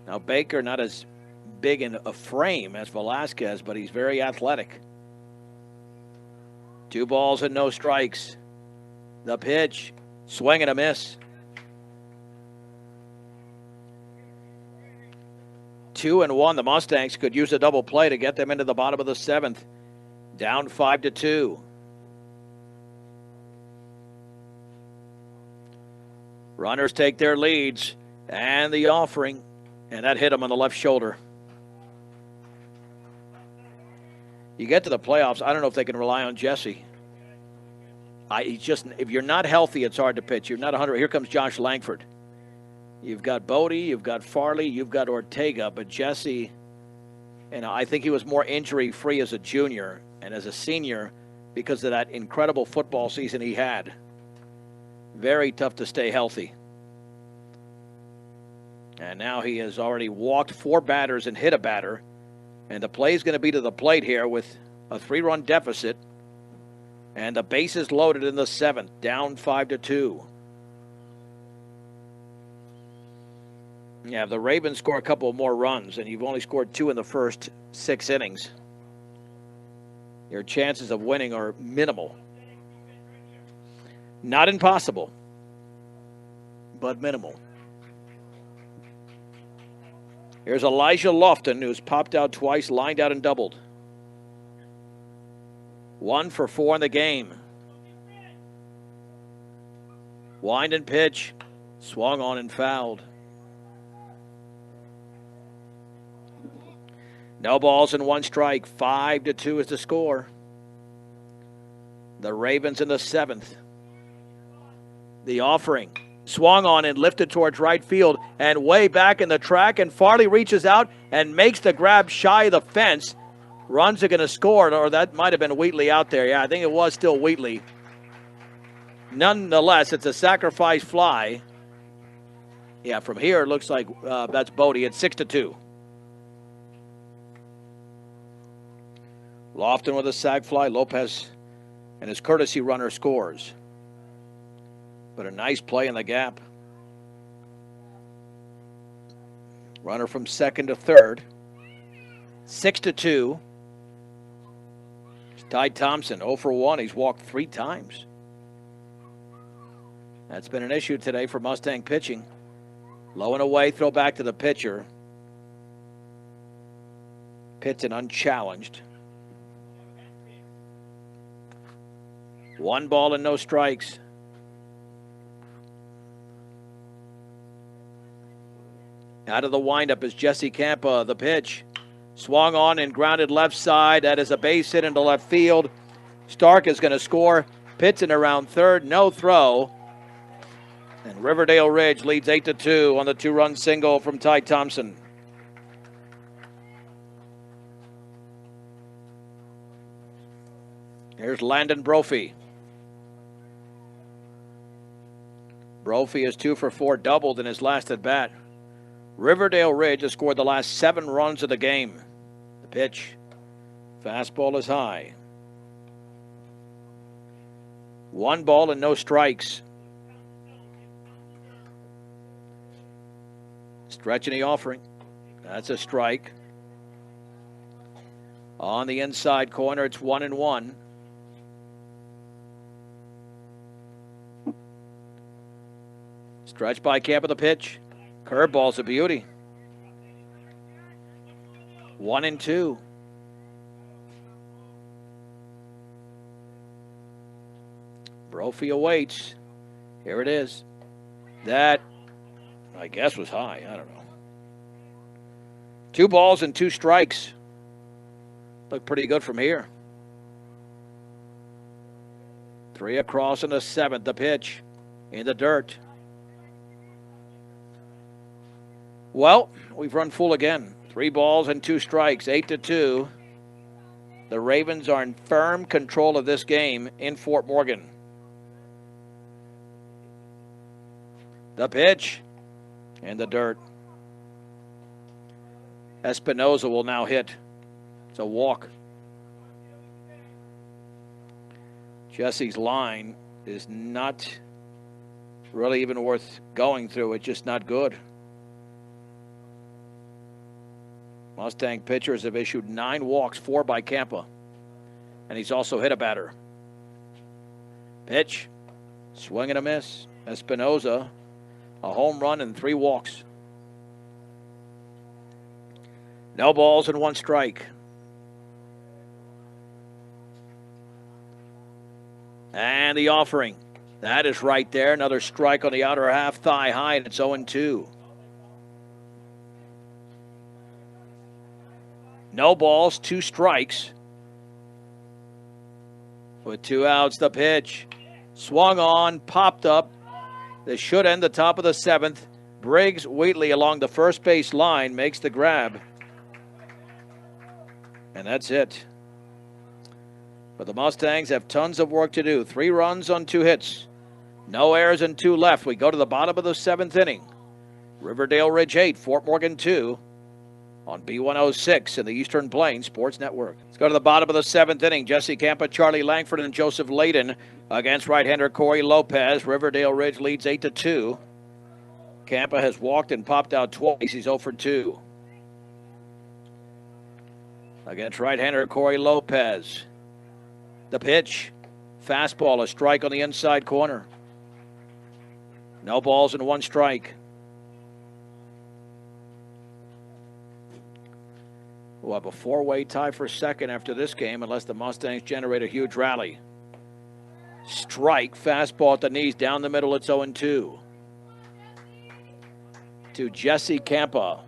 Now Baker not as big in a frame as Velasquez, but he's very athletic. 2 balls and no strikes. The pitch, swing and a miss. 2-1. The Mustangs could use a double play to get them into the bottom of the 7th. Down 5-2. Runners take their leads, and the offering, and that hit him on the left shoulder. You get to the playoffs, I don't know if they can rely on Jesse. If you're not healthy, it's hard to pitch. You're not 100. Here comes Josh Langford. You've got Bodie, you've got Farley, you've got Ortega, but Jesse, and I think he was more injury-free as a junior and as a senior because of that incredible football season he had. Very tough to stay healthy. And now he has already walked 4 batters and hit a batter. And the play is going to be to the plate here with a 3-run deficit. And the bases loaded in the 7th, down 5-2. Yeah, if the Ravens score a couple more runs, and you've only scored 2 in the first 6 innings, your chances of winning are minimal. Not impossible, but minimal. Here's Elijah Lofton, who's popped out twice, lined out and doubled. 1 for 4 in the game. Wind and pitch, swung on and fouled. No balls and 1 strike. 5-2 is the score. The Ravens in the 7th. The offering. Swung on and lifted towards right field and way back in the track. And Farley reaches out and makes the grab shy of the fence. Runs are going to score, or that might have been Wheatley out there. Yeah, I think it was still Wheatley. Nonetheless, it's a sacrifice fly. Yeah, from here it looks like that's Bodie. It's 6-2. Lofton with a sac fly. Lopez and his courtesy runner scores. But a nice play in the gap. Runner from second to third. 6-2. Ty Thompson, 0 for 1. He's walked 3 times. That's been an issue today for Mustang pitching. Low and away, throw back to the pitcher. Pitton unchallenged. 1 ball and no strikes. Out of the windup is Jesse Campa. The pitch. Swung on and grounded left side. That is a base hit into left field. Stark is going to score. Pitton around third. No throw. And Riverdale Ridge leads 8-2 on the 2-run single from Ty Thompson. Here's Landon Brophy. Brophy is 2 for 4, doubled in his last at bat. Riverdale Ridge has scored the last 7 runs of the game. The pitch. Fastball is high. 1 ball and no strikes. Stretching the offering. That's a strike. On the inside corner, it's 1-1. Stretch by Camp of the pitch. Curveball's a beauty. 1-2. Brophy awaits. Here it is. That, I guess, was high. I don't know. 2 balls and 2 strikes. Look pretty good from here. 3 across in the 7th. The pitch in the dirt. Well, we've run full again. 3 balls and 2 strikes, 8-2. The Ravens are in firm control of this game in Fort Morgan. The pitch in the dirt. Espinoza will now hit. It's a walk. Jesse's line is not really even worth going through. It's just not good. Mustang pitchers have issued 9 walks, 4 by Campa. And he's also hit a batter. Pitch. Swing and a miss. Espinoza, a home run and 3 walks. No balls and 1 strike. And the offering. That is right there. Another strike on the outer half, thigh high, and it's 0-2. No balls, 2 strikes. With 2 outs, the pitch. Swung on, popped up. This should end the top of the 7th. Briggs Wheatley along the first base line makes the grab. And that's it. But the Mustangs have tons of work to do. 3 runs on 2 hits. No errors and 2 left. We go to the bottom of the 7th inning. Riverdale Ridge 8, Fort Morgan 2 on B106 in the Eastern Plains Sports Network. Let's go to the bottom of the 7th inning. Jesse Campa, Charlie Langford, and Joseph Layden against right-hander Corey Lopez. Riverdale Ridge leads 8-2. Campa has walked and popped out twice. He's 0 for 2. Against right-hander Corey Lopez. The pitch. Fastball, a strike on the inside corner. No balls and 1 strike. We'll have a 4-way tie for second after this game unless the Mustangs generate a huge rally. Strike, fastball at the knees, down the middle, it's 0-2. To Jesse Campa.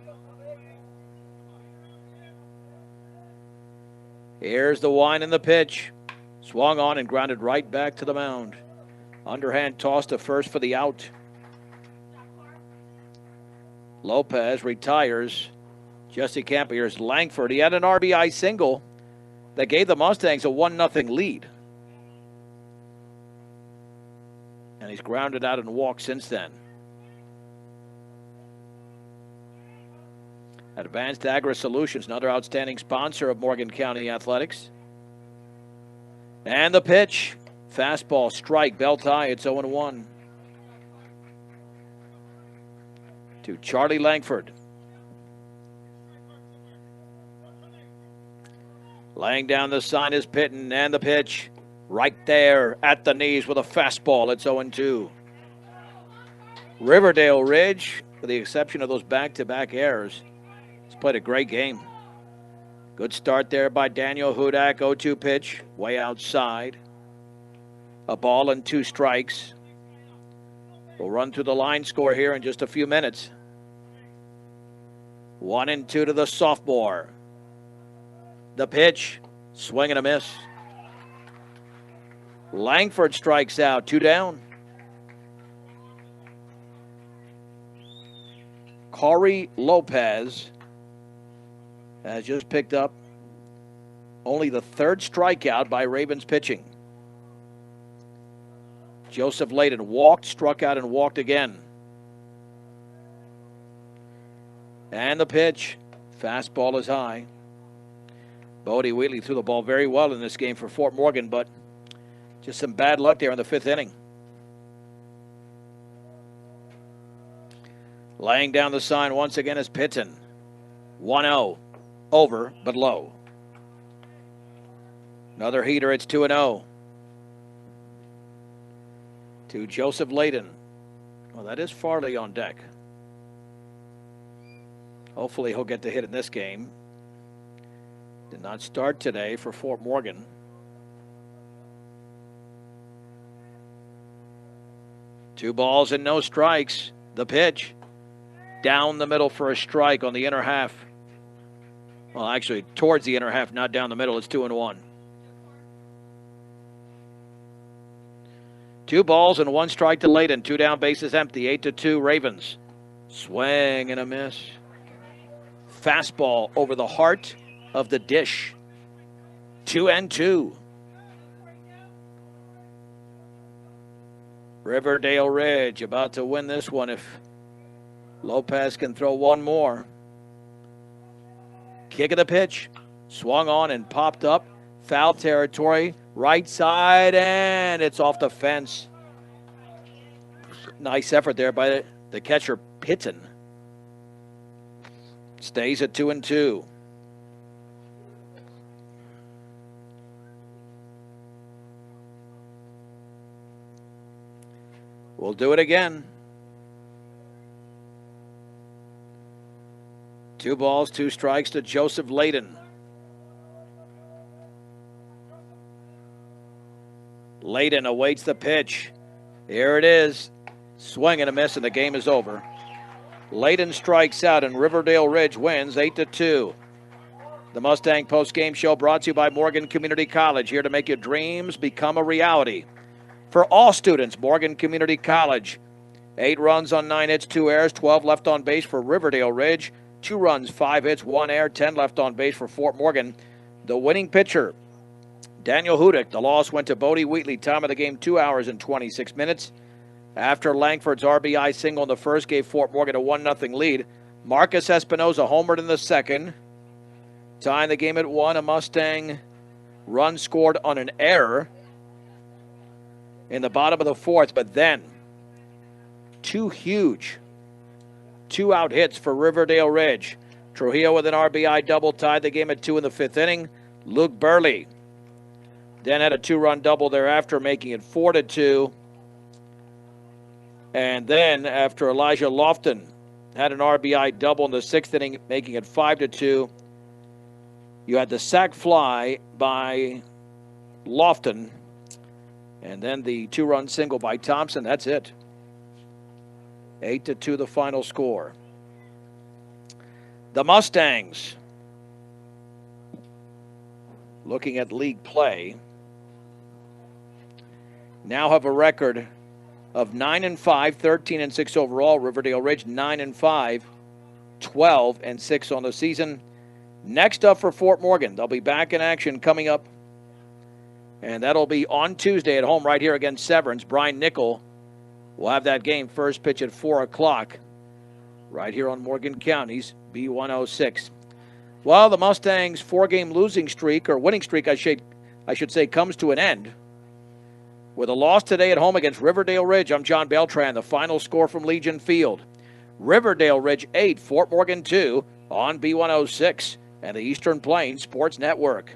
Here's the wind and the pitch. Swung on and grounded right back to the mound. Underhand toss to first for the out. Lopez retires. Jesse Campa, here's Langford. He had an RBI single that gave the Mustangs a 1-0 lead. And he's grounded out and walked since then. Advanced Agri Solutions, another outstanding sponsor of Morgan County Athletics. And the pitch. Fastball, strike, belt high, it's 0-1. To Charlie Langford. Laying down the sign is Pitton, and the pitch right there at the knees with a fastball. It's 0-2. Riverdale Ridge, with the exception of those back-to-back errors, has played a great game. Good start there by Daniel Hudak. 0-2 pitch, way outside. A ball and 2 strikes. We'll run through the line score here in just a few minutes. 1-2 to the sophomore. The pitch, swing and a miss. Langford strikes out, 2 down. Corey Lopez has just picked up only the 3rd strikeout by Ravens pitching. Joseph Layden walked, struck out, and walked again. And the pitch, fastball is high. Bodie Wheatley threw the ball very well in this game for Fort Morgan, but just some bad luck there in the 5th inning. Laying down the sign once again is Pitton. 1-0. Over, but low. Another heater, it's 2-0. To Joseph Layden. Well, that is Farley on deck. Hopefully he'll get the hit in this game. Did not start today for Fort Morgan. Two balls and no strikes. The pitch. Down the middle for a strike on the inner half. Well, actually, towards the inner half, not down the middle. It's 2-1. 2 balls and 1 strike to Layden. 2 down, bases empty. 8-2 Ravens. Swing and a miss. Fastball over the heart of the dish. 2-2. Riverdale Ridge about to win this one if Lopez can throw one more. Kick of the pitch. Swung on and popped up. Foul territory. Right side, and it's off the fence. Nice effort there by the catcher, Pitton. Stays at 2-2. We'll do it again. 2 balls, 2 strikes to Joseph Layden. Layden awaits the pitch. Here it is. Swing and a miss, and the game is over. Layden strikes out, and Riverdale Ridge wins 8-2. The Mustang Post-Game Show brought to you by Morgan Community College, here to make your dreams become a reality. For all students, Morgan Community College. 8 runs on 9 hits, 2 errors, 12 left on base for Riverdale Ridge. 2 runs, 5 hits, 1 error, 10 left on base for Fort Morgan. The winning pitcher, Daniel Hudick. The loss went to Bodie Wheatley. Time of the game, 2 hours and 26 minutes. After Langford's RBI single in the first, gave Fort Morgan a 1-0 lead. Marcus Espinoza homered in the second. Tying the game at 1, a Mustang run scored on an error in the bottom of the fourth, but then 2 huge 2-out hits for Riverdale Ridge. Trujillo with an RBI double tied the game at 2 in the 5th inning. Luke Burley then had a 2-run double thereafter, making it 4-2. And then after Elijah Lofton had an RBI double in the 6th inning, making it 5-2, you had the sac fly by Lofton, and then the 2-run single by Thompson. That's it. 8-2 the final score. The Mustangs, looking at league play, now have a record of 9-5, 13-6 overall. Riverdale Ridge 9-5, 12-6 on the season. Next up for Fort Morgan, they'll be back in action coming up, and that'll be on Tuesday at home right here against Severance. Brian Nickel will have that game, first pitch at 4 o'clock right here on Morgan County's B106. Well, the Mustangs' 4-game losing streak, or winning streak, I should say, comes to an end with a loss today at home against Riverdale Ridge. I'm John Beltran. The final score from Legion Field: Riverdale Ridge 8, Fort Morgan 2 on B106 and the Eastern Plains Sports Network.